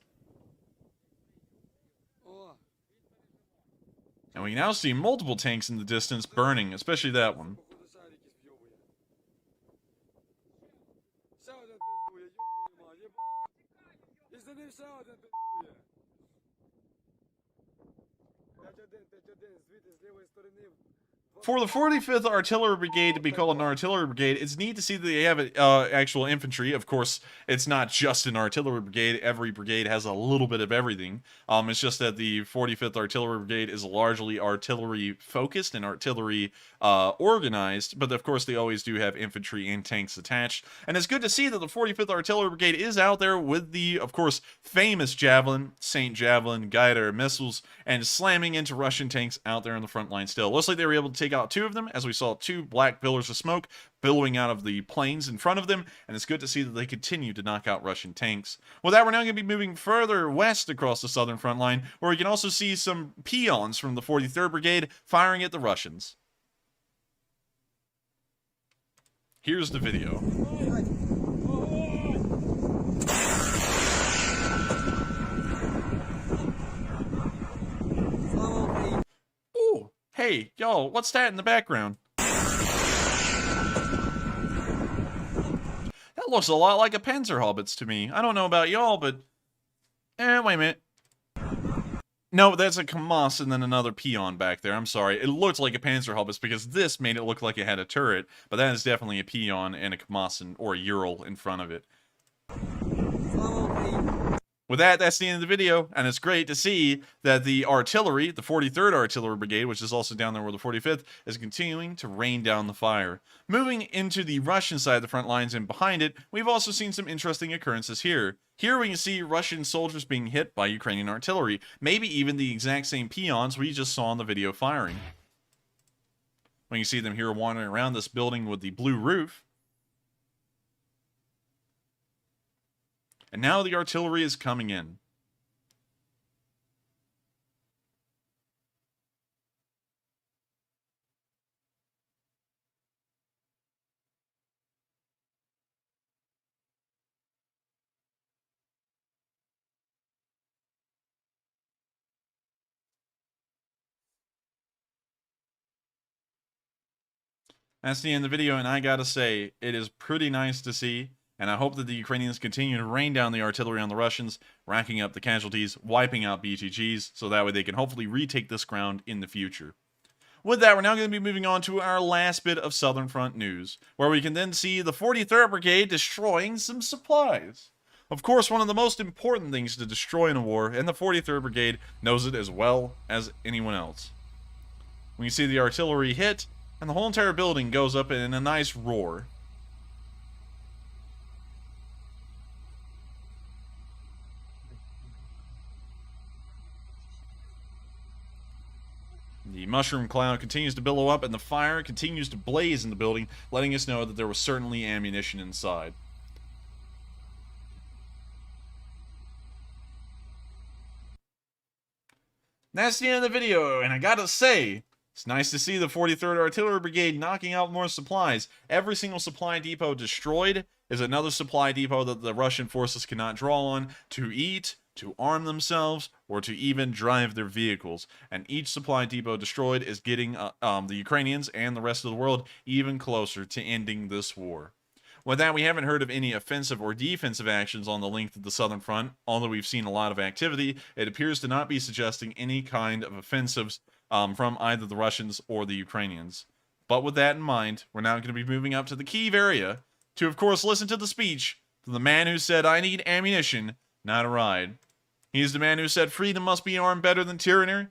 And we now see multiple tanks in the distance burning, especially that one. For the 45th Artillery Brigade to be called an artillery brigade, it's neat to see that they have actual infantry. Of course, it's not just an artillery brigade. Every brigade has a little bit of everything. It's just that the 45th Artillery Brigade is largely artillery-focused and artillery organized, but of course they always do have infantry and tanks attached. And it's good to see that the 45th Artillery Brigade is out there with the, of course, famous Javelin, St. Javelin, guided missiles, and slamming into Russian tanks out there on the front line still. Looks like they were able to take take out 2 of them, as we saw 2 black pillars of smoke billowing out of the planes in front of them, and it's good to see that they continue to knock out Russian tanks. With that, we're now going to be moving further west across the southern front line, where we can also see some peons from the 43rd Brigade firing at the Russians. Here's the video. Ooh, hey, y'all, what's that in the background? That looks a lot like a Panzerhaubitze to me. I don't know about y'all, but... wait a minute. No, that's a Kamaz and then another peon back there. I'm sorry. It looked like a Panzerhaubitze because this made it look like it had a turret, but that is definitely a peon and a Kamaz or a Ural in front of it. With that, that's the end of the video, and it's great to see that the artillery, the 43rd Artillery Brigade, which is also down there where the 45th, is continuing to rain down the fire. Moving into the Russian side of the front lines and behind it, we've also seen some interesting occurrences here. Here we can see Russian soldiers being hit by Ukrainian artillery, maybe even the exact same peons we just saw in the video firing. We can see them here wandering around this building with the blue roof. And now the artillery is coming in. That's the end of the video, and I gotta say, it is pretty nice to see. And I hope that the Ukrainians continue to rain down the artillery on the Russians, racking up the casualties, wiping out BTGs, so that way they can hopefully retake this ground in the future. With that, we're now going to be moving on to our last bit of Southern Front news, where we can then see the 43rd Brigade destroying some supplies. Of course, one of the most important things to destroy in a war, and the 43rd Brigade knows it as well as anyone else. We can see the artillery hit, and the whole entire building goes up in a nice roar. The mushroom cloud continues to billow up, and the fire continues to blaze in the building, letting us know that there was certainly ammunition inside. That's the end of the video, and I gotta say, it's nice to see the 43rd Artillery Brigade knocking out more supplies. Every single supply depot destroyed is another supply depot that the Russian forces cannot draw on to eat, to arm themselves, or to even drive their vehicles. And each supply depot destroyed is getting the Ukrainians and the rest of the world even closer to ending this war. With that, we haven't heard of any offensive or defensive actions on the length of the southern front. Although we've seen a lot of activity, it appears to not be suggesting any kind of offensives from either the Russians or the Ukrainians. But with that in mind, we're now going to be moving up to the Kyiv area to, of course, listen to the speech from the man who said, "I need ammunition, not a ride." He's the man who said freedom must be armed better than tyranny.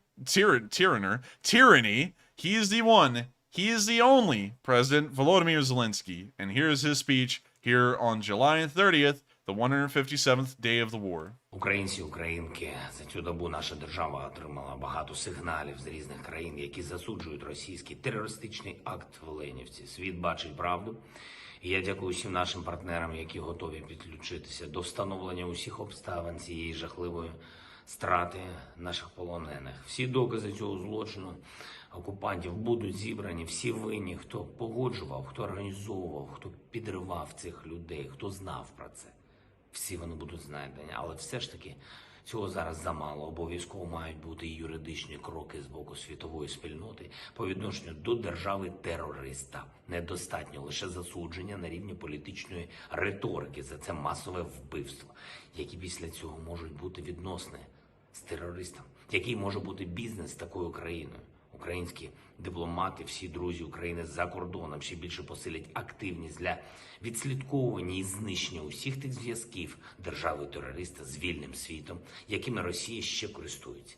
He is the one. He is the only President Volodymyr Zelenskyy. And here's his speech here on July 30th, the 157th day of the war. Українці, українки, за цю добу наша держава отримала багато сигналів з різних країн, які засуджують російський терористичний акт в Оленівці. Світ бачить правду. І я дякую всім нашим партнерам, які готові підключитися до встановлення усіх обставин цієї жахливої страти наших полонених. Всі докази цього злочину окупантів будуть зібрані, всі винні, хто погоджував, хто організовував, хто підривав цих людей, хто знав про це. Всі вони будуть знайдені, але все ж таки цього зараз замало. Обов'язково мають бути і юридичні кроки з боку світової спільноти по відношенню до держави-терориста. Недостатньо лише засудження на рівні політичної риторики за це масове вбивство, які після цього можуть бути відносини з терористом, який може бути бізнес з такою країною. Українські дипломати, всі друзі України за кордоном ще більше посилять активність для відслідковування і знищення усіх тих зв'язків держави-терориста з вільним світом, якими Росія ще користується.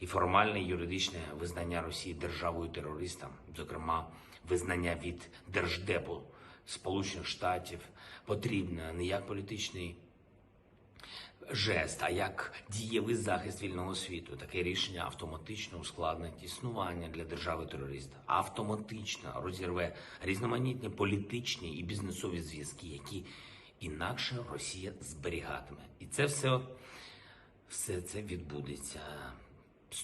І формальне юридичне визнання Росії державою-терористом, зокрема визнання від Держдепу Сполучених Штатів, потрібне не як політичний жест, а як дієвий захист вільного світу. Таке рішення автоматично ускладнить існування для держави-терориста. Автоматично розірве різноманітні політичні і бізнесові зв'язки, які інакше Росія зберігатиме. І це все це відбудеться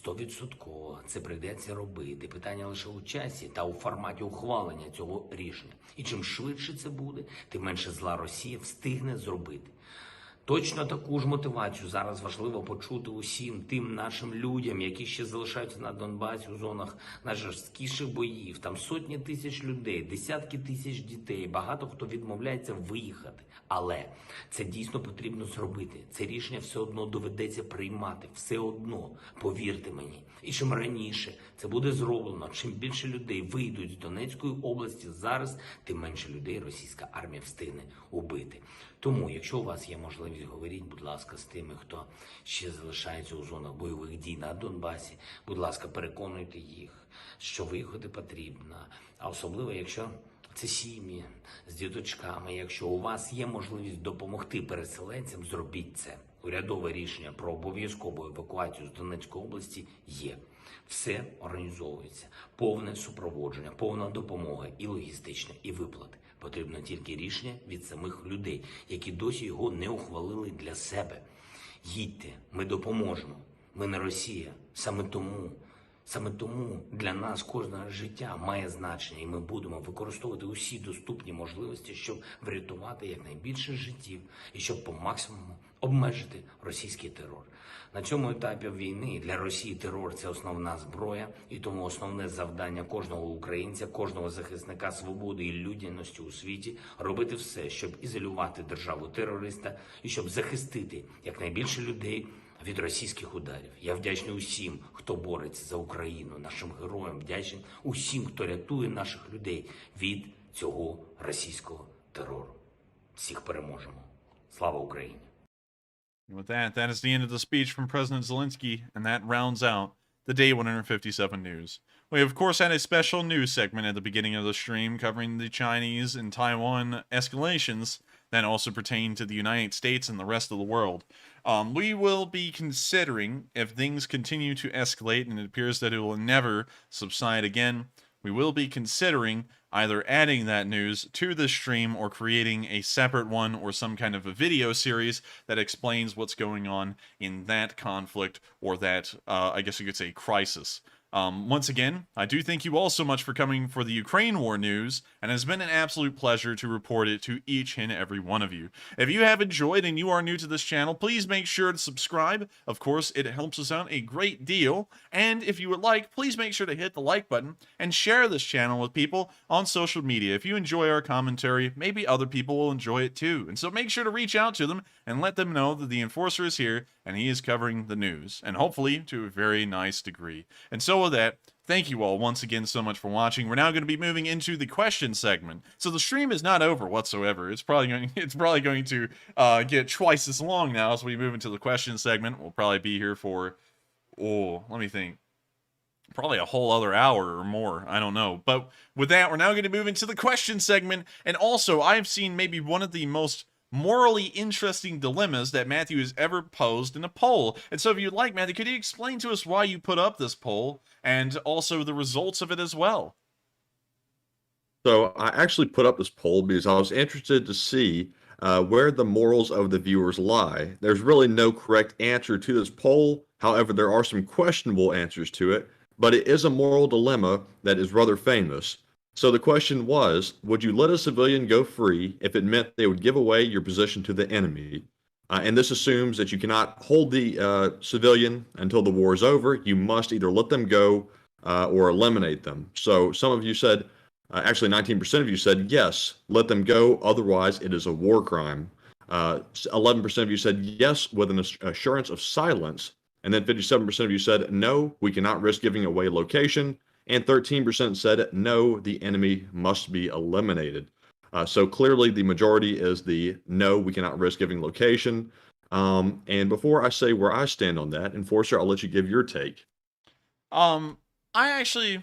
100%. Це прийдеться робити. Питання лише у часі та у форматі ухвалення цього рішення. І чим швидше це буде, тим менше зла Росія встигне зробити. Точно таку ж мотивацію зараз важливо почути усім тим нашим людям, які ще залишаються на Донбасі у зонах найжорсткіших боїв. Там сотні тисяч людей, десятки тисяч дітей, багато хто відмовляється виїхати. Але це дійсно потрібно зробити. Це рішення все одно доведеться приймати. Все одно, повірте мені. І чим раніше це буде зроблено, чим більше людей вийдуть з Донецької області зараз, тим менше людей російська армія встигне убити. Тому, якщо у вас є можливість, говоріть, будь ласка, з тими, хто ще залишається у зонах бойових дій на Донбасі. Будь ласка, переконуйте їх, що виїхати потрібно. А особливо, якщо це сім'ї з діточками. Якщо у вас є можливість допомогти переселенцям, зробіть це. Урядове рішення про обов'язкову евакуацію з Донецької області є. Все організовується. Повне супроводження, повна допомога і логістична, і виплати. Потрібно тільки рішення від самих людей, які досі його не ухвалили для себе. Їдьте, ми допоможемо. Ми не Росія. Саме тому для нас кожне життя має значення, і ми будемо використовувати усі доступні можливості, щоб врятувати якнайбільше життів і щоб по максимуму обмежити російський терор. На цьому етапі війни для Росії терор – це основна зброя, і тому основне завдання кожного українця, кожного захисника свободи і людяності у світі – робити все, щоб ізолювати державу-терориста і щоб захистити якнайбільше людей від російських ударів. Я вдячний усім, хто бореться за Україну, нашим героям, вдячний усім, хто рятує наших людей від цього російського терору. Всіх переможемо. Слава Україні! With that is the end of the speech from President Zelenskyy, and that rounds out the Day 157 news. We, of course, had a special news segment at the beginning of the stream covering the Chinese and Taiwan escalations that also pertain to the United States and the rest of the world. We will be considering, if things continue to escalate and it appears that it will never subside again, we will be considering either adding that news to the stream or creating a separate one or some kind of a video series that explains what's going on in that conflict or that, I guess you could say, crisis. Once again, I do thank you all so much for coming for the Ukraine war news, and it has been an absolute pleasure to report it to each and every one of you. If you have enjoyed and you are new to this channel, please make sure to subscribe. Of course, it helps us out a great deal. And if you would like, please make sure to hit the like button and share this channel with people on social media. If you enjoy our commentary, maybe other people will enjoy it too. And so make sure to reach out to them and let them know that the Enforcer is here and he is covering the news, and hopefully to a very nice degree. And so with that, thank you all once again so much for watching. We're now going to be moving into the question segment. So the stream is not over whatsoever. It's probably going to get twice as long now as we move into the question segment. We'll probably be here for, let me think, probably a whole other hour or more. I don't know. But with that, we're now going to move into the question segment. And also, I've seen maybe one of the most morally interesting dilemmas that Matthew has ever posed in a poll. And so if you'd like, Matthew, could you explain to us why you put up this poll and also the results of it as well? So I actually put up this poll because I was interested to see where the morals of the viewers lie. There's really no correct answer to this poll. However, there are some questionable answers to it, but it is a moral dilemma that is rather famous. So the question was, would you let a civilian go free if it meant they would give away your position to the enemy? And this assumes that you cannot hold the civilian until the war is over. You must either let them go or eliminate them. So some of you said, actually 19% of you said, yes, let them go. Otherwise, it is a war crime. 11% of you said yes with an assurance of silence. And then 57% of you said, no, we cannot risk giving away location. And 13% said, no, the enemy must be eliminated. So clearly the majority is the no, we cannot risk giving location. And before I say where I stand on that, Enforcer, I'll let you give your take. I actually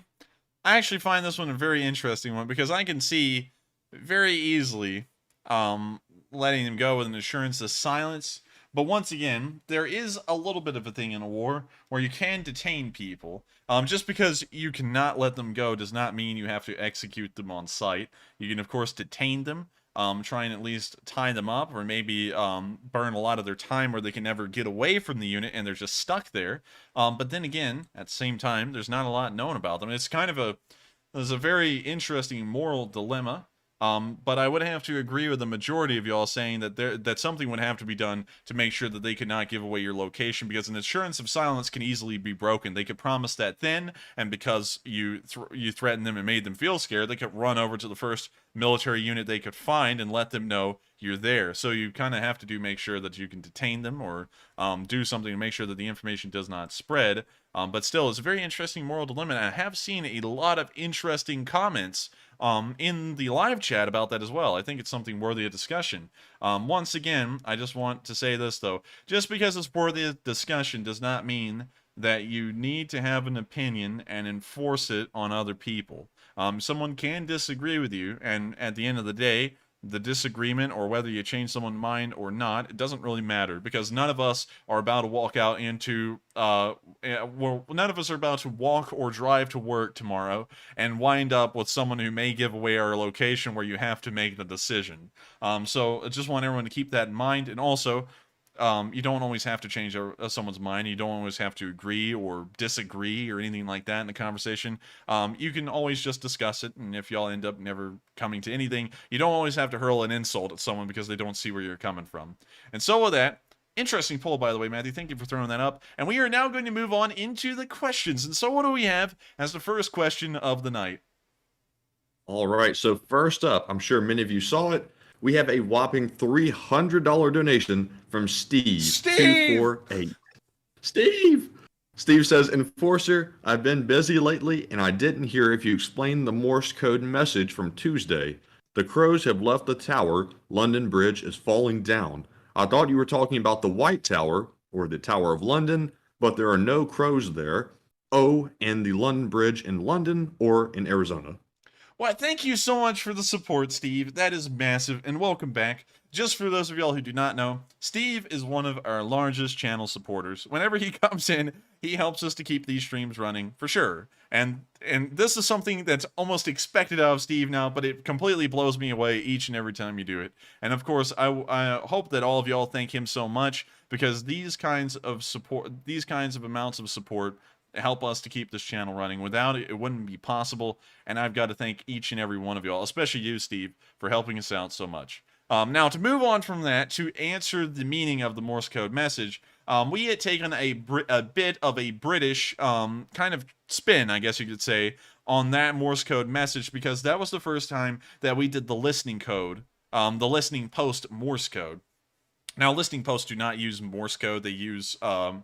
find this one a very interesting one because I can see very easily letting them go with an assurance of silence. But once again, there is a little bit of a thing in a war where you can detain people. Just because you cannot let them go does not mean you have to execute them on sight. You can, of course, detain them, try and at least tie them up, or maybe burn a lot of their time where they can never get away from the unit and they're just stuck there. But then again, at the same time, there's not a lot known about them. It's kind of there's a very interesting moral dilemma. But I would have to agree with the majority of y'all saying that that something would have to be done to make sure that they could not give away your location, because an assurance of silence can easily be broken. They could promise that then, and because you threatened them and made them feel scared, they could run over to the first military unit they could find and let them know you're there. So you kind of have to make sure that you can detain them, or do something to make sure that the information does not spread. But still, it's a very interesting moral dilemma, and I have seen a lot of interesting comments in the live chat about that as well. I think it's something worthy of discussion. Once again, I just want to say this, though. Just because it's worthy of discussion does not mean that you need to have an opinion and enforce it on other people. Someone can disagree with you, and at the end of the day, the disagreement, or whether you change someone's mind or not, it doesn't really matter, because none of us are about to walk out into none of us are about to walk or drive to work tomorrow and wind up with someone who may give away our location where you have to make the decision. So I just want everyone to keep that in mind. And also, you don't always have to change someone's mind. You don't always have to agree or disagree or anything like that in the conversation. You can always just discuss it, and if y'all end up never coming to anything, you don't always have to hurl an insult at someone because they don't see where you're coming from. And so with that, interesting poll, by the way, Matthew. Thank you for throwing that up. And we are now going to move on into the questions. And so what do we have as the first question of the night? All right. So first up, I'm sure many of you saw it. We have a whopping $300 donation from Steve. 248. Steve says, Enforcer, I've been busy lately and I didn't hear if you explained the Morse code message from Tuesday. The crows have left the tower. London Bridge is falling down. I thought you were talking about the White Tower, or the Tower of London, but there are no crows there. Oh, and the London Bridge in London or in Arizona. Well, thank you so much for the support, Steve. That is massive, and welcome back. Just for those of y'all who do not know, Steve is one of our largest channel supporters. Whenever he comes in, he helps us to keep these streams running, for sure. And this is something that's almost expected out of Steve now, but it completely blows me away each and every time you do it. And of course, I hope that all of y'all thank him so much, because these kinds of amounts of support help us to keep this channel running. Without it, it wouldn't be possible, and I've got to thank each and every one of y'all, especially you, Steve, for helping us out so much. Now, to move on from that, to answer the meaning of the Morse code message, we had taken a bit of a British kind of spin, I guess you could say, on that Morse code message, because that was the first time that we did the listening code, the listening post Morse code. Now, listening posts do not use Morse code. They use a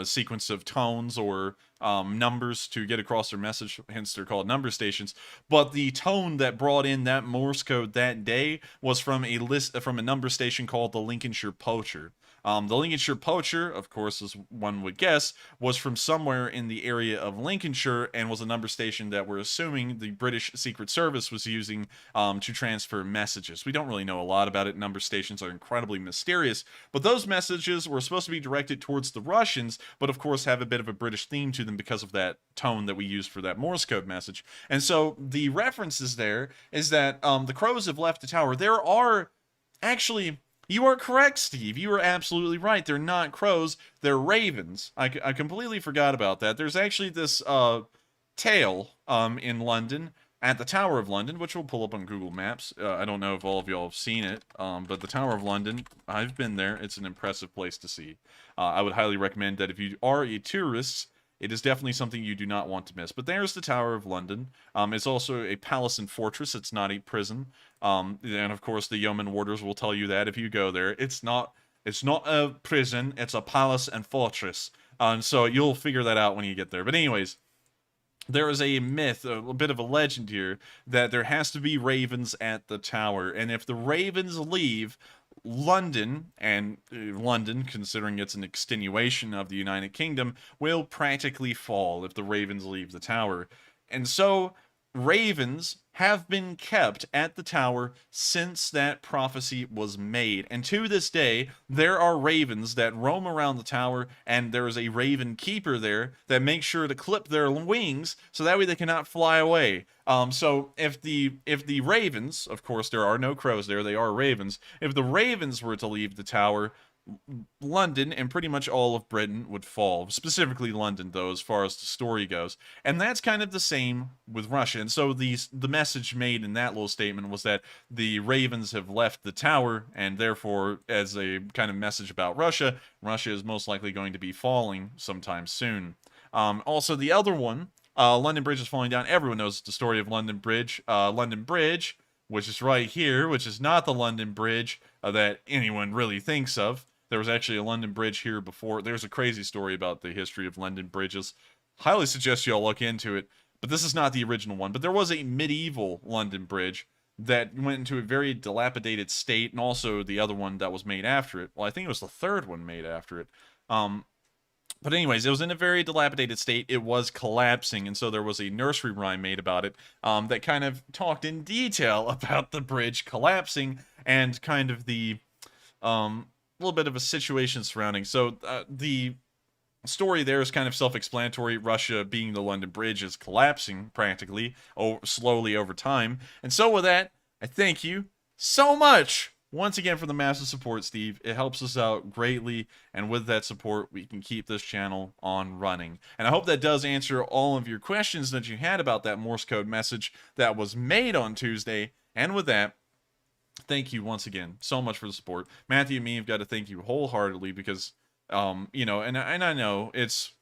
sequence of tones or numbers to get across their message, hence they're called number stations. But the tone that brought in that Morse code that day was from a number station called the Lincolnshire Poacher. The Lincolnshire Poacher, of course, as one would guess, was from somewhere in the area of Lincolnshire and was a number station that we're assuming the British Secret Service was using to transfer messages. We don't really know a lot about it. Number stations are incredibly mysterious, but those messages were supposed to be directed towards the Russians, but of course have a bit of a British theme to them because of that tone that we used for that Morse code message. And so the references there is that the crows have left the tower. There are actually... You are correct, Steve. You are absolutely right. They're not crows. They're ravens. I completely forgot about that. There's actually this tale in London, at the Tower of London, which we'll pull up on Google Maps. I don't know if all of y'all have seen it, but the Tower of London, I've been there. It's an impressive place to see. I would highly recommend that if you are a tourist, it is definitely something you do not want to miss. But there's the Tower of London. It's also a palace and fortress. It's not a prison. And of course, the yeoman warders will tell you that if you go there, it's not a prison. It's a palace and fortress. So you'll figure that out when you get there. But anyways, there is a myth, a bit of a legend here, that there has to be ravens at the tower. And if the ravens leave, London, considering it's an extenuation of the United Kingdom, will practically fall if the ravens leave the tower. And so ravens have been kept at the tower since that prophecy was made. And to this day, there are ravens that roam around the tower, and there is a raven keeper there that makes sure to clip their wings so that way they cannot fly away. So if the ravens, of course there are no crows there, they are ravens, if the ravens were to leave the tower, London and pretty much all of Britain would fall, specifically London, though, as far as the story goes. And that's kind of the same with Russia. And so the message made in that little statement was that the ravens have left the tower, and therefore, as a kind of message about Russia, Russia is most likely going to be falling sometime soon. Also, the other one, London Bridge is falling down. Everyone knows the story of London Bridge. London Bridge, which is right here, which is not the London Bridge that anyone really thinks of. There was actually a London Bridge here before. There's a crazy story about the history of London bridges. Highly suggest you all look into it. But this is not the original one. But there was a medieval London Bridge that went into a very dilapidated state, and also the other one that was made after it. Well, I think it was the third one made after it. But anyways, it was in a very dilapidated state. It was collapsing, and so there was a nursery rhyme made about it that kind of talked in detail about the bridge collapsing and kind of the little bit of a situation surrounding. So the story there is kind of self-explanatory. Russia, being the London Bridge, is collapsing practically, slowly over time. And so with that, I thank you so much once again for the massive support, Steve. It helps us out greatly, and with that support, we can keep this channel on running. And I hope that does answer all of your questions that you had about that Morse code message that was made on Tuesday. And with that, thank you once again so much for the support. Matthew and me have got to thank you wholeheartedly because, you know, and I know it's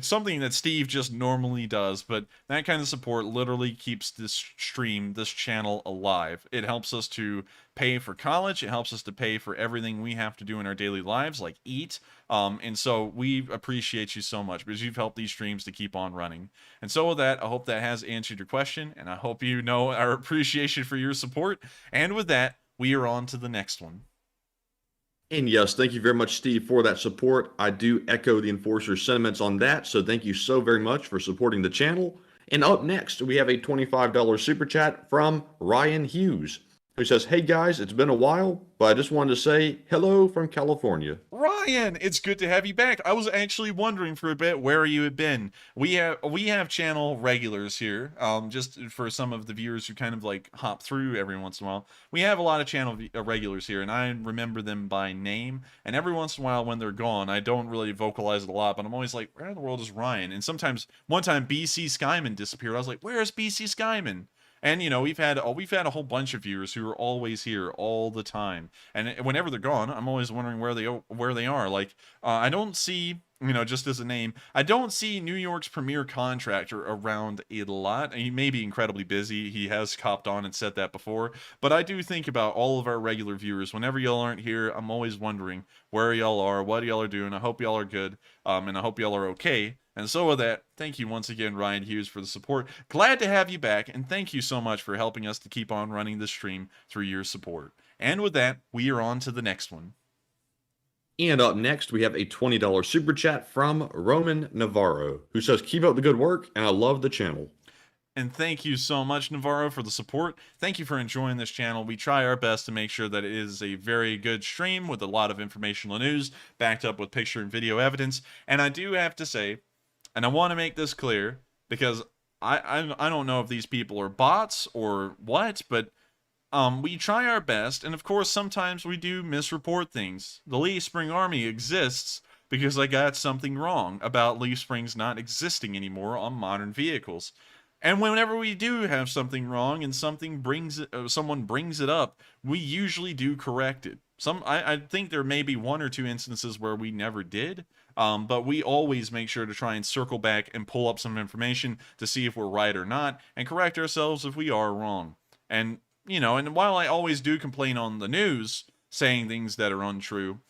something that Steve just normally does, but that kind of support literally keeps this stream, this channel alive. It helps us to pay for college. It helps us to pay for everything we have to do in our daily lives, like eat. And so we appreciate you so much because you've helped these streams to keep on running. And so with that, I hope that has answered your question, and I hope you know our appreciation for your support. And with that, we are on to the next one. And yes, thank you very much, Steve, for that support. I do echo the Enforcer's sentiments on that, so thank you so very much for supporting the channel. And up next, we have a $25 super chat from Ryan Hughes, who says, "Hey guys, it's been a while, but I just wanted to say hello from California." Ryan, it's good to have you back. I was actually wondering for a bit where you had been. We have channel regulars here. Just for some of the viewers who kind of like hop through every once in a while, we have a lot of channel regulars here, and I remember them by name. And every once in a while, when they're gone, I don't really vocalize it a lot, but I'm always like, where in the world is Ryan? And sometimes, one time, BC Skyman disappeared. I was like, where is BC Skyman? And, you know, we've had a whole bunch of viewers who are always here all the time. And whenever they're gone, I'm always wondering where they are. Like, I don't see, you know, just as a name, I don't see New York's premier contractor around a lot. He may be incredibly busy. He has copped on and said that before. But I do think about all of our regular viewers. Whenever y'all aren't here, I'm always wondering where y'all are, what y'all are doing. I hope y'all are good. And I hope y'all are okay. And so with that, thank you once again, Ryan Hughes, for the support. Glad to have you back, and thank you so much for helping us to keep on running this stream through your support. And with that, we are on to the next one. And up next, we have a $20 super chat from Roman Navarro, who says, "Keep up the good work, and I love the channel." And thank you so much, Navarro, for the support. Thank you for enjoying this channel. We try our best to make sure that it is a very good stream with a lot of informational news, backed up with picture and video evidence. And I do have to say, and I want to make this clear, because I don't know if these people are bots or what, but we try our best, and of course sometimes we do misreport things. The Leaf Spring Army exists because I got something wrong about Leaf Springs not existing anymore on modern vehicles. And whenever we do have something wrong and someone brings it up, we usually do correct it. I think there may be one or two instances where we never did, but we always make sure to try and circle back and pull up some information to see if we're right or not, and correct ourselves if we are wrong. And, you know, and while I always do complain on the news, saying things that are untrue,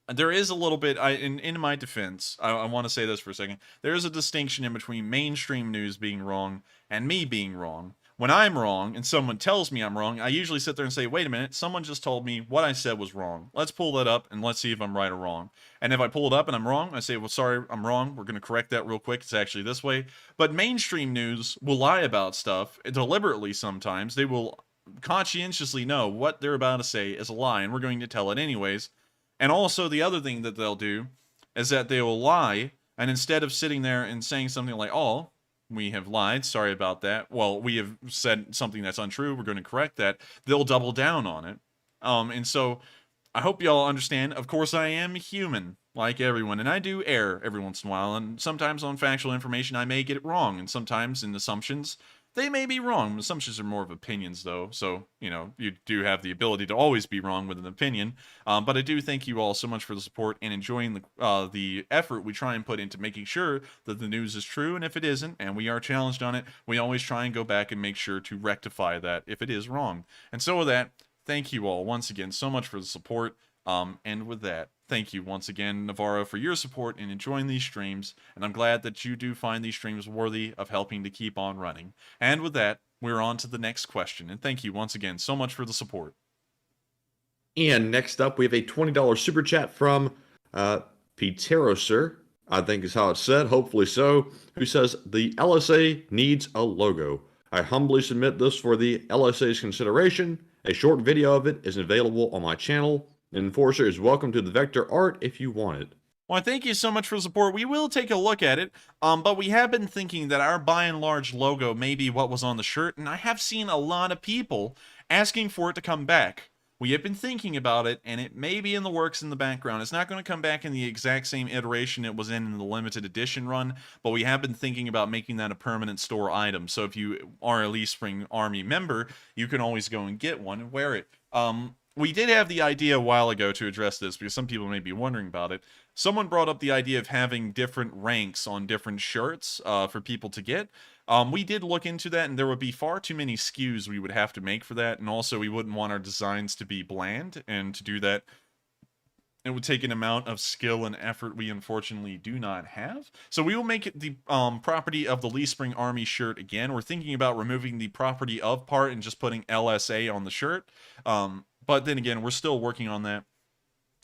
there is a little bit, in my defense, I want to say this for a second, there is a distinction in between mainstream news being wrong and me being wrong. when I'm wrong and someone tells me I'm wrong, I usually sit there and say, wait a minute, someone just told me what I said was wrong. Let's pull that up and let's see if I'm right or wrong. And if I pull it up and I'm wrong, I say, well, sorry, I'm wrong. We're going to correct that real quick. It's actually this way. But mainstream news will lie about stuff deliberately sometimes. They will conscientiously know what they're about to say is a lie, and we're going to tell it anyways. And also, the other thing that they'll do is that they will lie, and instead of sitting there and saying something like, oh, we have lied, sorry about that, well, we have said something that's untrue, we're going to correct that, they'll double down on it. And so, I hope y'all understand, of course I am human, like everyone, and I do err every once in a while, and sometimes on factual information I may get it wrong, and sometimes in assumptions, they may be wrong. Assumptions are more of opinions, though, so, you know, you do have the ability to always be wrong with an opinion. But I do thank you all so much for the support and enjoying the effort we try and put into making sure that the news is true, and if it isn't, and we are challenged on it, we always try and go back and make sure to rectify that if it is wrong. And so with that, thank you all once again so much for the support. And with that, thank you once again, Navarro, for your support in enjoying these streams, and I'm glad that you do find these streams worthy of helping to keep on running. And with that, we're on to the next question, and thank you once again so much for the support. And next up, we have a $20 super chat from Peteroser, I think is how it's said, hopefully so, who says, the LSA needs a logo. I humbly submit this for the LSA's consideration. A short video of it is available on my channel. Enforcer is welcome to the vector art if you want it. Well, thank you so much for the support. We will take a look at it, but we have been thinking that our by and large logo may be what was on the shirt, and I have seen a lot of people asking for it to come back. We have been thinking about it, and it may be in the works in the background. It's not going to come back in the exact same iteration it was in the limited edition run, but we have been thinking about making that a permanent store item. So if you are a Lee Spring Army member, you can always go and get one and wear it. We did have the idea a while ago to address this because some people may be wondering about it. Someone brought up the idea of having different ranks on different shirts for people to get. We did look into that, and there would be far too many SKUs we would have to make for that, and also we wouldn't want our designs to be bland, and to do that, it would take an amount of skill and effort we unfortunately do not have. So we will make it the property of the Lee Spring Army shirt again. We're thinking about removing the property of part and just putting LSA on the shirt. But then again, we're still working on that.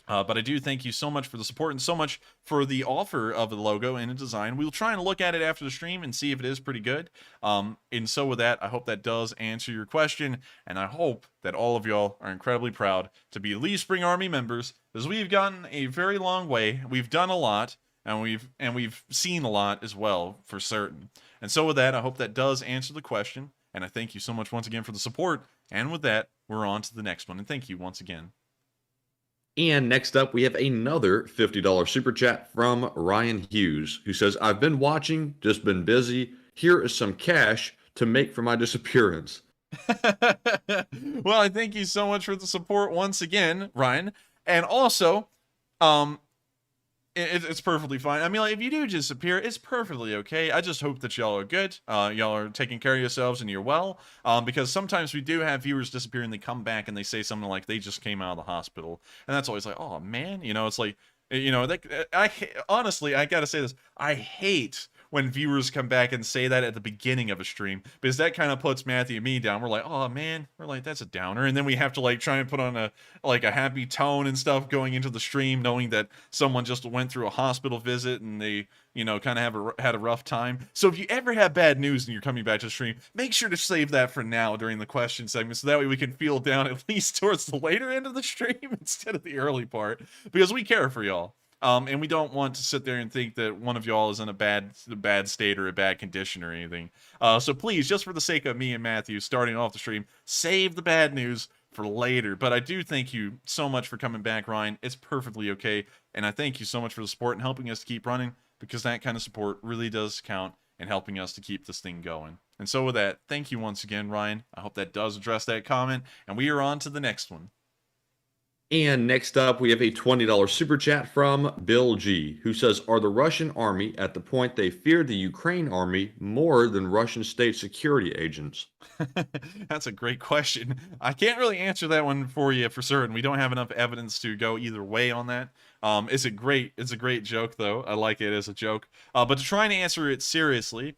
But I do thank you so much for the support and so much for the offer of the logo and a design. We'll try and look at it after the stream and see if it is pretty good. And so with that, I hope that does answer your question. And I hope that all of y'all are incredibly proud to be Lee Spring Army members, because we've gotten a very long way. We've done a lot, and we've seen a lot as well, for certain. And so with that, I hope that does answer the question. And I thank you so much once again for the support. And with that, we're on to the next one. And thank you once again. And next up, we have another $50 super chat from Ryan Hughes, who says, I've been watching, just been busy. Here is some cash to make for my disappearance. Well, I thank you so much for the support once again, Ryan. And also, it's perfectly fine. I mean, like, if you do disappear, it's perfectly okay. I just hope that y'all are good. Y'all are taking care of yourselves and you're well. Because sometimes we do have viewers disappear and they come back and they say something like they just came out of the hospital. And that's always like, oh, man. You know, it's like, you know, honestly, I gotta say this. I hate when viewers come back and say that at the beginning of a stream, because that kind of puts Matthew and me down. We're like, oh man, we're like, that's a downer. And then we have to like try and put on a happy tone and stuff going into the stream, knowing that someone just went through a hospital visit and they, you know, kind of had a rough time. So if you ever have bad news and you're coming back to the stream, make sure to save that for now during the question segment, so that way we can feel down at least towards the later end of the stream instead of the early part, because we care for y'all. And we don't want to sit there and think that one of y'all is in a bad state or a bad condition or anything. So please, just for the sake of me and Matthew starting off the stream, save the bad news for later. But I do thank you so much for coming back, Ryan. It's perfectly okay. And I thank you so much for the support and helping us to keep running, because that kind of support really does count in helping us to keep this thing going. And so with that, thank you once again, Ryan. I hope that does address that comment. And we are on to the next one. And next up, we have a $20 super chat from Bill G, who says, are the Russian army at the point they fear the Ukraine army more than Russian state security agents? That's a great question. I can't really answer that one for you for certain. We don't have enough evidence to go either way on that. It's a great joke, though. I like it as a joke. But to try and answer it seriously,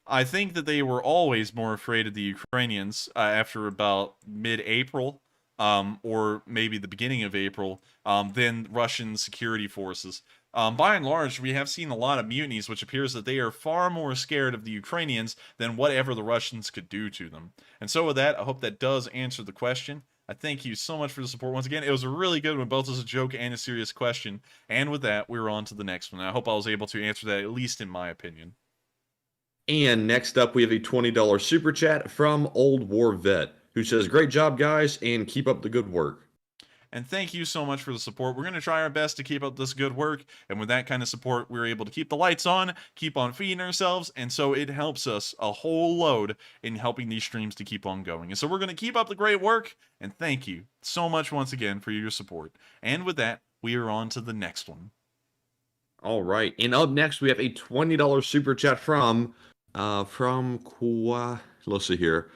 I think that they were always more afraid of the Ukrainians after about mid-April, or maybe the beginning of April, than Russian security forces. By and large, we have seen a lot of mutinies, which appears that they are far more scared of the Ukrainians than whatever the Russians could do to them. And so with that, I hope that does answer the question. I thank you so much for the support once again. It was a really good one, both as a joke and a serious question. And with that, we're on to the next one. I hope I was able to answer that, at least in my opinion. And next up, we have a $20 super chat from Old War Vet, who says, "Great job, guys, and keep up the good work." And thank you so much for the support. We're going to try our best to keep up this good work. And with that kind of support, we're able to keep the lights on, keep on feeding ourselves. And so it helps us a whole load in helping these streams to keep on going. And so we're going to keep up the great work. And thank you so much once again for your support. And with that, we are on to the next one. All right. And up next, we have a $20 super chat from let's see here.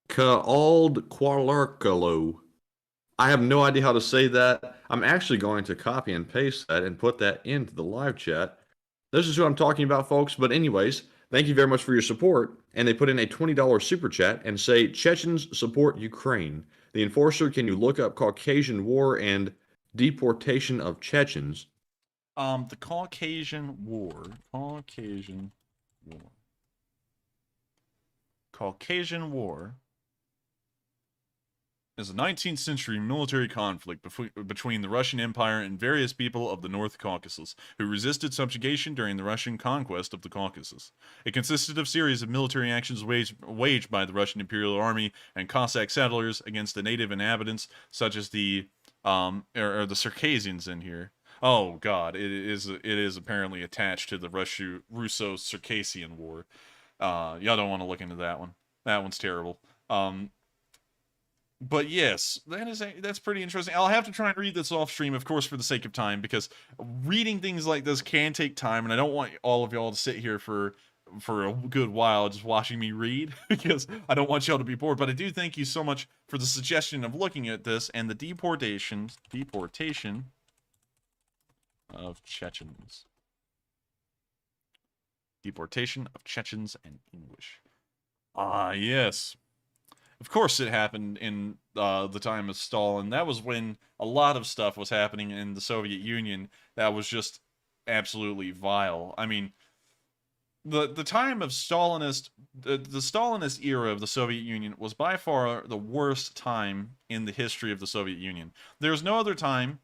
Kaald Kwalarkalo. I have no idea how to say that. I'm actually going to copy and paste that and put that into the live chat. This is who I'm talking about, folks. But anyways, thank you very much for your support. And they put in a $20 super chat and say, "Chechens support Ukraine. The enforcer, can you look up Caucasian War and deportation of Chechens?" The Caucasian War. Caucasian War is a 19th century military conflict between the Russian Empire and various people of the North Caucasus, who resisted subjugation during the Russian conquest of the Caucasus. It consisted of a series of military actions waged by the Russian Imperial Army and Cossack settlers against the native inhabitants, such as the Circassians in here. Oh God, it is apparently attached to the Russo-Circassian War. Y'all don't want to look into that one. That one's terrible. But yes, that's pretty interesting. I'll have to try and read this off stream, of course, for the sake of time, because reading things like this can take time, and I don't want all of y'all to sit here for a good while just watching me read, because I don't want y'all to be bored. But I do thank you so much for the suggestion of looking at this and the deportation of Chechens. Deportation of Chechens and English. Ah, yes. Of course it happened in the time of Stalin. That was when a lot of stuff was happening in the Soviet Union that was just absolutely vile. I mean, the time of Stalinist, the Stalinist era of the Soviet Union was by far the worst time in the history of the Soviet Union. There's no other time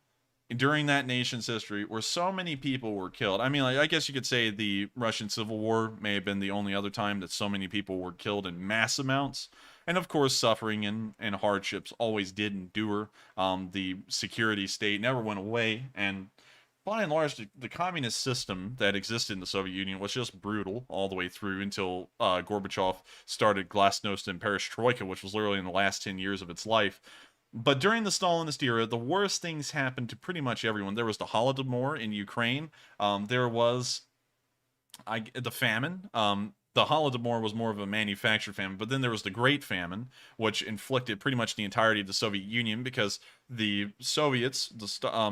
during that nation's history where so many people were killed. I mean, like, I guess you could say the Russian Civil War may have been the only other time that so many people were killed in mass amounts. And of course, suffering and hardships always did endure. The security state never went away. And by and large, the communist system that existed in the Soviet Union was just brutal all the way through until Gorbachev started Glasnost and Perestroika, which was literally in the last 10 years of its life. But during the Stalinist era, the worst things happened to pretty much everyone. There was the Holodomor in Ukraine. There was the famine. The Holodomor was more of a manufactured famine, but then there was the Great Famine, which inflicted pretty much the entirety of the Soviet Union because the Soviets,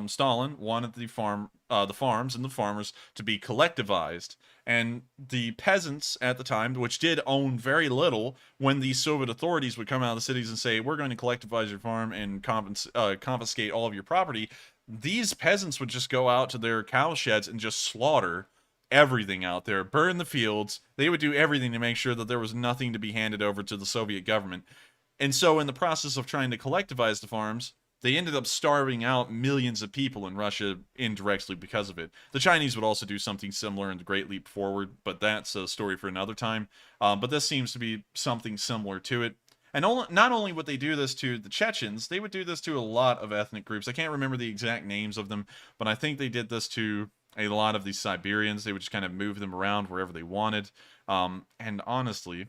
Stalin, wanted the farms and the farmers to be collectivized. And the peasants at the time, which did own very little, when the Soviet authorities would come out of the cities and say, "We're going to collectivize your farm and confiscate all of your property," these peasants would just go out to their cow sheds and just slaughter everything out there, burn the fields. They would do everything to make sure that there was nothing to be handed over to the Soviet government. And so in the process of trying to collectivize the farms, they ended up starving out millions of people in Russia indirectly because of it. The Chinese would also do something similar in the Great Leap Forward, but that's a story for another time. But this seems to be something similar to it. And not only would they do this to the Chechens, they would do this to a lot of ethnic groups. I can't remember the exact names of them, but I think they did this to a lot of these Siberians. They would just kind of move them around wherever they wanted. And honestly,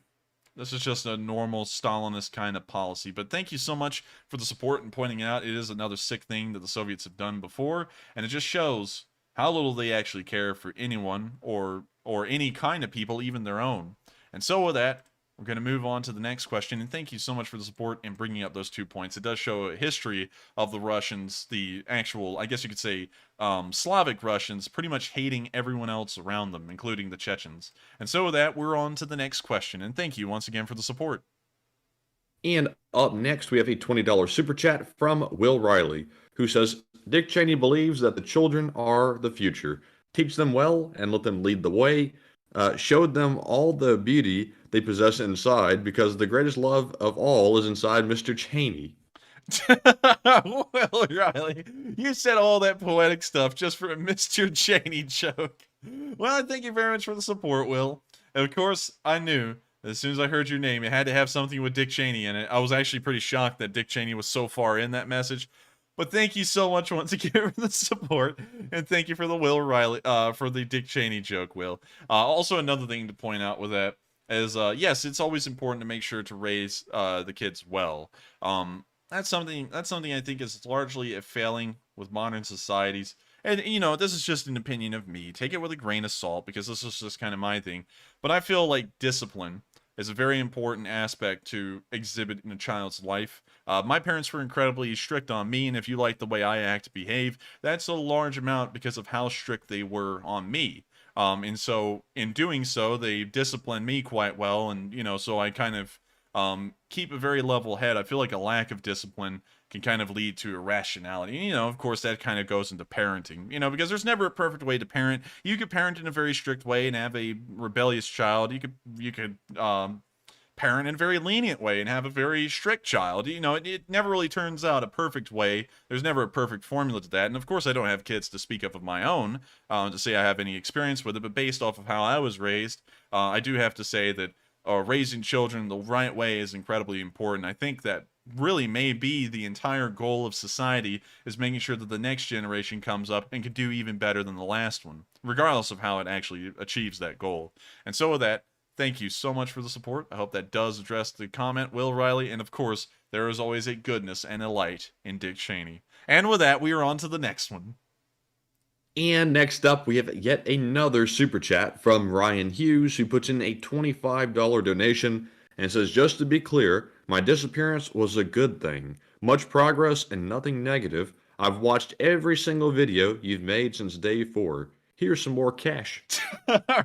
this is just a normal Stalinist kind of policy. But thank you so much for the support and pointing out it is another sick thing that the Soviets have done before. And it just shows how little they actually care for anyone or any kind of people, even their own. And so with that, we're going to move on to the next question. And thank you so much for the support in bringing up those 2 points. It does show a history of the Russians, the actual, I guess you could say, Slavic Russians, pretty much hating everyone else around them, including the Chechens. And so with that, we're on to the next question. And thank you once again for the support. And up next, we have a $20 super chat from Will Riley, who says, Dick Cheney believes that the children are the future. Teach them well and let them lead the way. Showed them all the beauty they possess inside, because the greatest love of all is inside Mr. Cheney. Well, Riley, you said all that poetic stuff just for a Mr. Cheney joke. Well, thank you very much for the support, Will. And of course, I knew as soon as I heard your name, it had to have something with Dick Cheney in it. I was actually pretty shocked that Dick Cheney was so far in that message. But thank you so much once again for the support, and thank you for the Will Riley, for the Dick Cheney joke, Will. Also, another thing to point out with that is, yes, it's always important to make sure to raise the kids well. That's something I think is largely a failing with modern societies. And, you know, this is just an opinion of me. Take it with a grain of salt, because this is just kind of my thing. But I feel like discipline is a very important aspect to exhibit in a child's life. My parents were incredibly strict on me, and if you like the way I act, behave, that's a large amount because of how strict they were on me. And so, in doing so, they disciplined me quite well, and, you know, so I kind of keep a very level head. I feel like a lack of discipline can kind of lead to irrationality. You know, of course, that kind of goes into parenting, you know, because there's never a perfect way to parent. You could parent in a very strict way and have a rebellious child. You could parent in a very lenient way and have a very strict child. You know, it never really turns out a perfect way. There's never a perfect formula to that. And of course, I don't have kids to speak of my own to say I have any experience with it, but based off of how I was raised, I do have to say that raising children the right way is incredibly important. I think that really may be the entire goal of society, is making sure that the next generation comes up and can do even better than the last one, regardless of how it actually achieves that goal. And so with that, thank you so much for the support. I hope that does address the comment, Will Riley. And of course, there is always a goodness and a light in Dick Cheney. And with that, we are on to the next one. And next up, we have yet another super chat from Ryan Hughes, who puts in a $25 donation and says, just to be clear, my disappearance was a good thing. Much progress and nothing negative. I've watched every single video you've made since day 4. Here's some more cash.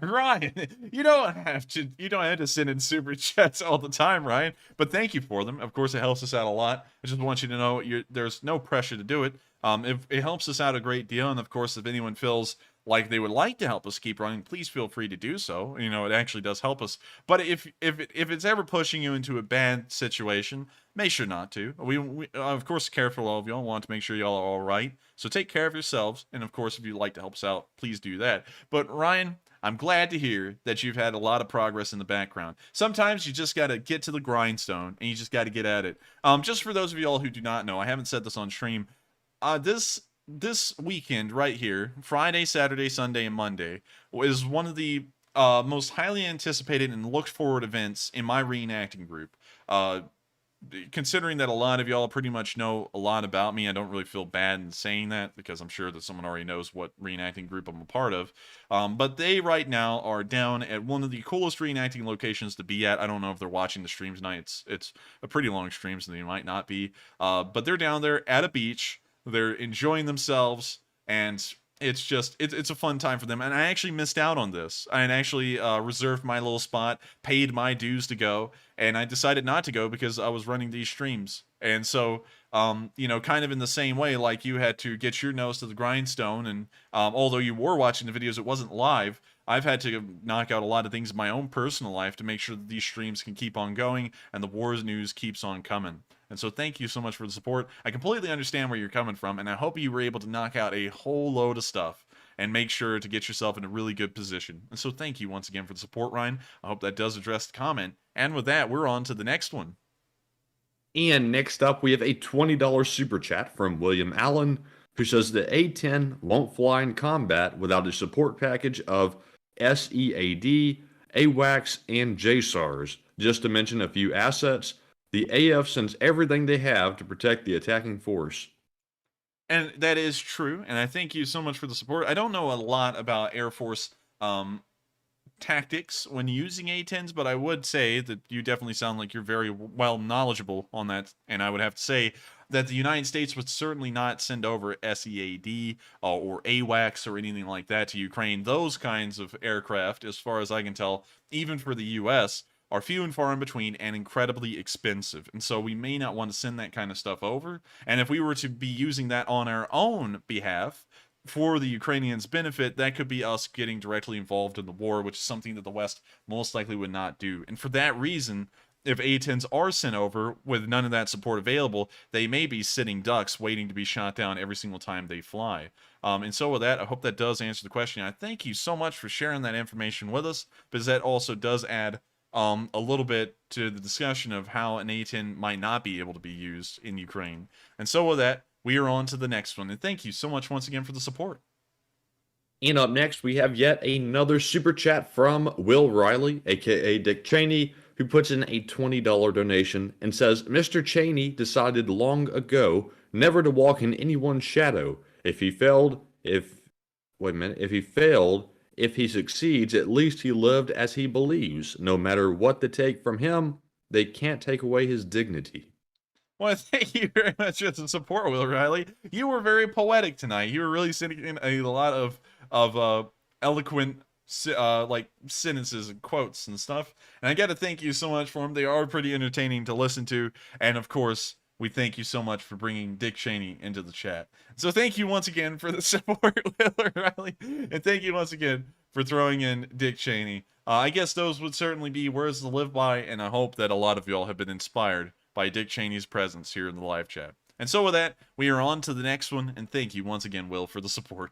Ryan, you don't have to send in super chats all the time, Ryan, but thank you for them. Of course, it helps us out a lot. I just want you to know there's no pressure to do it. It helps us out a great deal, and of course, if anyone feels like they would like to help us keep running, please feel free to do so. You know, it actually does help us. But if it's ever pushing you into a bad situation, make sure not to. We of course care for all of y'all, want to make sure y'all are all right. So take care of yourselves, and of course, if you'd like to help us out, please do that. But Ryan, I'm glad to hear that you've had a lot of progress in the background. Sometimes you just got to get to the grindstone, and you just got to get at it. Just for those of y'all who do not know, I haven't said this on stream. This weekend right here, Friday, Saturday, Sunday, and Monday, is one of the most highly anticipated and looked forward events in my reenacting group. Considering that a lot of y'all pretty much know a lot about me, I don't really feel bad in saying that, because I'm sure that someone already knows what reenacting group I'm a part of. But they right now are down at one of the coolest reenacting locations to be at. I don't know if they're watching the stream tonight. It's a pretty long stream, so they might not be. But they're down there at a beach. They're enjoying themselves, and it's a fun time for them. And I actually missed out on this. I had actually reserved my little spot, paid my dues to go, and I decided not to go because I was running these streams. And so, you know, kind of in the same way, like you had to get your nose to the grindstone, and although you were watching the videos, it wasn't live. I've had to knock out a lot of things in my own personal life to make sure that these streams can keep on going and the wars news keeps on coming. And so thank you so much for the support. I completely understand where you're coming from, and I hope you were able to knock out a whole load of stuff and make sure to get yourself in a really good position. And so thank you once again for the support, Ryan. I hope that does address the comment. And with that, we're on to the next one. And next up, we have a $20 super chat from William Allen, who says the A-10 won't fly in combat without a support package of SEAD, AWACS, and JSARS. Just to mention a few assets, the AF sends everything they have to protect the attacking force. And that is true, and I thank you so much for the support. I don't know a lot about Air Force tactics when using A-10s, but I would say that you definitely sound like you're very well knowledgeable on that, and I would have to say that the United States would certainly not send over SEAD or AWACS or anything like that to Ukraine. Those kinds of aircraft, as far as I can tell, even for the U.S., are few and far in between and incredibly expensive. And so we may not want to send that kind of stuff over. And if we were to be using that on our own behalf, for the Ukrainians' benefit, that could be us getting directly involved in the war, which is something that the West most likely would not do. And for that reason, if A-10s are sent over with none of that support available, they may be sitting ducks waiting to be shot down every single time they fly. And so with that, I hope that does answer the question. I thank you so much for sharing that information with us, because that also does add a little bit to the discussion of how an A-10 might not be able to be used in Ukraine. And so with that, we are on to the next one. And thank you so much once again for the support. And up next, we have yet another super chat from Will Riley, aka Dick Cheney, who puts in a $20 donation and says, Mr. Cheney decided long ago never to walk in anyone's shadow. If he failed, if he succeeds, at least he lived as he believes. No matter what they take from him, they can't take away his dignity. Well, thank you very much for the support, Will Riley. You were very poetic tonight. You were really sending in a lot of eloquent sentences and quotes and stuff. And I got to thank you so much for them. They are pretty entertaining to listen to. And of course, we thank you so much for bringing Dick Cheney into the chat. So thank you once again for the support, Will Riley. And thank you once again for throwing in Dick Cheney. I guess those would certainly be words to live by. And I hope that a lot of y'all have been inspired by Dick Cheney's presence here in the live chat. And so with that, we are on to the next one, and thank you once again, Will, for the support.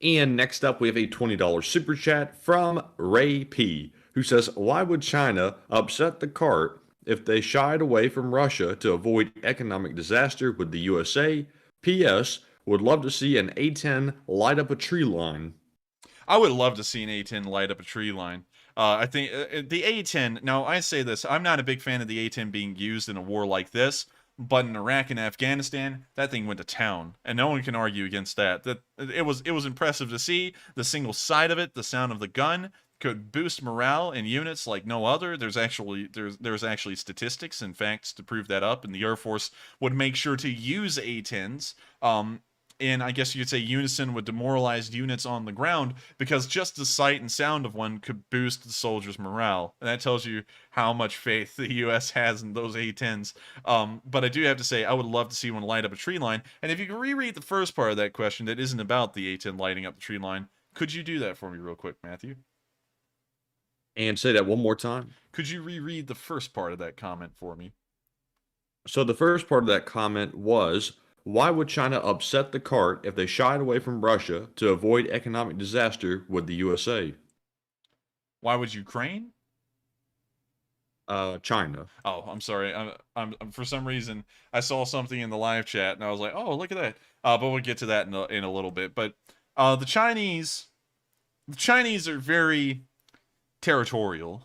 And next up, we have a $20 super chat from Ray P, who says, why would China upset the cart if they shied away from Russia to avoid economic disaster with the USA? P.S. Would love to see an A-10 light up a tree line. I would love to see an A-10 light up a tree line. I think the A-10, now I say this, I'm not a big fan of the A-10 being used in a war like this, but in Iraq and Afghanistan, that thing went to town, and no one can argue against that. It was impressive to see the single side of it, the sound of the gun could boost morale in units like no other. There's actually statistics and facts to prove that up, and the Air Force would make sure to use A-10s. In, I guess you could say, unison with demoralized units on the ground, because just the sight and sound of one could boost the soldiers' morale. And that tells you how much faith the U.S. has in those A-10s. But I do have to say, I would love to see one light up a tree line. And if you can reread the first part of that question that isn't about the A-10 lighting up the tree line, could you do that for me real quick, Matthew? And say that one more time. Could you reread the first part of that comment for me? So the first part of that comment was, why would China upset the cart if they shied away from Russia to avoid economic disaster with the USA? Why would Ukraine? China. Oh, I'm sorry. I'm for some reason I saw something in the live chat and I was like, oh, look at that. But we'll get to that in a little bit. But the Chinese are very territorial.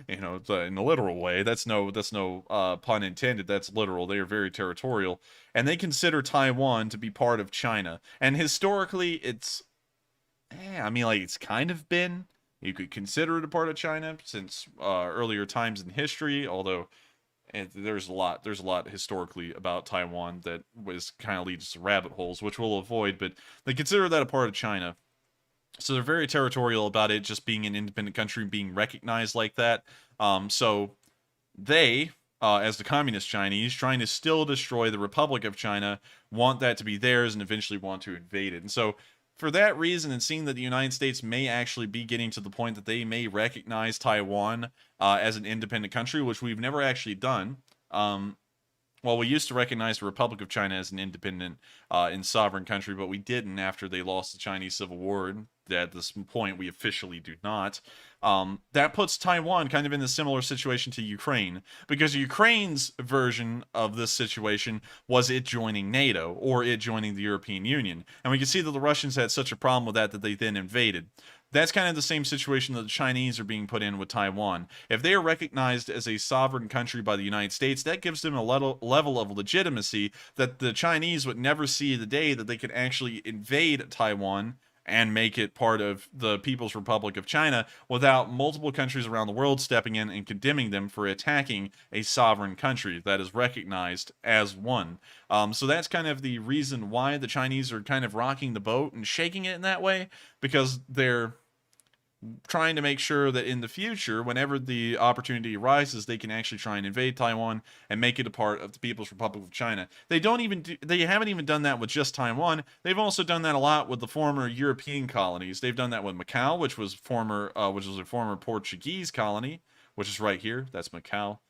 You know, in a literal way. That's no pun intended. That's literal. They are very territorial, and they consider Taiwan to be part of China. And historically, it's kind of been. You could consider it a part of China since earlier times in history. Although there's a lot historically about Taiwan that was kind of leads to rabbit holes, which we'll avoid. But they consider that a part of China. So they're very territorial about it just being an independent country and being recognized like that. So they, as the communist Chinese, trying to still destroy the Republic of China, want that to be theirs and eventually want to invade it. And so for that reason, and seeing that the United States may actually be getting to the point that they may recognize Taiwan as an independent country, which we've never actually done. Well, we used to recognize the Republic of China as an independent and sovereign country, but we didn't after they lost the Chinese Civil War. At this point, we officially do not. That puts Taiwan kind of in a similar situation to Ukraine, because Ukraine's version of this situation was it joining NATO or it joining the European Union. And we can see that the Russians had such a problem with that they then invaded. That's kind of the same situation that the Chinese are being put in with Taiwan. If they are recognized as a sovereign country by the United States, that gives them a level of legitimacy that the Chinese would never see the day that they could actually invade Taiwan and make it part of the People's Republic of China without multiple countries around the world stepping in and condemning them for attacking a sovereign country that is recognized as one. So that's kind of the reason why the Chinese are kind of rocking the boat and shaking it in that way, because they're trying to make sure that in the future, whenever the opportunity arises, they can actually try and invade Taiwan and make it a part of the People's Republic of China. They haven't even done that with just Taiwan. They've also done that a lot with the former European colonies. They've done that with Macau, which was a former Portuguese colony, which is right here. That's Macau.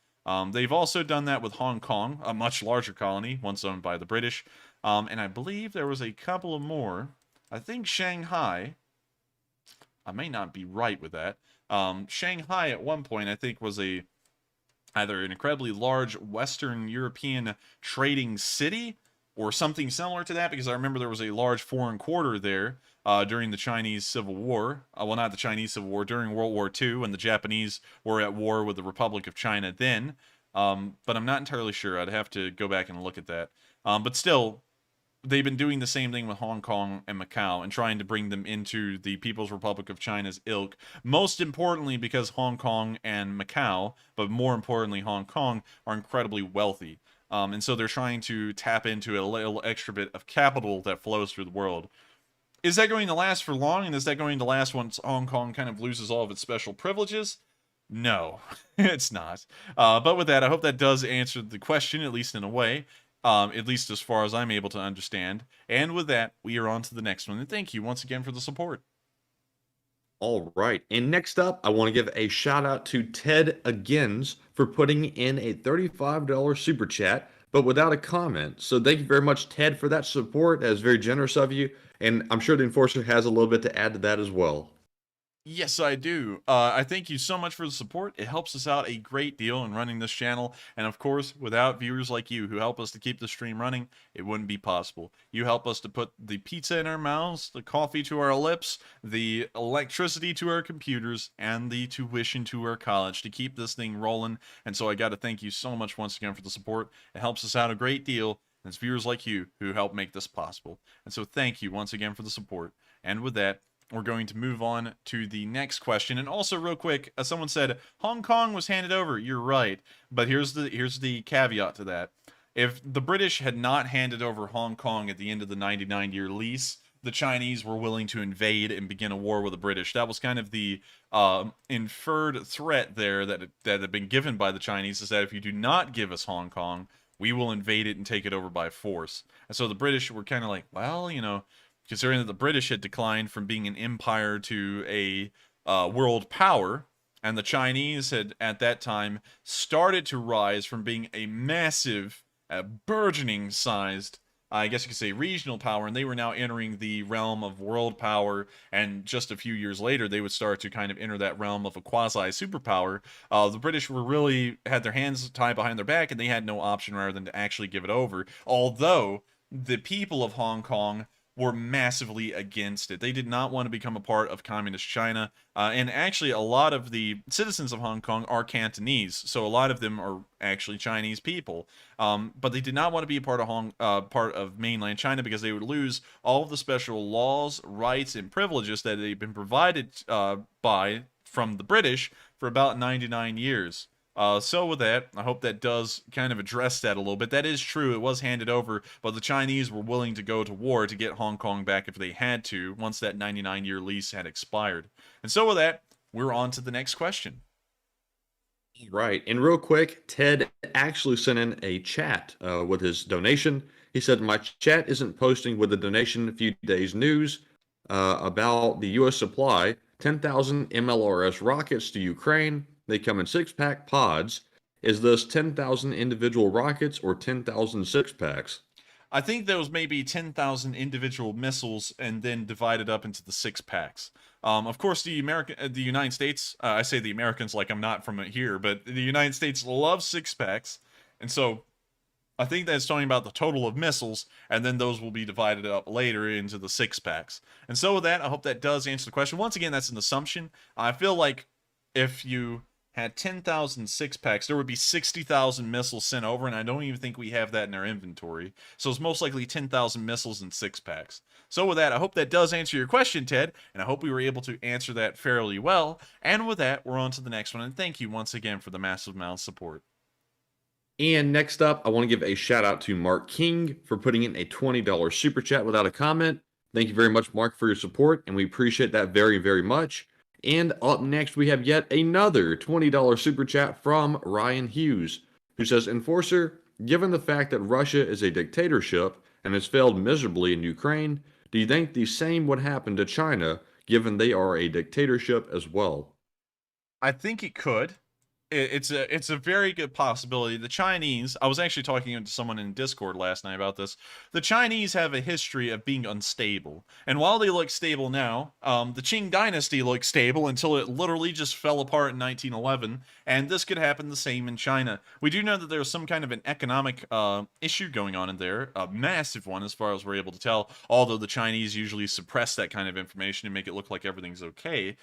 They've also done that with Hong Kong, a much larger colony, once owned by the British. And I believe there was a couple of more. I think Shanghai. I may not be right with that. Shanghai at one point, I think, was either an incredibly large Western European trading city or something similar to that, because I remember there was a large foreign quarter there during the Chinese Civil War. Well, not the Chinese Civil War, during World War II, when the Japanese were at war with the Republic of China then. But I'm not entirely sure. I'd have to go back and look at that. But still, they've been doing the same thing with Hong Kong and Macau and trying to bring them into the People's Republic of China's ilk. Most importantly, because Hong Kong and Macau, but more importantly Hong Kong, are incredibly wealthy. And so they're trying to tap into a little extra bit of capital that flows through the world. Is that going to last for long? And is that going to last once Hong Kong kind of loses all of its special privileges? No, it's not. But with that, I hope that does answer the question, at least in a way. At least as far as I'm able to understand. And with that, we are on to the next one. And thank you once again for the support. All right. And next up, I want to give a shout out to Ted Agains for putting in a $35 super chat, but without a comment. So thank you very much, Ted, for that support. That is very generous of you. And I'm sure the Enforcer has a little bit to add to that as well. Yes, I do. I thank you so much for the support. It helps us out a great deal in running this channel. And of course, without viewers like you who help us to keep the stream running, it wouldn't be possible. You help us to put the pizza in our mouths, the coffee to our lips, the electricity to our computers, and the tuition to our college to keep this thing rolling. And so I got to thank you so much once again for the support. It helps us out a great deal. And it's viewers like you who help make this possible. And so thank you once again for the support. And with that, we're going to move on to the next question. And also, real quick, someone said Hong Kong was handed over. You're right, but here's the caveat to that. If the British had not handed over Hong Kong at the end of the 99-year lease, the Chinese were willing to invade and begin a war with the British. That was kind of the inferred threat there that had been given by the Chinese, is that if you do not give us Hong Kong, we will invade it and take it over by force. And so the British were kind of like, well, you know, considering that the British had declined from being an empire to a world power, and the Chinese had, at that time, started to rise from being a massive, burgeoning-sized, I guess you could say, regional power, and they were now entering the realm of world power, and just a few years later, they would start to kind of enter that realm of a quasi-superpower. The British had their hands tied behind their back, and they had no option rather than to actually give it over, although the people of Hong Kong were massively against it. They did not want to become a part of communist China, and actually a lot of the citizens of Hong Kong are Cantonese, so a lot of them are actually Chinese people, but they did not want to be a part of mainland China because they would lose all of the special laws, rights, and privileges that they've been provided from the British for about 99 years. So with that, I hope that does kind of address that a little bit. That is true, it was handed over, but the Chinese were willing to go to war to get Hong Kong back if they had to, once that 99-year lease had expired. And so with that, we're on to the next question. Right, and real quick, Ted actually sent in a chat with his donation. He said, my chat isn't posting with the donation a few days news about the U.S. supply 10,000 MLRS rockets to Ukraine. They come in 6-pack pods. Is this 10,000 individual rockets or 10,000 6-packs? I think those may be 10,000 individual missiles and then divided up into the 6-packs. Of course, the United States, I say the Americans like I'm not from here, but the United States loves 6-packs. And so I think that's talking about the total of missiles, and then those will be divided up later into the 6-packs. And so with that, I hope that does answer the question. Once again, that's an assumption. I feel like if you had 10,000 six-packs, there would be 60,000 missiles sent over, and I don't even think we have that in our inventory. So it's most likely 10,000 missiles and six-packs. So with that, I hope that does answer your question, Ted, and I hope we were able to answer that fairly well. And with that, we're on to the next one, and thank you once again for the massive amount of support. And next up, I want to give a shout out to Mark King for putting in a $20 super chat without a comment. Thank you very much, Mark, for your support, and we appreciate that very, very much. And up next, we have yet another $20 super chat from Ryan Hughes, who says, Enforcer, given the fact that Russia is a dictatorship and has failed miserably in Ukraine, do you think the same would happen to China, given they are a dictatorship as well? I think it could. It's a very good possibility. The Chinese, I was actually talking to someone in Discord last night about this. The Chinese have a history of being unstable. And while they look stable now, the Qing dynasty looked stable until it literally just fell apart in 1911. And this could happen the same in China. We do know that there's some kind of an economic issue going on in there, a massive one as far as we're able to tell, although the Chinese usually suppress that kind of information and make it look like everything's okay.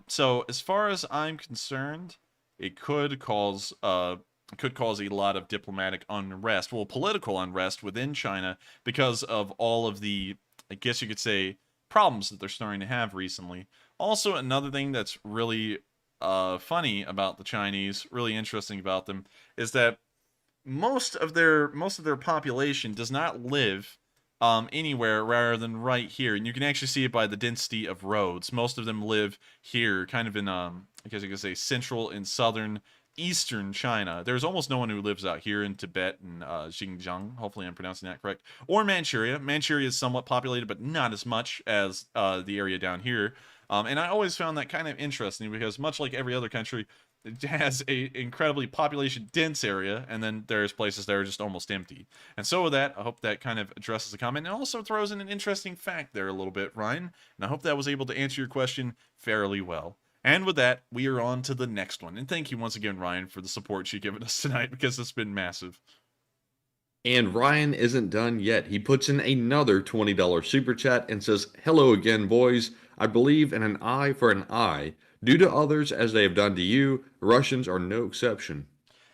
So as far as I'm concerned, it could cause a lot of diplomatic unrest, well, political unrest within China because of all of the, I guess you could say, problems that they're starting to have recently. Also, another thing that's really funny about the Chinese, really interesting about them, is that most of their population does not live anywhere rather than right here, and you can actually see it by the density of roads. Most of them live here, kind of in I guess you could say central and southern eastern China. There's almost no one who lives out here in Tibet and Xinjiang. Hopefully I'm pronouncing that correct. Or Manchuria. Manchuria is somewhat populated, but not as much as the area down here. And I always found that kind of interesting because much like every other country, it has a incredibly population dense area, and then there's places that are just almost empty. And so with that, I hope that kind of addresses the comment and also throws in an interesting fact there a little bit, Ryan. And I hope that was able to answer your question fairly well. And with that, we are on to the next one. And thank you once again, Ryan, for the support you've given us tonight because it's been massive. And Ryan isn't done yet. He puts in another $20 super chat and says, Hello again, boys. I believe in an eye for an eye. Do to others as they have done to you. Russians are no exception.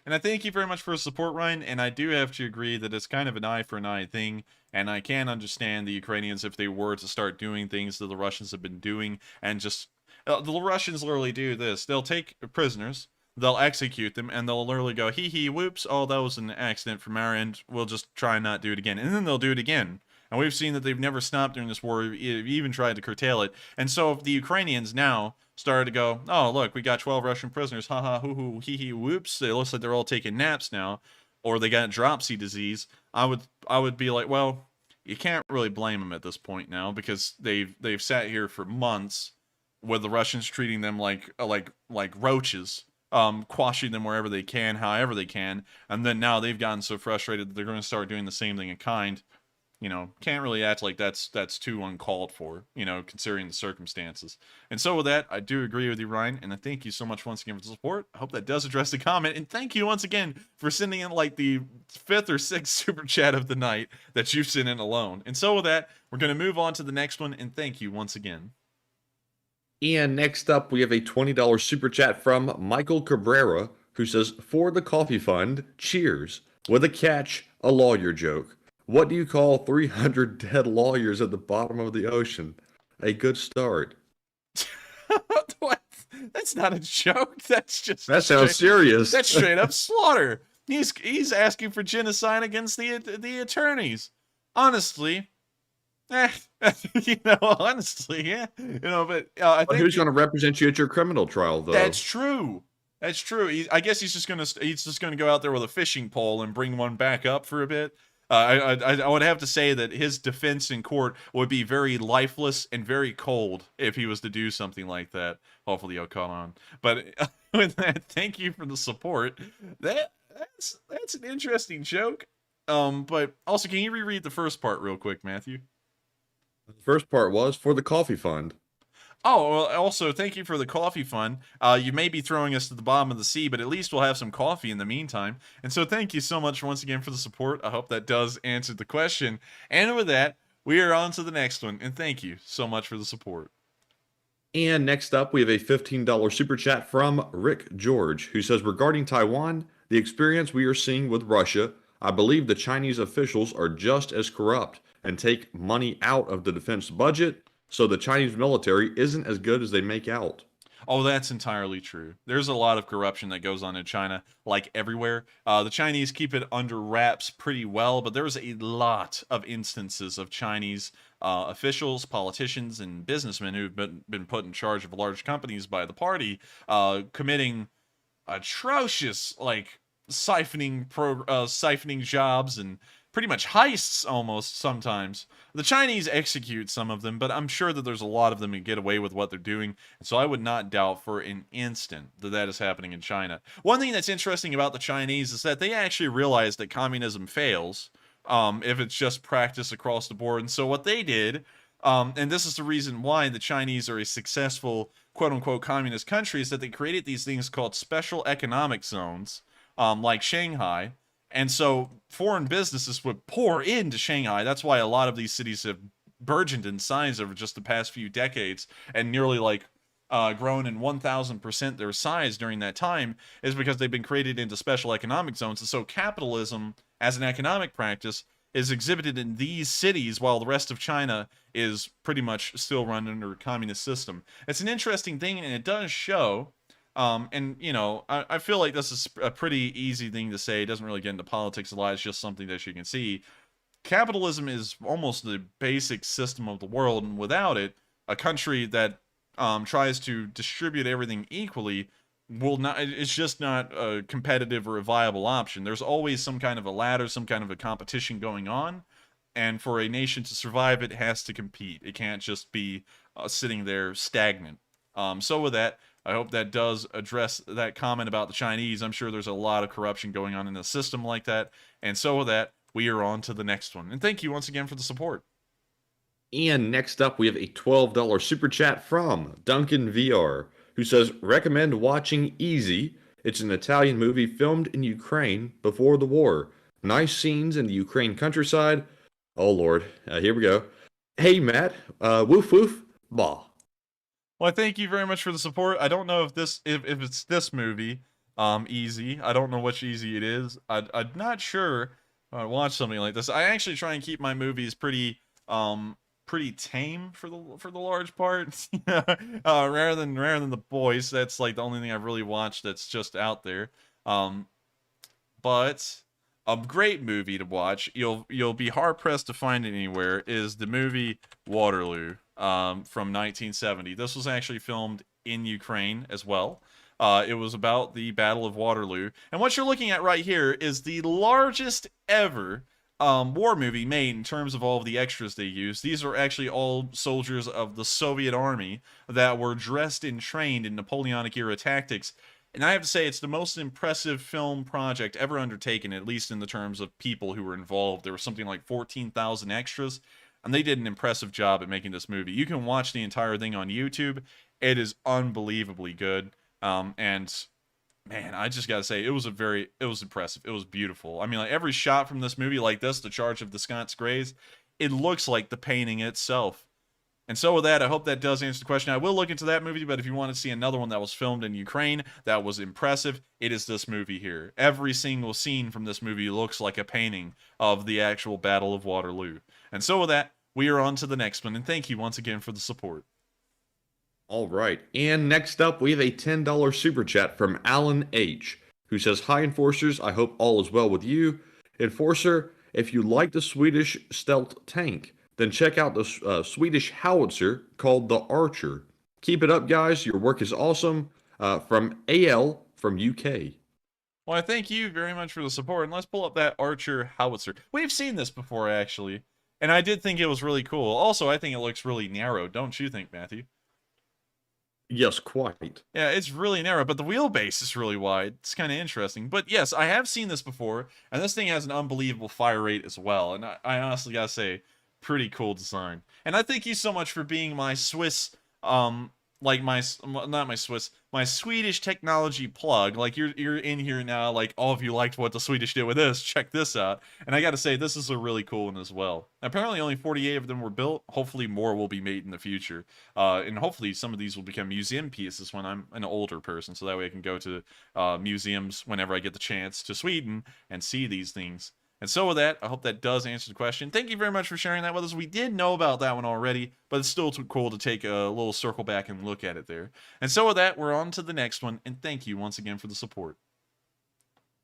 And I thank you very much for the support, Ryan. And I do have to agree that it's kind of an eye for an eye thing. And I can understand the Ukrainians if they were to start doing things that the Russians have been doing and just... the Russians literally do this. They'll take prisoners, they'll execute them, and they'll literally go, hee, whoops, oh, that was an accident from our end. We'll just try and not do it again. And then they'll do it again. And we've seen that they've never stopped during this war, even tried to curtail it. And so if the Ukrainians now started to go, oh, look, we got 12 Russian prisoners, haha, hoo, hee, whoops, it looks like they're all taking naps now, or they got dropsy disease, I would be like, well, you can't really blame them at this point now because they've sat here for months with the Russians treating them like roaches, quashing them wherever they can, however they can, and then now they've gotten so frustrated that they're going to start doing the same thing in kind. You know, can't really act like that's too uncalled for, you know, considering the circumstances. And so with that, I do agree with you, Ryan, and I thank you so much once again for the support. I hope that does address the comment, and thank you once again for sending in like the 5th or 6th super chat of the night that you've sent in alone. And so with that, we're going to move on to the next one, and thank you once again. And next up, we have a $20 super chat from Michael Cabrera, who says, For the coffee fund, cheers. With a catch, a lawyer joke. What do you call 300 dead lawyers at the bottom of the ocean? A good start. What? That's not a joke. That's just... That sounds serious. That's straight up slaughter. He's asking for genocide against the attorneys. Honestly... you know, honestly, yeah. You know, but I think who's going to represent you at your criminal trial, though? That's true. That's true. I guess he's just gonna go out there with a fishing pole and bring one back up for a bit. I would have to say that his defense in court would be very lifeless and very cold if he was to do something like that. Hopefully, he'll call on. But with that, thank you for the support. That's an interesting joke. But also, can you reread the first part real quick, Matthew? The first part was for the coffee fund. Oh, well, also, thank you for the coffee fund. You may be throwing us to the bottom of the sea, but at least we'll have some coffee in the meantime. And so thank you so much once again for the support. I hope that does answer the question. And with that, we are on to the next one. And thank you so much for the support. And next up, we have a $15 super chat from Rick George, who says, regarding Taiwan, the experience we are seeing with Russia, I believe the Chinese officials are just as corrupt and take money out of the defense budget, so the Chinese military isn't as good as they make out. Oh, that's entirely true. There's a lot of corruption that goes on in China, like everywhere. The Chinese keep it under wraps pretty well, but there's a lot of instances of Chinese officials, politicians, and businessmen who've been put in charge of large companies by the party, committing atrocious, like siphoning jobs and pretty much heists almost sometimes. The Chinese execute some of them, but I'm sure that there's a lot of them who get away with what they're doing. And so I would not doubt for an instant that that is happening in China. One thing that's interesting about the Chinese is that they actually realize that communism fails if it's just practiced across the board. And so what they did, and this is the reason why the Chinese are a successful quote-unquote communist country, is that they created these things called special economic zones, like Shanghai. And so foreign businesses would pour into Shanghai. That's why a lot of these cities have burgeoned in size over just the past few decades and nearly grown in 1,000% their size during that time, is because they've been created into special economic zones. And so capitalism as an economic practice is exhibited in these cities while the rest of China is pretty much still run under a communist system. It's an interesting thing, and it does show. And, you know, I feel like this is a pretty easy thing to say. It doesn't really get into politics a lot. It's just something that you can see. Capitalism is almost the basic system of the world, and without it, a country that tries to distribute everything equally will not, it's just not a competitive or a viable option. There's always some kind of a ladder, some kind of a competition going on, and for a nation to survive, it has to compete. It can't just be sitting there stagnant. So with that, I hope that does address that comment about the Chinese. I'm sure there's a lot of corruption going on in the system like that. And so with that, we are on to the next one. And thank you once again for the support. And next up, we have a $12 super chat from Duncan VR, who says, recommend watching Easy. It's an Italian movie filmed in Ukraine before the war. Nice scenes in the Ukraine countryside. Oh, Lord. Here we go. Hey, Matt. Woof woof. Bah. Well, thank you very much for the support. I don't know if it's this movie, Easy. I don't know which Easy it is. I'm not sure I watch something like this. I actually try and keep my movies pretty tame for the large part. Rather than The Boys. That's like the only thing I've really watched that's just out there. But a great movie to watch, you'll be hard pressed to find it anywhere, is the movie Waterloo. From 1970. This was actually filmed in Ukraine as well. It was about the Battle of Waterloo. And what you're looking at right here is the largest ever war movie made in terms of all of the extras they used. These are actually all soldiers of the Soviet army that were dressed and trained in Napoleonic era tactics. And I have to say, it's the most impressive film project ever undertaken, at least in the terms of people who were involved. There was something like 14,000 extras. And they did an impressive job at making this movie. You can watch the entire thing on YouTube. It is unbelievably good. And man, I just gotta say, it was impressive. It was beautiful. I mean, like every shot from this movie, like this, The Charge of the Scots Greys, it looks like the painting itself. And so with that, I hope that does answer the question. I will look into that movie, but if you want to see another one that was filmed in Ukraine that was impressive, it is this movie here. Every single scene from this movie looks like a painting of the actual Battle of Waterloo. And so with that, we are on to the next one, and thank you once again for the support. All right, and next up, we have a $10 super chat from Alan H., who says, hi, Enforcers, I hope all is well with you. Enforcer, if you like the Swedish stealth tank, then check out the Swedish howitzer called the Archer. Keep it up, guys. Your work is awesome. From AL from UK. Well, I thank you very much for the support, and let's pull up that Archer howitzer. We've seen this before, actually, and I did think it was really cool. Also, I think it looks really narrow, don't you think, Matthew? Yes, quite. Yeah, it's really narrow, but the wheelbase is really wide. It's kind of interesting. But yes, I have seen this before, and this thing has an unbelievable fire rate as well, and I honestly gotta say, pretty cool design. And I thank you so much for being my Swiss like not my Swiss, my Swedish technology plug. Like you're in here now, like, oh, if you liked what the Swedish did with this, check this out. And I gotta say, this is a really cool one as well. Apparently only 48 of them were built. Hopefully more will be made in the future. And hopefully some of these will become museum pieces when I'm an older person, so that way I can go to museums whenever I get the chance to Sweden and see these things. And so with that, I hope that does answer the question. Thank you very much for sharing that with us. We did know about that one already, but it's still too cool to take a little circle back and look at it there. And so with that, we're on to the next one, and thank you once again for the support.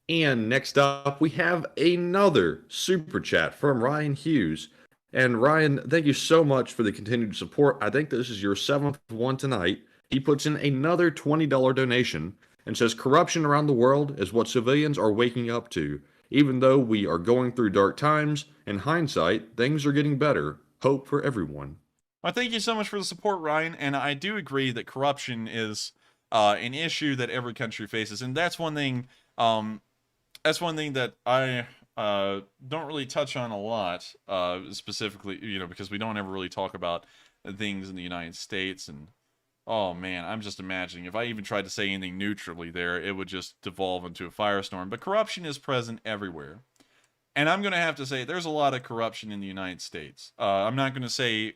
And next up, we have another super chat from Ryan Hughes. And Ryan, thank you so much for the continued support. I think this is your 7th one tonight. He puts in another $20 donation and says, corruption around the world is what civilians are waking up to. Even though we are going through dark times, in hindsight, things are getting better. Hope for everyone. Well, thank you so much for the support, Ryan. And I do agree that corruption is an issue that every country faces, and that's one thing. That's one thing that I don't really touch on a lot, specifically, because we don't ever really talk about things in the United States. And oh man, I'm just imagining if I even tried to say anything neutrally there, it would just devolve into a firestorm. But corruption is present everywhere. And I'm going to have to say there's a lot of corruption in the United States. I'm not going to say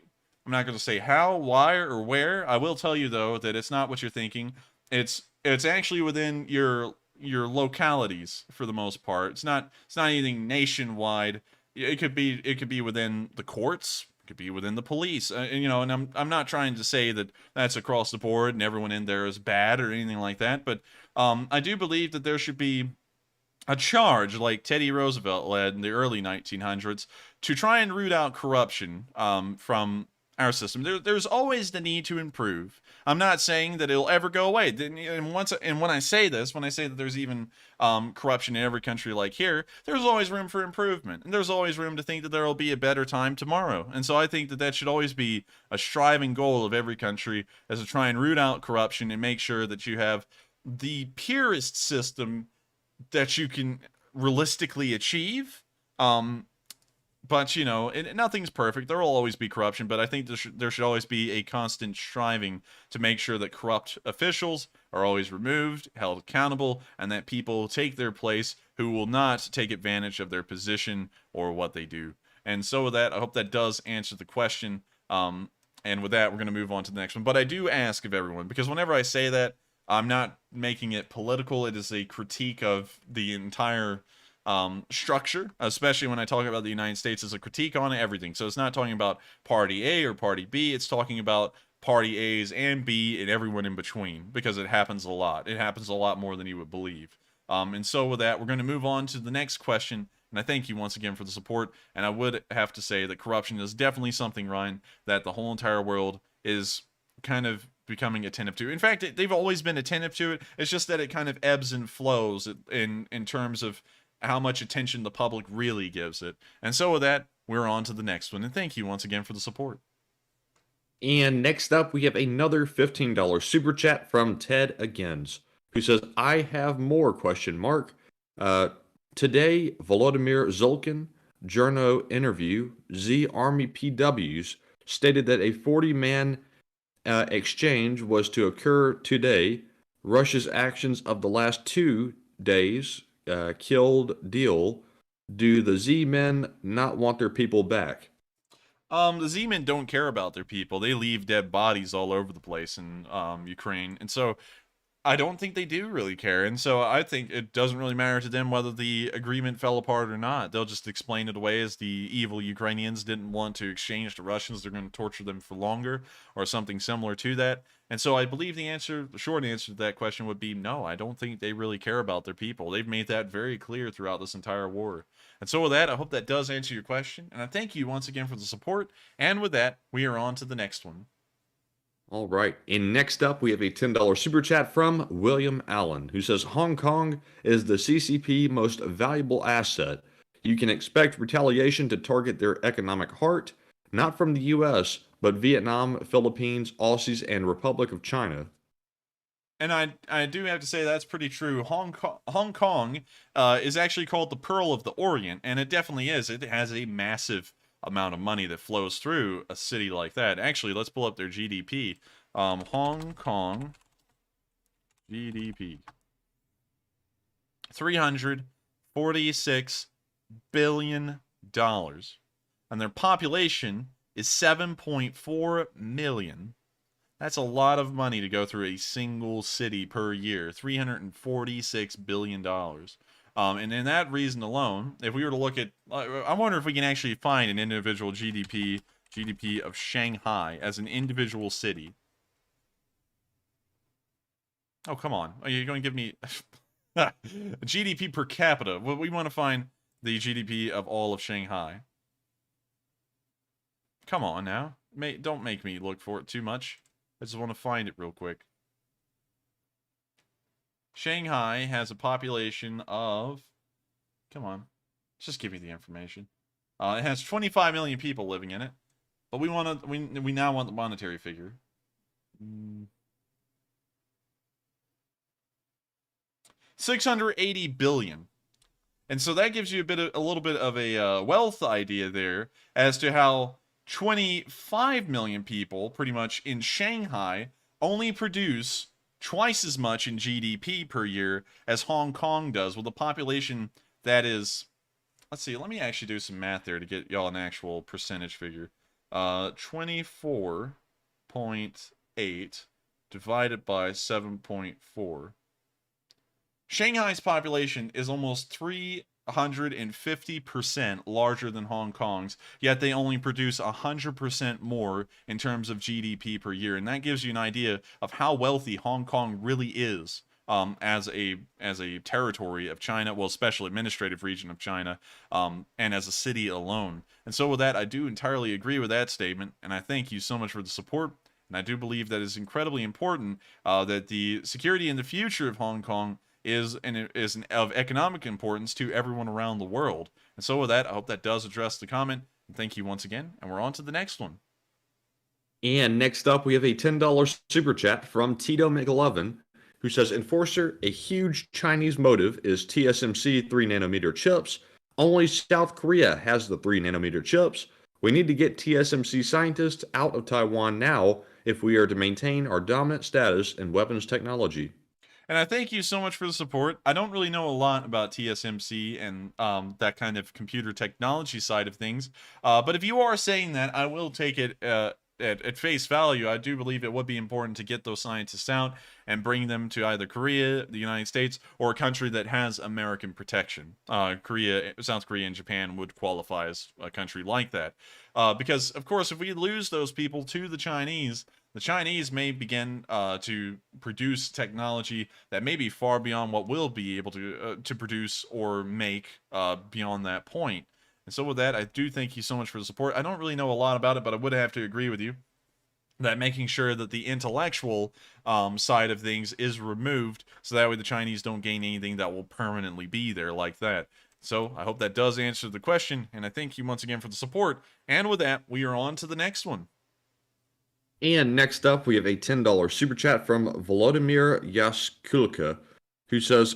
how, why, or where. I will tell you though that it's not what you're thinking. It's actually within your localities for the most part. It's not anything nationwide. It could be within the courts. It could be within the police, and I'm not trying to say that that's across the board and everyone in there is bad or anything like that, but I do believe that there should be a charge like Teddy Roosevelt led in the early 1900s to try and root out corruption from our system. There's always the need to improve. I'm not saying that it'll ever go away. And when I say that there's even corruption in every country like here, there's always room for improvement. And there's always room to think that there will be a better time tomorrow. And so I think that should always be a striving goal of every country, is to try and root out corruption and make sure that you have the purest system that you can realistically achieve. But, nothing's perfect. There will always be corruption, but I think there should always be a constant striving to make sure that corrupt officials are always removed, held accountable, and that people take their place who will not take advantage of their position or what they do. And so with that, I hope that does answer the question. And with that, we're going to move on to the next one. But I do ask of everyone, because whenever I say that, I'm not making it political. It is a critique of the entire structure, especially when I talk about the United States, as a critique on everything. So it's not talking about party A or party B, it's talking about party A's and B and everyone in between, because it happens a lot. It happens a lot more than you would believe. And so with that, we're going to move on to the next question. And I thank you once again for the support. And I would have to say that corruption is definitely something, Ryan, that the whole entire world is kind of becoming attentive to. In fact, they've always been attentive to it. It's just that it kind of ebbs and flows in terms of how much attention the public really gives it. And so with that, we're on to the next one. And thank you once again for the support. And next up, we have another $15 super chat from Ted Agains, who says, I have more ? Today, Volodymyr Zulkin, Journo interview, Z Army PWs, stated that a 40-man exchange was to occur today. Russia's actions of the last 2 days killed deal. Do the Z-men not want their people back? The Z-men don't care about their people. They leave dead bodies all over the place in Ukraine. And so I don't think they do really care. And so I think it doesn't really matter to them whether the agreement fell apart or not. They'll just explain it away as the evil Ukrainians didn't want to exchange to Russians. They're going to torture them for longer or something similar to that. And so I believe the short answer to that question would be no. I don't think they really care about their people. They've made that very clear throughout this entire war. And so with that, I hope that does answer your question. And I thank you once again for the support. And with that, we are on to the next one. All right. And next up, we have a $10 super chat from William Allen, who says, Hong Kong is the CCP most valuable asset. You can expect retaliation to target their economic heart, not from the U.S., but Vietnam, Philippines, Aussies, and Republic of China. And I do have to say that's pretty true. Hong Kong is actually called the Pearl of the Orient, and it definitely is. It has a massive amount of money that flows through a city like that. Actually, let's pull up their GDP Hong Kong GDP. $346 billion. And their population is 7.4 million. That's a lot of money to go through a single city per year. $346 billion. And in that reason alone, if we were to look at, I wonder if we can actually find an individual GDP of Shanghai as an individual city. Oh, come on. Are you going to give me GDP per capita? Well, we want to find the GDP of all of Shanghai. Come on now. Don't make me look for it too much. I just want to find it real quick. Shanghai has a population of... Come on. Just give me the information. It has 25 million people living in it. But we now want the monetary figure. $680 billion. And so that gives you a little bit of a wealth idea there as to how 25 million people, pretty much in Shanghai, only produce twice as much in GDP per year as Hong Kong does, with a population that is, let's see, let me actually do some math there to get y'all an actual percentage figure. 24.8 divided by 7.4. Shanghai's population is almost 350% larger than Hong Kong's, yet they only produce 100% more in terms of GDP per year. And that gives you an idea of how wealthy Hong Kong really is as a territory of China, well, special administrative region of China, and as a city alone. And so with that, I do entirely agree with that statement, and I thank you so much for the support. And I do believe that it's incredibly important that the security in the future of Hong Kong is of economic importance to everyone around the world. And so with that, I hope that does address the comment. And thank you once again, and we're on to the next one. And next up, we have a $10 super chat from Tito McLovin, who says, Enforcer, a huge Chinese motive is TSMC 3nm chips. Only South Korea has the 3nm chips. We need to get TSMC scientists out of Taiwan now if we are to maintain our dominant status in weapons technology. And I thank you so much for the support. I don't really know a lot about TSMC and that kind of computer technology side of things. But if you are saying that, I will take it at face value. I do believe it would be important to get those scientists out and bring them to either Korea, the United States, or a country that has American protection. South Korea and Japan would qualify as a country like that. Because, of course, if we lose those people to the Chinese may begin to produce technology that may be far beyond what we'll be able to produce or make beyond that point. And so with that, I do thank you so much for the support. I don't really know a lot about it, but I would have to agree with you that making sure that the intellectual side of things is removed, so that way the Chinese don't gain anything that will permanently be there like that. So I hope that does answer the question, and I thank you once again for the support. And with that, we are on to the next one. And next up, we have a $10 super chat from Volodymyr Yaskulka, who says,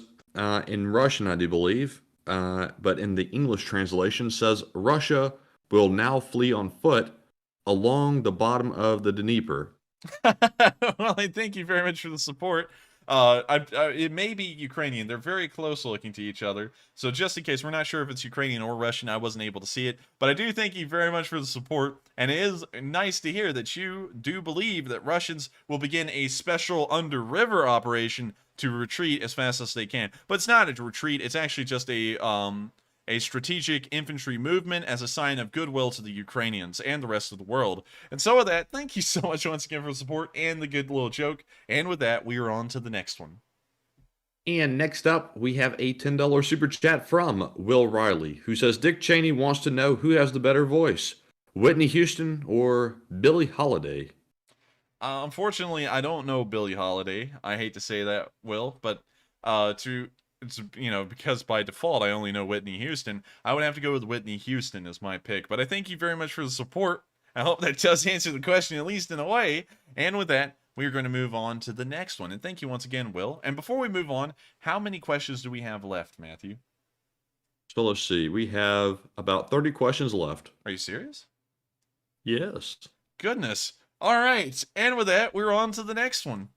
in Russian, I do believe, but in the English translation says, Russia will now flee on foot along the bottom of the Dnieper. Well, I thank you very much for the support. It may be Ukrainian. They're very close looking to each other. So just in case, we're not sure if it's Ukrainian or Russian. I wasn't able to see it. But I do thank you very much for the support. And it is nice to hear that you do believe that Russians will begin a special under-river operation to retreat as fast as they can. But it's not a retreat. It's actually just a strategic infantry movement as a sign of goodwill to the Ukrainians and the rest of the world. And so with that, thank you so much once again for the support and the good little joke. And with that, we are on to the next one. And next up, we have a $10 super chat from Will Riley, who says, Dick Cheney wants to know who has the better voice, Whitney Houston or Billie Holiday. Unfortunately, I don't know Billie Holiday. I hate to say that, Will, but it's, because by default I only know Whitney Houston, I would have to go with Whitney Houston as my pick. But I thank you very much for the support. I hope that does answer the question, at least in a way. And with that, we're going to move on to the next one. And thank you once again, Will. And before we move on, how many questions do we have left, Matthew? So let's see. We have about 30 questions left. Are you serious? Yes. Goodness. All right, and with that, we're on to the next one.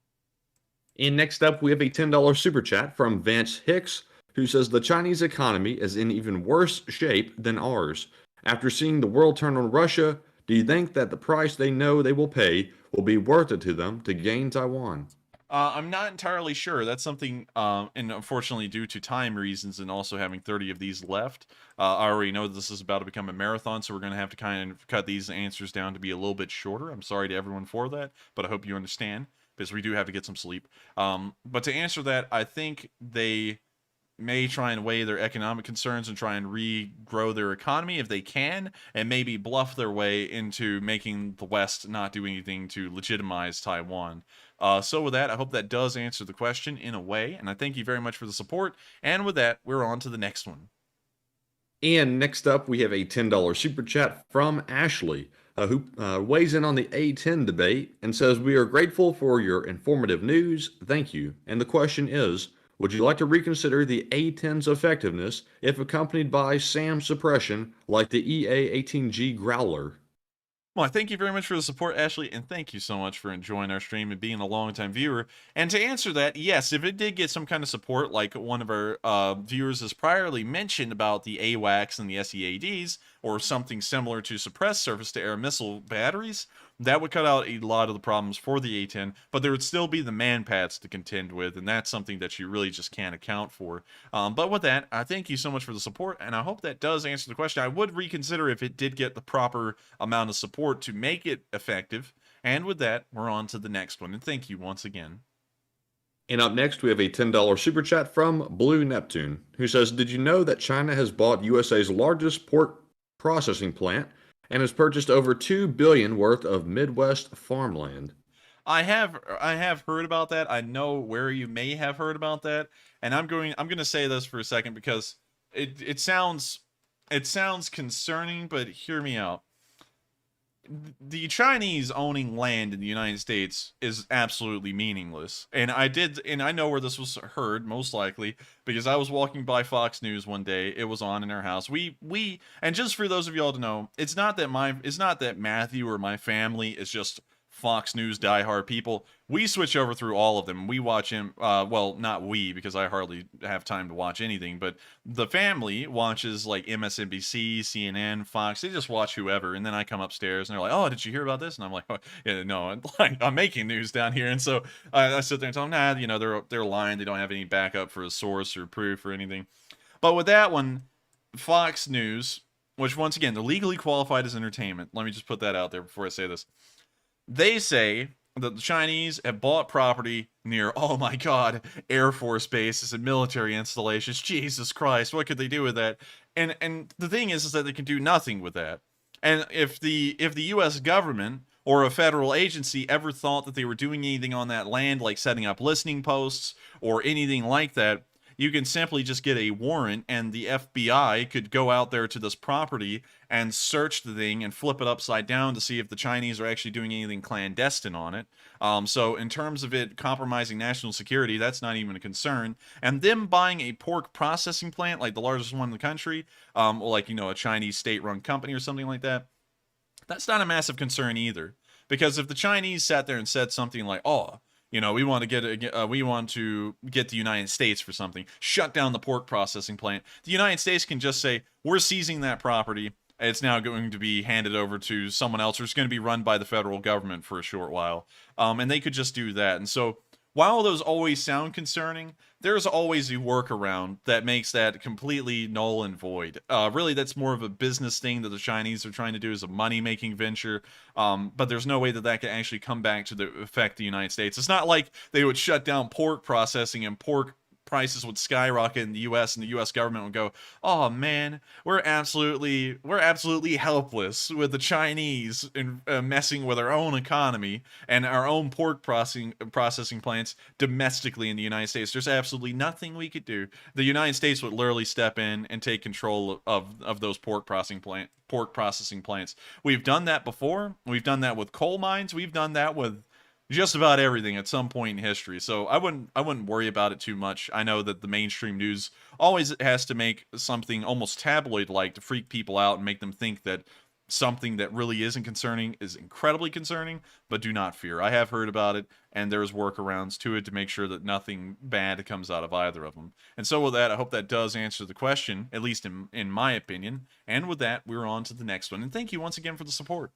And next up, we have a $10 super chat from Vance Hicks, who says the Chinese economy is in even worse shape than ours. After seeing the world turn on Russia, do you think that the price they know they will pay will be worth it to them to gain Taiwan? I'm not entirely sure. That's something, and unfortunately, due to time reasons and also having 30 of these left, I already know this is about to become a marathon, so we're going to have to kind of cut these answers down to be a little bit shorter. I'm sorry to everyone for that, but I hope you understand because we do have to get some sleep. But to answer that, I think they may try and weigh their economic concerns and try and regrow their economy if they can, and maybe bluff their way into making the West not do anything to legitimize Taiwan. So with that, I hope that does answer the question in a way, and I thank you very much for the support. And with that, we're on to the next one. And next up, we have a $10 super chat from Ashley, who weighs in on the A10 debate and says, we are grateful for your informative news. Thank you. And the question is, would you like to reconsider the A10's effectiveness if accompanied by SAM suppression like the EA-18G Growler? Well, I thank you very much for the support, Ashley, and thank you so much for enjoying our stream and being a longtime viewer. And to answer that, yes, if it did get some kind of support, like one of our viewers has priorly mentioned about the AWACS and the SEADs, or something similar to suppress surface-to-air missile batteries, that would cut out a lot of the problems for the A10, but there would still be the manpads to contend with, and that's something that you really just can't account for. But with that, I thank you so much for the support, and I hope that does answer the question. I would reconsider if it did get the proper amount of support to make it effective. And with that, we're on to the next one, and thank you once again. And up next, we have a $10 super chat from Blue Neptune, who says, did you know that China has bought USA's largest pork processing plant and has purchased over $2 billion worth of Midwest farmland? I have heard about that. I know where you may have heard about that, and I'm going to say this for a second because it sounds concerning, but hear me out. The Chinese owning land in the United States is absolutely meaningless. And I know where this was heard, most likely, because I was walking by Fox News one day. It was on in our house. And just for those of y'all to know, it's not that Matthew or my family is just Fox News diehard people. We switch over through all of them. We watch him, well, not we, because I hardly have time to watch anything, but the family watches like MSNBC, CNN, Fox. They just watch whoever, and then I come upstairs and they're like, oh, did you hear about this? And I'm like, oh, yeah, no, I'm making news down here. And so I sit there and tell them, nah, you know, they're lying. They don't have any backup for a source or proof or anything. But with that one, Fox News, which once again, they're legally qualified as entertainment. Let me just put that out there before I say this. They say that the Chinese have bought property near, oh my god, Air Force bases and military installations. Jesus Christ, what could they do with that? And the thing is that they can do nothing with that. And if the U.S. government or a federal agency ever thought that they were doing anything on that land, like setting up listening posts or anything like that, you can simply just get a warrant and the FBI could go out there to this property and search the thing and flip it upside down to see if the Chinese are actually doing anything clandestine on it. So in terms of it compromising national security, that's not even a concern. And them buying a pork processing plant, like the largest one in the country, like, you know, a Chinese state-run company or something like that, that's not a massive concern either. Because if the Chinese sat there and said something like, oh, you know, we want to get the United States for something, shut down the pork processing plant, the United States can just say, we're seizing that property. It's now going to be handed over to someone else, or it's going to be run by the federal government for a short while. And they could just do that. And so while those always sound concerning, there's always a workaround that makes that completely null and void. Really, that's more of a business thing that the Chinese are trying to do as a money-making venture. But there's no way that that can actually come back to affect the United States. It's not like they would shut down pork processing and pork prices would skyrocket in the U.S. and the U.S. government would go, oh man, we're absolutely helpless with the Chinese in messing with our own economy and our own pork processing plants domestically in the United States. There's absolutely nothing we could do. The United States would literally step in and take control of those pork processing plants. We've done that before. We've done that with coal mines. We've done that with just about everything at some point in history. So I wouldn't worry about it too much. I know that the mainstream news always has to make something almost tabloid-like to freak people out and make them think that something that really isn't concerning is incredibly concerning, but do not fear. I have heard about it, and there's workarounds to it to make sure that nothing bad comes out of either of them. And so with that, I hope that does answer the question, at least in my opinion. And with that, we're on to the next one. And thank you once again for the support.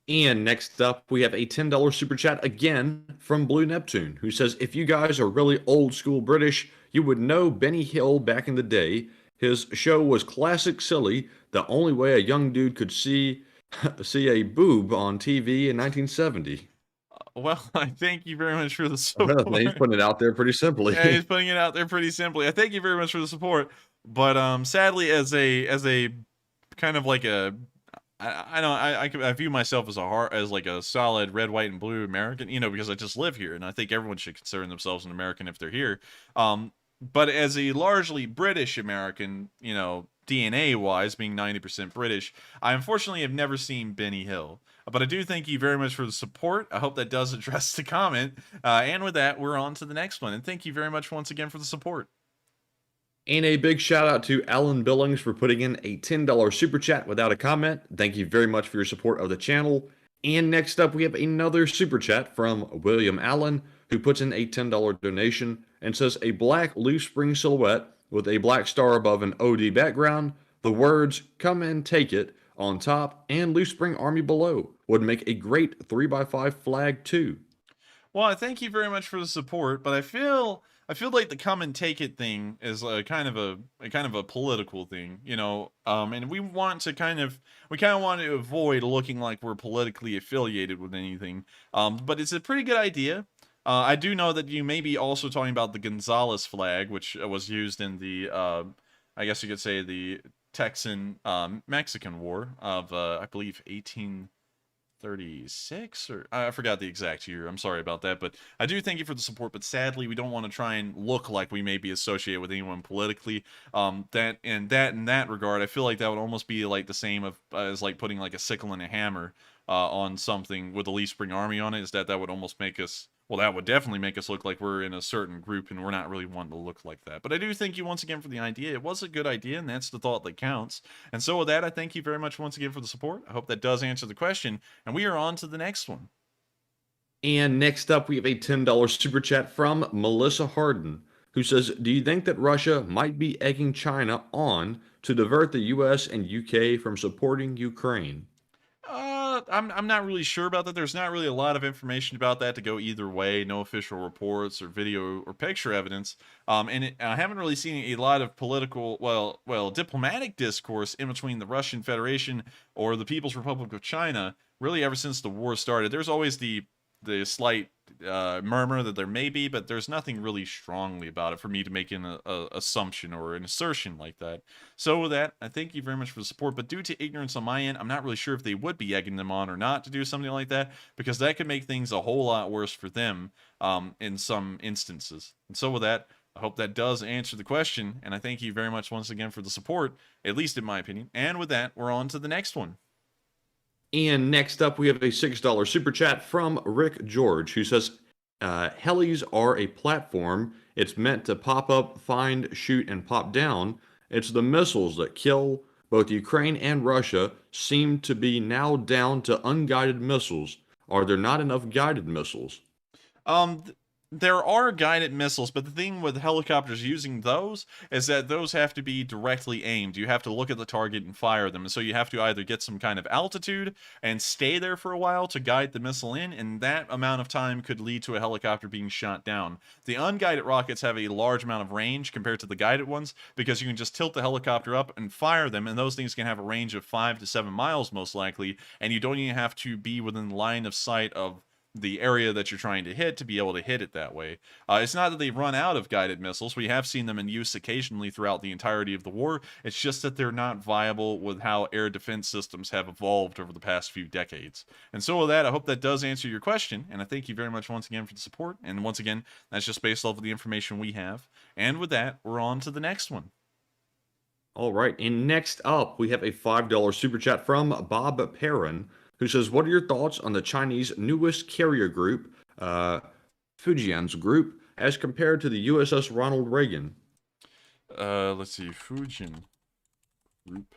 And next up, we have a $10 super chat again from Blue Neptune, who says, if you guys are really old school British, you would know Benny Hill back in the day. His show was classic silly, the only way a young dude could see a boob on TV in 1970. Well, I thank you very much for the support. He's putting it out there pretty simply. Yeah, he's putting it out there pretty simply. I thank you very much for the support, but sadly, as a kind of like a I view myself as like a solid red, white, and blue American, because I just live here, and I think everyone should consider themselves an American if they're here. But as a largely British American, DNA-wise, being 90% British, I unfortunately have never seen Benny Hill. But I do thank you very much for the support. I hope that does address the comment. And with that, we're on to the next one. And thank you very much once again for the support. And a big shout out to Alan Billings for putting in a $10 super chat without a comment. Thank you very much for your support of the channel. And next up, we have another super chat from William Allen, who puts in a $10 donation and says, a black loose spring silhouette with a black star above an OD background, the words "Come and Take It" on top, and Loose Spring Army below would make a great 3x5 flag too. Well, I thank you very much for the support, but I feel like the "come and take it" thing is a kind of a political thing, and we want to avoid looking like we're politically affiliated with anything. But it's a pretty good idea. I do know that you may be also talking about the Gonzales flag, which was used in the, I guess you could say, the Texan-Mexican War of, I believe, 1836, or I forgot the exact year. I'm sorry about that, but I do thank you for the support. But sadly, we don't want to try and look like we may be associated with anyone politically. In that regard, I feel like that would almost be like the same as like putting like a sickle and a hammer on something with the Leaf Spring Army on it. Is that would almost make us. Well, that would definitely make us look like we're in a certain group, and we're not really wanting to look like that. But I do thank you once again for the idea. It was a good idea, and that's the thought that counts. And so with that, I thank you very much once again for the support. I hope that does answer the question, and we are on to the next one. And next up, we have a $10 super chat from Melissa Harden, who says, do you think that Russia might be egging China on to divert the US and UK from supporting Ukraine? I'm not really sure about that. There's not really a lot of information about that to go either way. No official reports or video or picture evidence. I haven't really seen a lot of political, diplomatic discourse in between the Russian Federation or the People's Republic of China, really ever since the war started. There's always the slight murmur that there may be, but there's nothing really strongly about it for me to make an assumption or an assertion like that. So with that, I thank you very much for the support, but due to ignorance on my end, I'm not really sure if they would be egging them on or not to do something like that, because that could make things a whole lot worse for them in some instances. And so with that, I hope that does answer the question, and I thank you very much once again for the support, at least in my opinion. And with that, we're on to the next one. And next up, we have a $6 super chat from Rick George, who says, helis are a platform. It's meant to pop up, find, shoot, and pop down. It's the missiles that kill. Both Ukraine and Russia seem to be now down to unguided missiles. Are there not enough guided missiles? There are guided missiles, but the thing with helicopters using those is that those have to be directly aimed. You have to look at the target and fire them. And so you have to either get some kind of altitude and stay there for a while to guide the missile in, and that amount of time could lead to a helicopter being shot down. The unguided rockets have a large amount of range compared to the guided ones, because you can just tilt the helicopter up and fire them, and those things can have a range of 5 to 7 miles most likely, and you don't even have to be within line of sight of the area that you're trying to hit to be able to hit it that way. It's not that they've run out of guided missiles. We have seen them in use occasionally throughout the entirety of the war. It's just that they're not viable with how air defense systems have evolved over the past few decades. And so with that, I hope that does answer your question, and I thank you very much once again for the support. And once again, that's just based off of the information we have. And with that, we're on to the next one. All right, and next up, we have a $5 super chat from Bob Perrin, who says, what are your thoughts on the Chinese newest carrier group, Fujian's group, as compared to the USS Ronald Reagan? Let's see, Fujian group.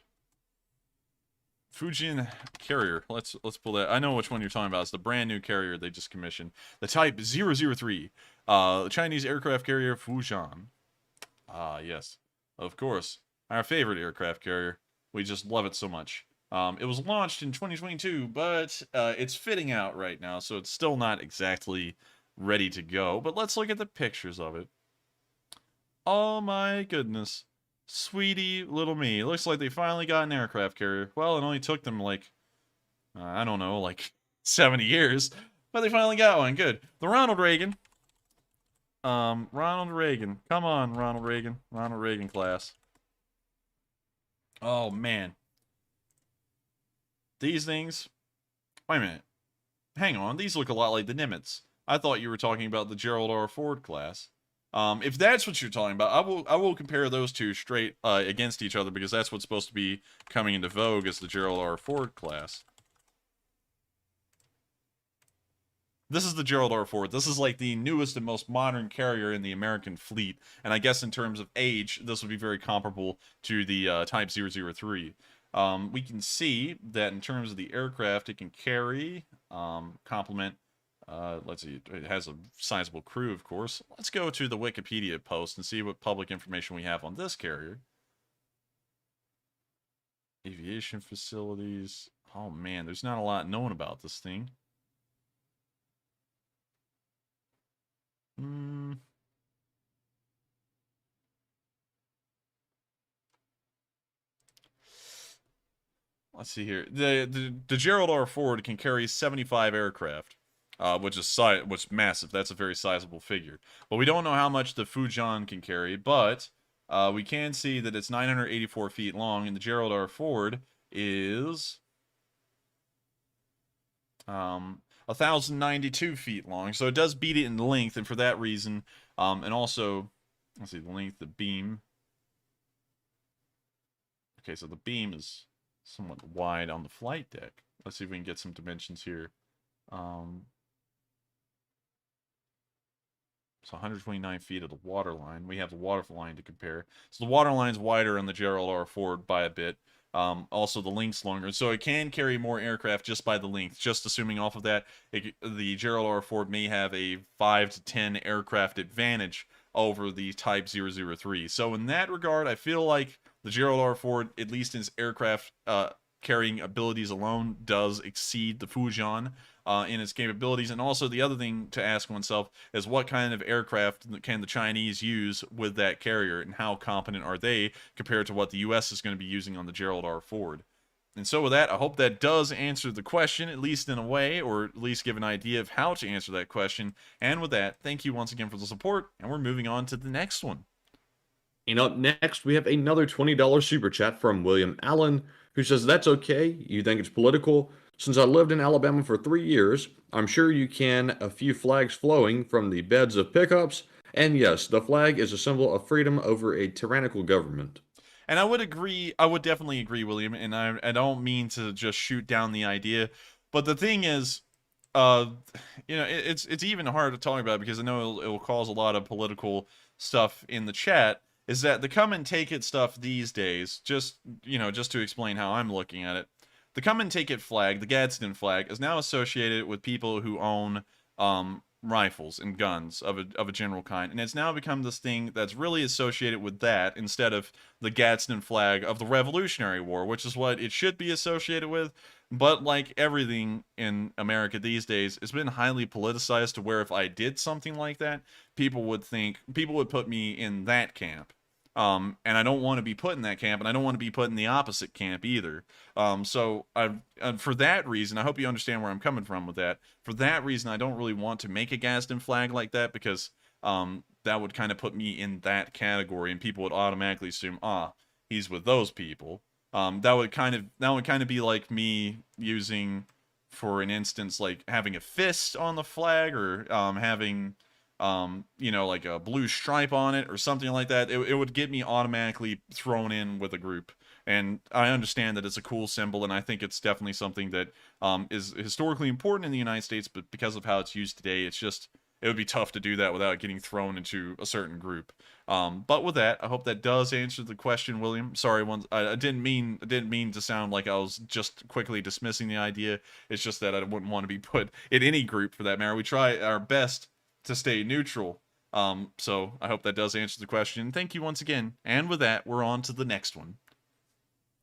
Fujian carrier. Let's pull that. I know which one you're talking about. It's the brand new carrier they just commissioned. The Type 003. The Chinese aircraft carrier Fujian. Ah, yes. Of course. Our favorite aircraft carrier. We just love it so much. It was launched in 2022, but it's fitting out right now, so it's still not exactly ready to go. But let's look at the pictures of it. Oh my goodness. Sweetie little me. Looks like they finally got an aircraft carrier. Well, it only took them like, I don't know, like 70 years. But they finally got one. Good. The Ronald Reagan. Ronald Reagan. Come on, Ronald Reagan. Ronald Reagan class. Oh, man. These things. Wait a minute. Hang on. These look a lot like the Nimitz. I thought you were talking about the Gerald R. Ford class. If that's what you're talking about, I will compare those two straight against each other because that's what's supposed to be coming into vogue as the Gerald R. Ford class. This is the Gerald R. Ford. This is like the newest and most modern carrier in the American fleet, and I guess in terms of age, this would be very comparable to the Type 003. We can see that in terms of the aircraft, it can carry, complement. Let's see, it has a sizable crew, of course. Let's go to the Wikipedia post and see what public information we have on this carrier. Aviation facilities. Oh man, there's not a lot known about this thing. Let's see here. The Gerald R. Ford can carry 75 aircraft. Which is massive. That's a very sizable figure. But we don't know how much the Fujian can carry, but we can see that it's 984 feet long, and the Gerald R. Ford is 1,092 feet long. So it does beat it in length, and for that reason, and also, let's see, the length, the beam. Okay, so the beam is somewhat wide on the flight deck. Let's see if we can get some dimensions here. So 129 feet of the waterline. We have the waterline to compare. So the waterline's wider on the Gerald R. Ford by a bit. Also, the length's longer. So it can carry more aircraft just by the length. Just assuming off of that, the Gerald R. Ford may have a 5 to 10 aircraft advantage over the Type 003. So in that regard, I feel like the Gerald R. Ford, at least in its aircraft carrying abilities alone, does exceed the Fujian in its capabilities. And also the other thing to ask oneself is what kind of aircraft can the Chinese use with that carrier, and how competent are they compared to what the U.S. is going to be using on the Gerald R. Ford. And so with that, I hope that does answer the question, at least in a way, or at least give an idea of how to answer that question. And with that, thank you once again for the support, and we're moving on to the next one. And up next, we have another $20 super chat from William Allen, who says, "That's okay. You think it's political? Since I lived in Alabama for 3 years, I'm sure you can a few flags flowing from the beds of pickups. And yes, the flag is a symbol of freedom over a tyrannical government." And I would agree, I would definitely agree, William, and I don't mean to just shoot down the idea, but the thing is, it's even hard to talk about because I know it will cause a lot of political stuff in the chat, is that the come and take it stuff these days, just to explain how I'm looking at it, the come and take it flag, the Gadsden flag, is now associated with people who own rifles and guns of a general kind, and it's now become this thing that's really associated with that instead of the Gadsden flag of the Revolutionary War, which is what it should be associated with. But like everything in America these days, it's been highly politicized to where if I did something like that, people would put me in that camp. And I don't want to be put in that camp, and I don't want to be put in the opposite camp either. So for that reason, I hope you understand where I'm coming from with that. For that reason, I don't really want to make a Gadsden flag like that because that would kind of put me in that category, and people would automatically assume, he's with those people. That would kind of be like me using, for an instance, like having a fist on the flag, or having like a blue stripe on it or something like that. It would get me automatically thrown in with a group. And I understand that it's a cool symbol, and I think it's definitely something that is historically important in the United States, but because of how it's used today, it's just, it would be tough to do that without getting thrown into a certain group. But with that, I hope that does answer the question, William. Sorry, I didn't mean to sound like I was just quickly dismissing the idea. It's just that I wouldn't want to be put in any group for that matter. We try our best to stay neutral. So I hope that does answer the question. Thank you once again. And with that, we're on to the next one.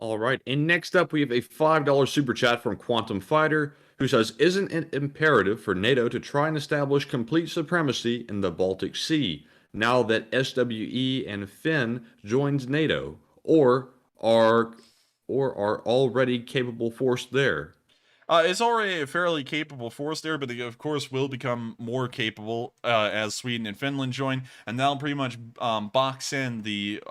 All right, and next up we have a $5 super chat from Quantum Fighter, who says, "Isn't it imperative for NATO to try and establish complete supremacy in the Baltic Sea now that SWE and Finn joins NATO, or are already capable force there?" It's already a fairly capable force there, but they, of course, will become more capable as Sweden and Finland join, and that'll pretty much box in the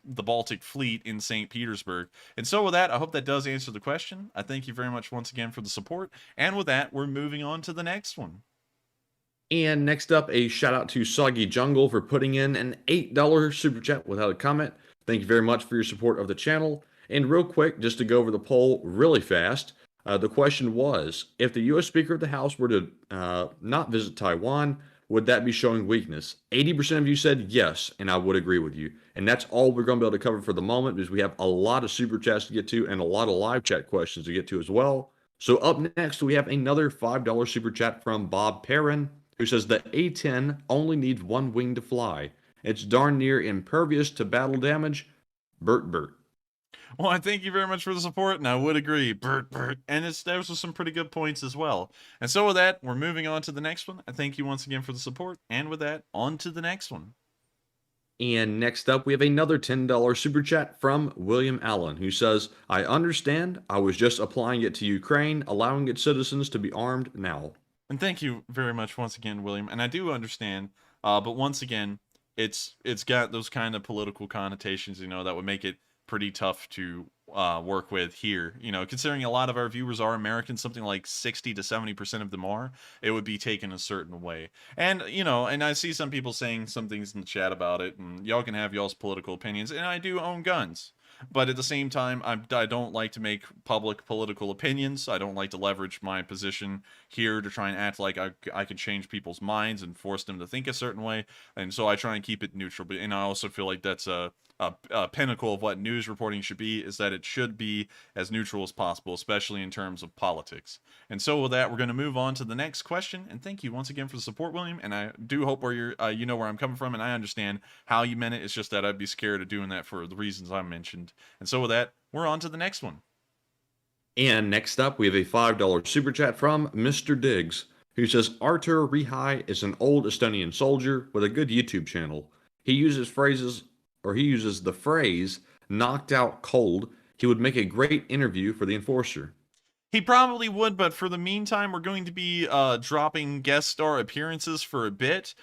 Baltic fleet in St. Petersburg. And so with that, I hope that does answer the question. I thank you very much once again for the support, and with that, we're moving on to the next one. And next up, a shout out to Soggy Jungle for putting in an $8 super chat without a comment. Thank you very much for your support of the channel. And real quick, just to go over the poll really fast, the question was, if the U.S. Speaker of the House were to not visit Taiwan, would that be showing weakness? 80% of you said yes, and I would agree with you. And that's all we're going to be able to cover for the moment, because we have a lot of super chats to get to and a lot of live chat questions to get to as well. So up next, we have another $5 super chat from Bob Perrin, who says the A-10 only needs one wing to fly. It's darn near impervious to battle damage. Bert. Well, I thank you very much for the support, and I would agree. Bert. And those are some pretty good points as well. And so with that, we're moving on to the next one. I thank you once again for the support, and with that, on to the next one. And next up, we have another $10 super chat from William Allen, who says, "I understand. I was just applying it to Ukraine, allowing its citizens to be armed now." And thank you very much once again, William. And I do understand, but once again, it's got those kind of political connotations, that would make it pretty tough to work with here. Considering a lot of our viewers are American, something like 60 to 70% of them are, it would be taken a certain way. And, and I see some people saying some things in the chat about it, and y'all can have y'all's political opinions, and I do own guns. But at the same time, I don't like to make public political opinions. I don't like to leverage my position here to try and act like I can change people's minds and force them to think a certain way. And so I try and keep it neutral. And I also feel like that's a pinnacle of what news reporting should be, is that it should be as neutral as possible, especially in terms of politics. And so with that, we're going to move on to the next question. And thank you once again for the support, William. And I do hope where you know where I'm coming from, and I understand how you meant it. It's just that I'd be scared of doing that for the reasons I mentioned. And so with that, we're on to the next one. And next up, we have a $5 super chat from Mr. Diggs, who says, "Artur Rihai is an old Estonian soldier with a good YouTube channel. He uses the phrase, 'knocked out cold.' He would make a great interview for the Enforcer." He probably would, but for the meantime, we're going to be dropping guest star appearances for a bit,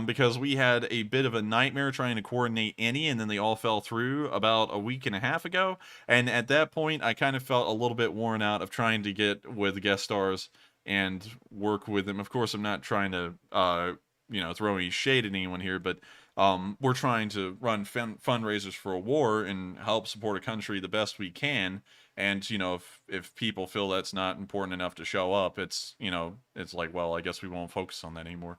because we had a bit of a nightmare trying to coordinate any, and then they all fell through about a week and a half ago. And at that point, I kind of felt a little bit worn out of trying to get with guest stars and work with them. Of course, I'm not trying to, throw any shade at anyone here, but we're trying to run fundraisers for a war and help support a country the best we can. And, if people feel that's not important enough to show up, it's like, well, I guess we won't focus on that anymore.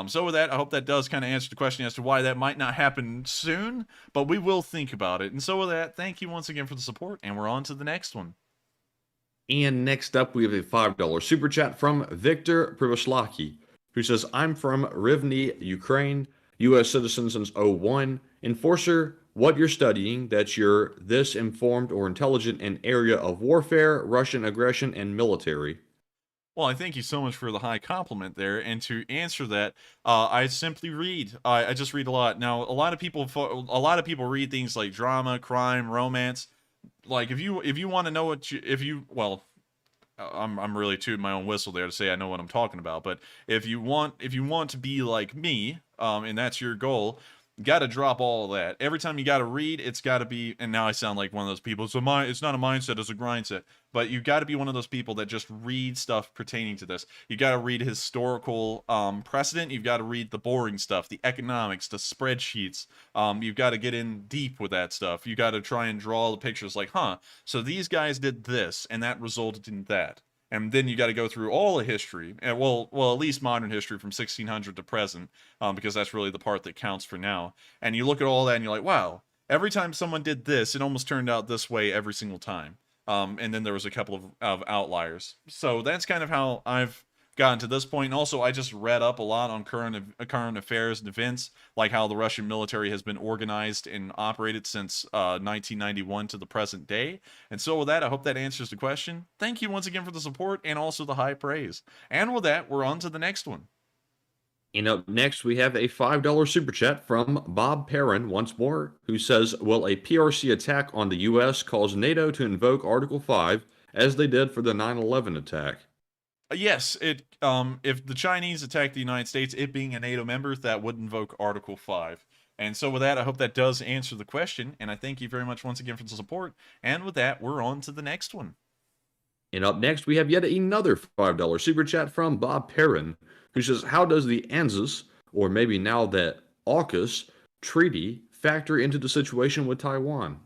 So with that, I hope that does kind of answer the question as to why that might not happen soon, but we will think about it. And so with that, thank you once again for the support, and we're on to the next one. And next up, we have a $5 super chat from Victor Privaslaki, who says, "I'm from Rivne, Ukraine, U.S. citizen since 01. Enforcer, what you're studying that you're this informed or intelligent in area of warfare, Russian aggression, and military?" Well, I thank you so much for the high compliment there. And to answer that, I simply read. I just read a lot. Now, a lot of people read things like drama, crime, romance. Like if you want to know I'm really tooting my own whistle there to say I know what I'm talking about. But if you want to be like me, and that's your goal, you got to drop all of that. Every time you got to read, it's got to be. And now I sound like one of those people. So it's not a mindset, it's a grind set. But you got to be one of those people that just read stuff pertaining to this. You got to read historical precedent. You've got to read the boring stuff, the economics, the spreadsheets. You've got to get in deep with that stuff. You got to try and draw the pictures like, so these guys did this, and that resulted in that. And then you got to go through all of history, and well, at least modern history from 1600 to present, because that's really the part that counts for now. And you look at all that, and you're like, wow, every time someone did this, it almost turned out this way every single time. And then there was a couple of outliers. So that's kind of how I've gotten to this point. And also, I just read up a lot on current affairs and events, like how the Russian military has been organized and operated since 1991 to the present day. And so with that, I hope that answers the question. Thank you once again for the support and also the high praise. And with that, we're on to the next one. And up next, we have a $5 super chat from Bob Perrin once more, who says, will a PRC attack on the U.S. cause NATO to invoke Article 5 as they did for the 9/11 attack? Yes, if the Chinese attack the United States, it being a NATO member, that would invoke Article 5. And so with that, I hope that does answer the question, and I thank you very much once again for the support. And with that, we're on to the next one. And up next, we have yet another $5 super chat from Bob Perrin, who says, how does the ANZUS, or maybe now the AUKUS, treaty factor into the situation with Taiwan?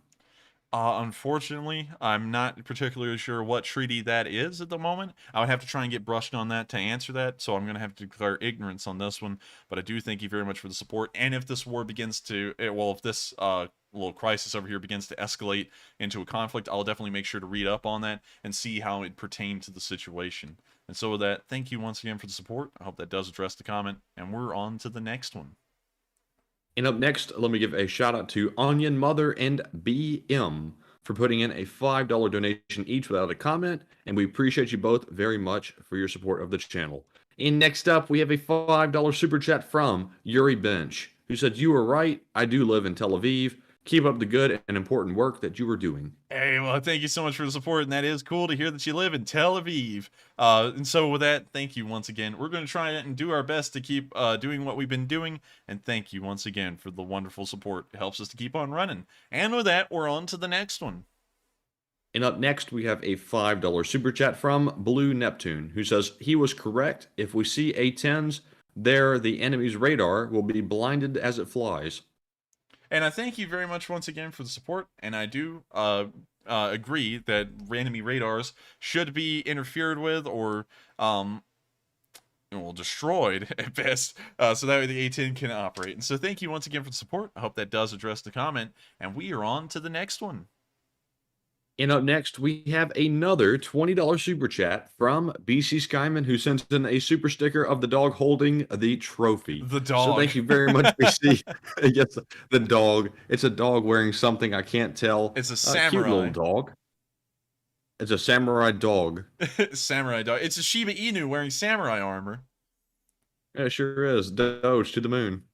Unfortunately, I'm not particularly sure what treaty that is at the moment. I would have to try and get brushed on that to answer that, so I'm going to have to declare ignorance on this one. But I do thank you very much for the support. And if this war begins to, if this little crisis over here begins to escalate into a conflict, I'll definitely make sure to read up on that and see how it pertains to the situation. And so with that, thank you once again for the support. I hope that does address the comment, and we're on to the next one. And up next, let me give a shout out to Onion Mother and BM for putting in a $5 donation each without a comment, and we appreciate you both very much for your support of the channel. And next up, we have a $5 super chat from Yuri Bench, who said, you were right, I do live in Tel Aviv. Keep up the good and important work that you are doing. Hey, well, thank you so much for the support, and that is cool to hear that you live in Tel Aviv. And so with that, thank you once again. We're going to try and do our best to keep doing what we've been doing, and thank you once again for the wonderful support. It helps us to keep on running. And with that, we're on to the next one. And up next, we have a $5 super chat from Blue Neptune, who says, he was correct. If we see A-10s there, the enemy's radar will be blinded as it flies. And I thank you very much once again for the support, and I do agree that enemy radars should be interfered with or destroyed at best, so that way the A-10 can operate. And so thank you once again for the support. I hope that does address the comment, and we are on to the next one. And up next, we have another $20 super chat from BC Skyman, who sends in a super sticker of the dog holding the trophy. The dog. So thank you very much, BC. Yes, the dog. It's a dog wearing something I can't tell. It's a samurai. Cute little dog. It's a samurai dog. Samurai dog. It's a Shiba Inu wearing samurai armor. Yeah, it sure is. Doge to the moon.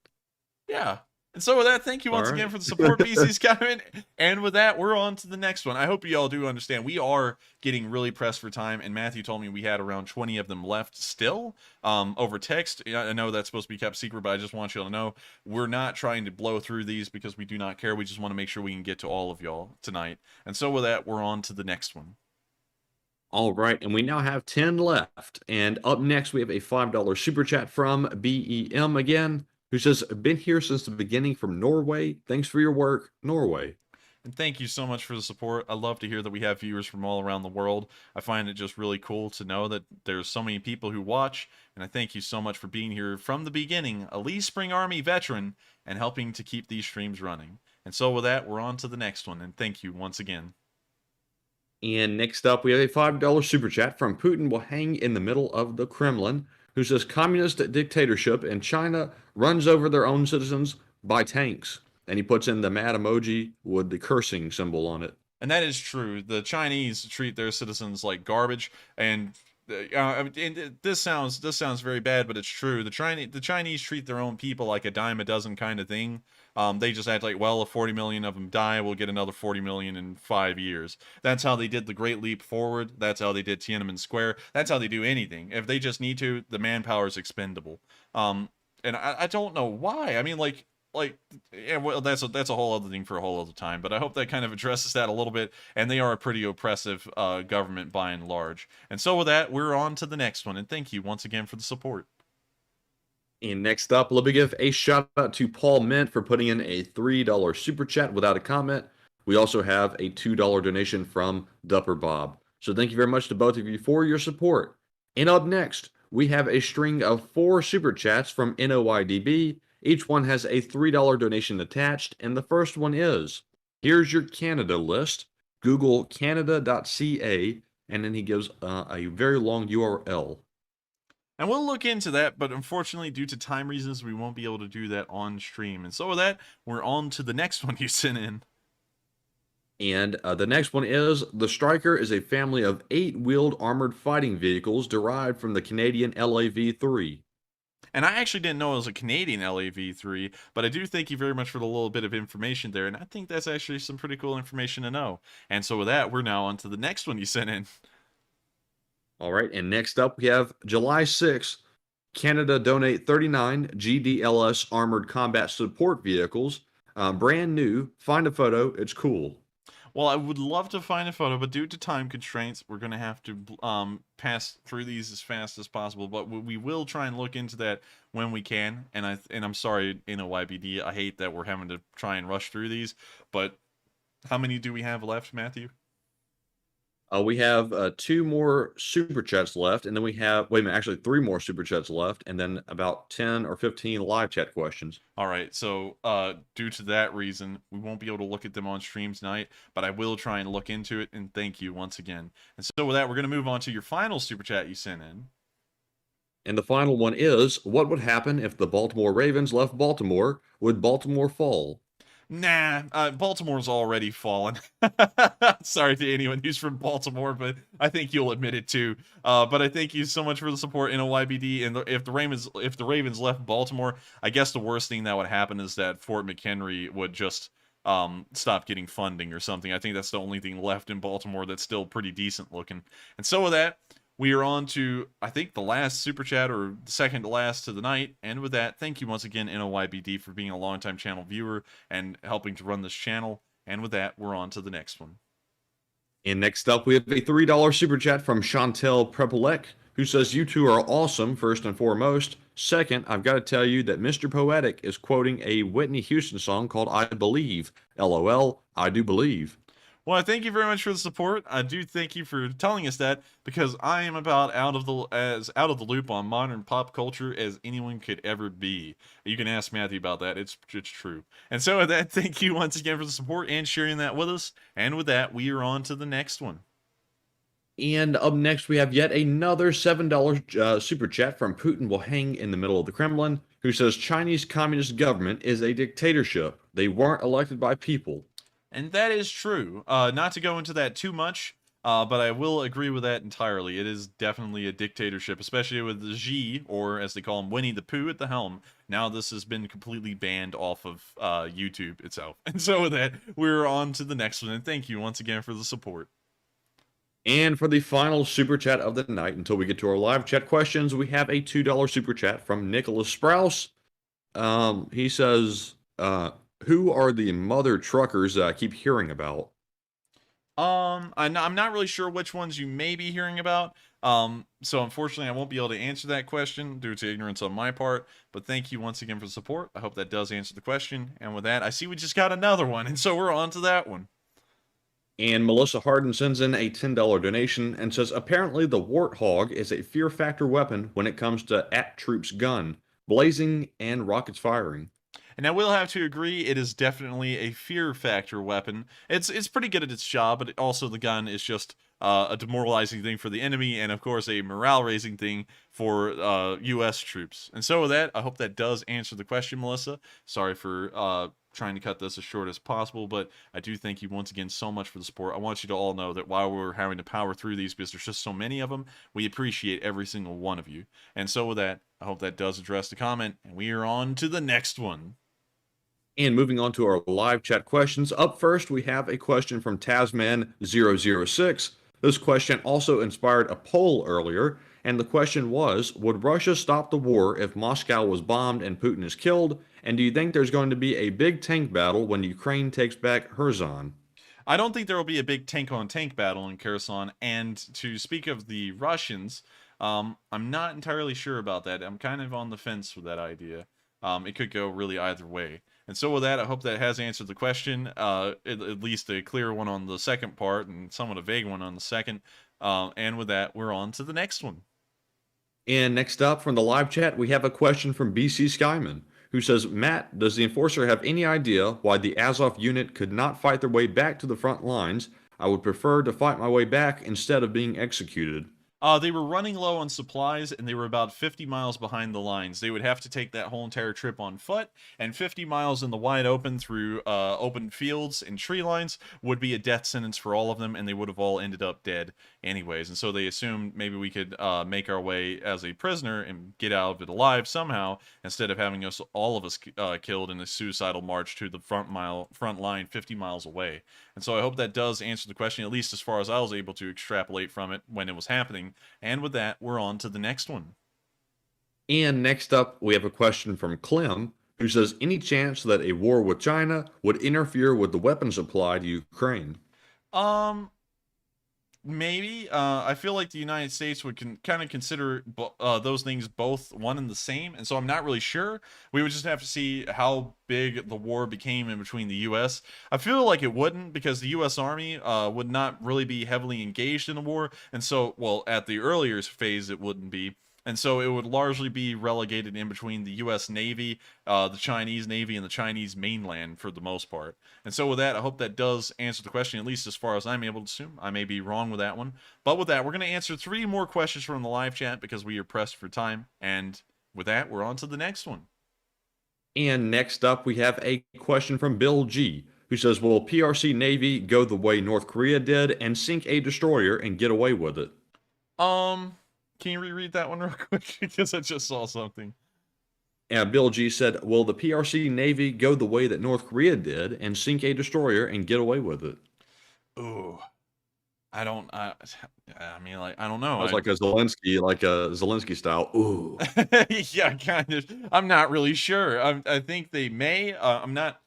Yeah. And so with that, thank you once again for the support, BC Skyman. And with that, we're on to the next one. I hope you all do understand. We are getting really pressed for time, and Matthew told me we had around 20 of them left still over text. I know that's supposed to be kept secret, but I just want you all to know we're not trying to blow through these because we do not care. We just want to make sure we can get to all of y'all tonight. And so with that, we're on to the next one. All right, and we now have 10 left. And up next, we have a $5 super chat from BEM again, who says, been here since the beginning from Norway. Thanks for your work, Norway. And thank you so much for the support. I love to hear that we have viewers from all around the world. I find it just really cool to know that there's so many people who watch, and I thank you so much for being here from the beginning, a Lee Spring Army veteran, and helping to keep these streams running. And so with that, we're on to the next one, and thank you once again. And next up, we have a $5 super chat from Putin will hang in the middle of the Kremlin, who says communist dictatorship in China runs over their own citizens by tanks. And he puts in the mad emoji with the cursing symbol on it. And that is true. The Chinese treat their citizens like garbage, and this sounds very bad, but it's true. The Chinese treat their own people like a dime a dozen kind of thing. They just act like, well, if 40 million of them die, we'll get another 40 million in 5 years. That's how they did the Great Leap Forward. That's how they did Tiananmen Square. That's how they do anything. If they just need to, the manpower is expendable. And I don't know why. I mean, yeah, well, that's a whole other thing for a whole other time. But I hope that kind of addresses that a little bit. And they are a pretty oppressive government by and large. And so with that, we're on to the next one. And thank you once again for the support. And next up, let me give a shout out to Paul Mint for putting in a $3 super chat without a comment. We also have a $2 donation from Dupper Bob. So thank you very much to both of you for your support. And up next, we have a string of 4 super chats from NOYDB. Each one has a $3 donation attached, and the first one is, here's your Canada list. Google canada.ca, and then he gives a very long URL. And we'll look into that, but unfortunately, due to time reasons, we won't be able to do that on stream. And so with that, we're on to the next one you sent in. And the next one is, the Striker is a family of 8-wheeled armored fighting vehicles derived from the Canadian LAV-3. And I actually didn't know it was a Canadian LAV-3, but I do thank you very much for the little bit of information there, and I think that's actually some pretty cool information to know. And so with that, we're now on to the next one you sent in. All right, and next up we have July 6th, Canada donate 39 GDLS armored combat support vehicles, brand new. Find a photo, it's cool. Well, I would love to find a photo, but due to time constraints, we're going to have to pass through these as fast as possible. But we will try and look into that when we can. And I'm sorry, NOYBD, I hate that we're having to try and rush through these. But how many do we have left, Matthew? We have 2 more super chats left, and then we have, wait a minute, actually 3 more super chats left, and then about 10 or 15 live chat questions. All right, so due to that reason, we won't be able to look at them on stream tonight, but I will try and look into it, and thank you once again. And so with that, we're going to move on to your final super chat you sent in. And the final one is, what would happen if the Baltimore Ravens left Baltimore? Would Baltimore fall? Nah, Baltimore's already fallen. Sorry to anyone who's from Baltimore, but I think you'll admit it too. But I thank you so much for the support, NOYBD. And if the Ravens left Baltimore, I guess the worst thing that would happen is that Fort McHenry would just stop getting funding or something. I think that's the only thing left in Baltimore that's still pretty decent looking. And so with that, we are on to, I think, the last super chat, or the second to last to the night. And with that, thank you once again, NOYBD, for being a longtime channel viewer and helping to run this channel. And with that, we're on to the next one. And next up, we have a $3 super chat from Chantel Prepelek, who says, you two are awesome, first and foremost. Second, I've got to tell you that Mr. Poetic is quoting a Whitney Houston song called I Believe. LOL, I do believe. Well, I thank you very much for the support. I do thank you for telling us that, because I am about as out of the loop on modern pop culture as anyone could ever be. You can ask Matthew about that. It's true. And so with that, thank you once again for the support and sharing that with us. And with that, we are on to the next one. And up next, we have yet another $7 super chat from Putin will hang in the middle of the Kremlin, who says Chinese Communist government is a dictatorship. They weren't elected by people. And that is true. Not to go into that too much, but I will agree with that entirely. It is definitely a dictatorship, especially with the Xi, or as they call him, Winnie the Pooh, at the helm. Now this has been completely banned off of YouTube itself. And so with that, we're on to the next one. And thank you once again for the support. And for the final super chat of the night, until we get to our live chat questions, we have a $2 super chat from Nicholas Sprouse. He says, who are the mother truckers I keep hearing about? I'm not really sure which ones you may be hearing about. So unfortunately, I won't be able to answer that question due to ignorance on my part. But thank you once again for the support. I hope that does answer the question. And with that, I see we just got another one, and so we're on to that one. And Melissa Harden sends in a $10 donation and says, apparently the Warthog is a fear factor weapon when it comes to at-troops gun, blazing and rockets firing. And I will have to agree, it is definitely a fear factor weapon. It's pretty good at its job, but also the gun is just a demoralizing thing for the enemy, and of course a morale-raising thing for U.S. troops. And so with that, I hope that does answer the question, Melissa. Sorry for trying to cut this as short as possible, but I do thank you once again so much for the support. I want you to all know that while we're having to power through these, because there's just so many of them, we appreciate every single one of you. And so with that, I hope that does address the comment, and we are on to the next one. And moving on to our live chat questions. Up first, we have a question from Tasman006. This question also inspired a poll earlier, and the question was, would Russia stop the war if Moscow was bombed and Putin is killed? And do you think there's going to be a big tank battle when Ukraine takes back Kherson? I don't think there will be a big tank-on-tank battle in Kherson, and to speak of the Russians, I'm not entirely sure about that. I'm kind of on the fence with that idea. It could go really either way. And so with that, I hope that has answered the question, at least a clear one on the second part and somewhat a vague one on the second. And with that, we're on to the next one. And next up from the live chat, we have a question from BC Skyman, who says, Matt, does the enforcer have any idea why the Azov unit could not fight their way back to the front lines? I would prefer to fight my way back instead of being executed. They were running low on supplies, and they were about 50 miles behind the lines. They would have to take that whole entire trip on foot, and 50 miles in the wide open through open fields and tree lines would be a death sentence for all of them, and they would have all ended up dead anyways. And so they assumed maybe we could make our way as a prisoner and get out of it alive somehow, instead of having all of us killed in a suicidal march to the front line 50 miles away. And so I hope that does answer the question, at least as far as I was able to extrapolate from it when it was happening. And with that, we're on to the next one. And next up, we have a question from Clem, who says, any chance that a war with China would interfere with the weapons supply to Ukraine? Maybe. I feel like the United States would kind of consider those things both one and the same, and so I'm not really sure. We would just have to see how big the war became in between the U.S. I feel like it wouldn't, because the U.S. Army would not really be heavily engaged in the war, and so, well, at the earlier phase it wouldn't be. And so it would largely be relegated in between the U.S. Navy, the Chinese Navy, and the Chinese mainland for the most part. And so with that, I hope that does answer the question, at least as far as I'm able to assume. I may be wrong with that one. But with that, we're going to answer 3 more questions from the live chat because we are pressed for time. And with that, we're on to the next one. And next up, we have a question from Bill G, who says, will PRC Navy go the way North Korea did and sink a destroyer and get away with it? Can you reread that one real quick? Because I just saw something. And Bill G said, will the PRC Navy go the way that North Korea did and sink a destroyer and get away with it? Ooh. I mean, like, I don't know. It's like a Zelenskyy style. Ooh. Yeah, kind of. I'm not really sure. I think they may. I'm not.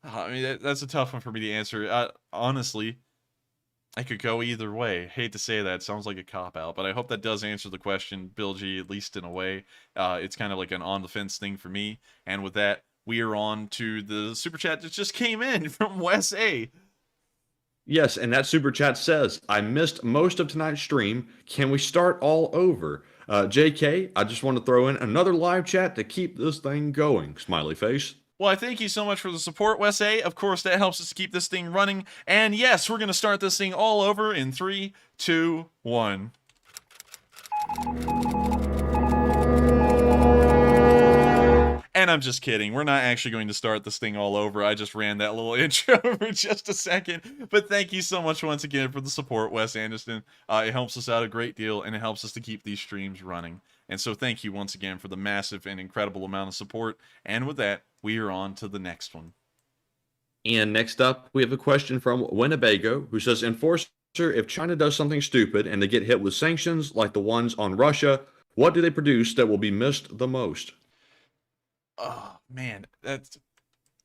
I mean, that's a tough one for me to answer. Honestly, I could go either way. Hate to say that. Sounds like a cop-out, but I hope that does answer the question, Bill G, at least in a way. It's kind of like an on-the-fence thing for me. And with that, we are on to the super chat that just came in from Wes A. Yes, and that super chat says, I missed most of tonight's stream. Can we start all over? JK, I just want to throw in another live chat to keep this thing going. Smiley face. Well, I thank you so much for the support, Wes A. Of course, that helps us to keep this thing running. And yes, we're going to start this thing all over in 3, 2, 1. And I'm just kidding. We're not actually going to start this thing all over. I just ran that little intro for just a second. But thank you so much once again for the support, Wes Anderson. It helps us out a great deal, and it helps us to keep these streams running. And so thank you once again for the massive and incredible amount of support. And with that, we are on to the next one. And next up, we have a question from Winnebago, who says, Enforcer, if China does something stupid and they get hit with sanctions like the ones on Russia, what do they produce that will be missed the most? Oh, man. That's...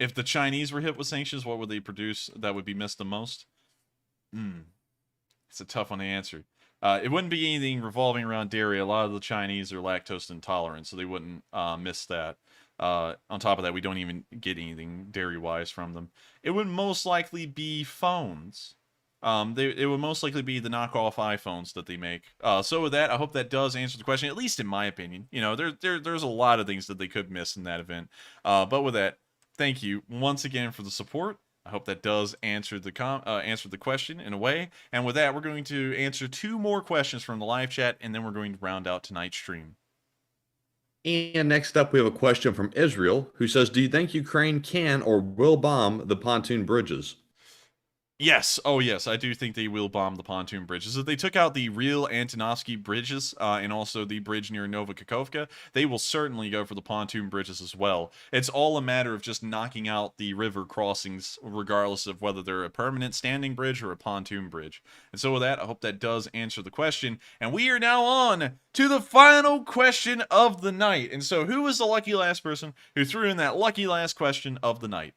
If the Chinese were hit with sanctions, what would they produce that would be missed the most? It's a tough one to answer. It wouldn't be anything revolving around dairy. A lot of the Chinese are lactose intolerant, so they wouldn't miss that. On top of that, we don't even get anything dairy-wise from them. It would most likely be phones. It would most likely be the knockoff iPhones that they make. So with that, I hope that does answer the question, at least in my opinion. You know, there's a lot of things that they could miss in that event. But with that, thank you once again for the support. I hope that does answer the question in a way. And with that, we're going to answer 2 more questions from the live chat, and then we're going to round out tonight's stream. And next up, we have a question from Israel, who says, do you think Ukraine can or will bomb the pontoon bridges? Yes. Oh, yes. I do think they will bomb the pontoon bridges. If they took out the real Antonovsky bridges and also the bridge near Novokakhovka, they will certainly go for the pontoon bridges as well. It's all a matter of just knocking out the river crossings, regardless of whether they're a permanent standing bridge or a pontoon bridge. And so with that, I hope that does answer the question. And we are now on to the final question of the night. And so who was the lucky last person who threw in that lucky last question of the night?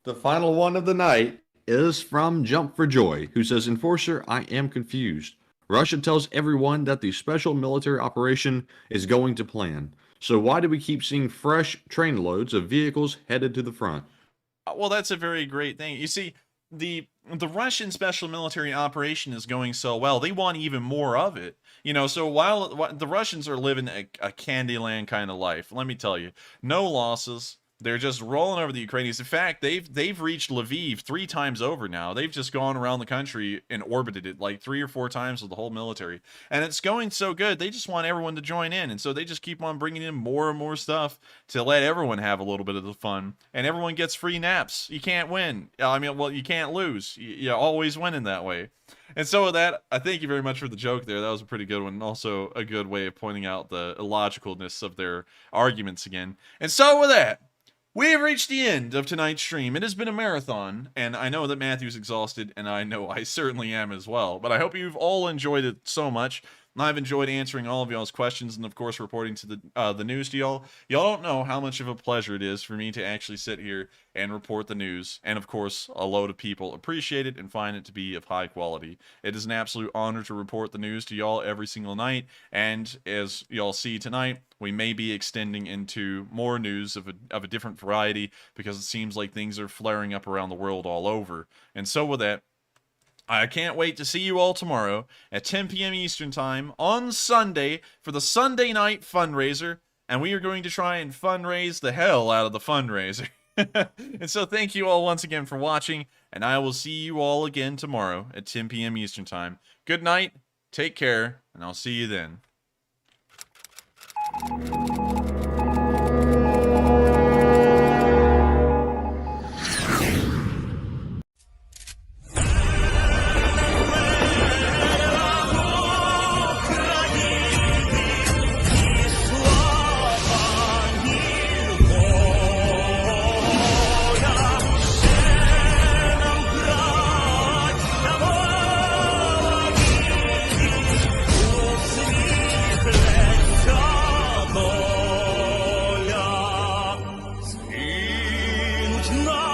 The final one of the night is from Jump for Joy, who says, Enforcer, I am confused. Russia tells everyone that the special military operation is going to plan. So why do we keep seeing fresh train loads of vehicles headed to the front? Well, that's a very great thing. You see, the Russian special military operation is going so well, they want even more of it. You know, so while the Russians are living a Candyland kind of life, let me tell you, no losses. They're just rolling over the Ukrainians. In fact, they've reached Lviv 3 times over now. They've just gone around the country and orbited it like 3 or 4 times with the whole military. And it's going so good, they just want everyone to join in. And so they just keep on bringing in more and more stuff to let everyone have a little bit of the fun. And everyone gets free naps. You can't win. I mean, well, you can't lose. You always win in that way. And so with that, I thank you very much for the joke there. That was a pretty good one. And also a good way of pointing out the illogicalness of their arguments again. And so with that, we have reached the end of tonight's stream. It has been a marathon, and I know that Matthew's exhausted, and I know I certainly am as well. But I hope you've all enjoyed it so much. And I've enjoyed answering all of y'all's questions and, of course, reporting to the news to y'all. Y'all don't know how much of a pleasure it is for me to actually sit here and report the news. And, of course, a load of people appreciate it and find it to be of high quality. It is an absolute honor to report the news to y'all every single night. And as y'all see tonight, we may be extending into more news of a different variety because it seems like things are flaring up around the world all over. And so with that, I can't wait to see you all tomorrow at 10 p.m. Eastern Time on Sunday for the Sunday night fundraiser. And we are going to try and fundraise the hell out of the fundraiser. And so thank you all once again for watching. And I will see you all again tomorrow at 10 p.m. Eastern Time. Good night, take care, and I'll see you then. Doля, згинуть на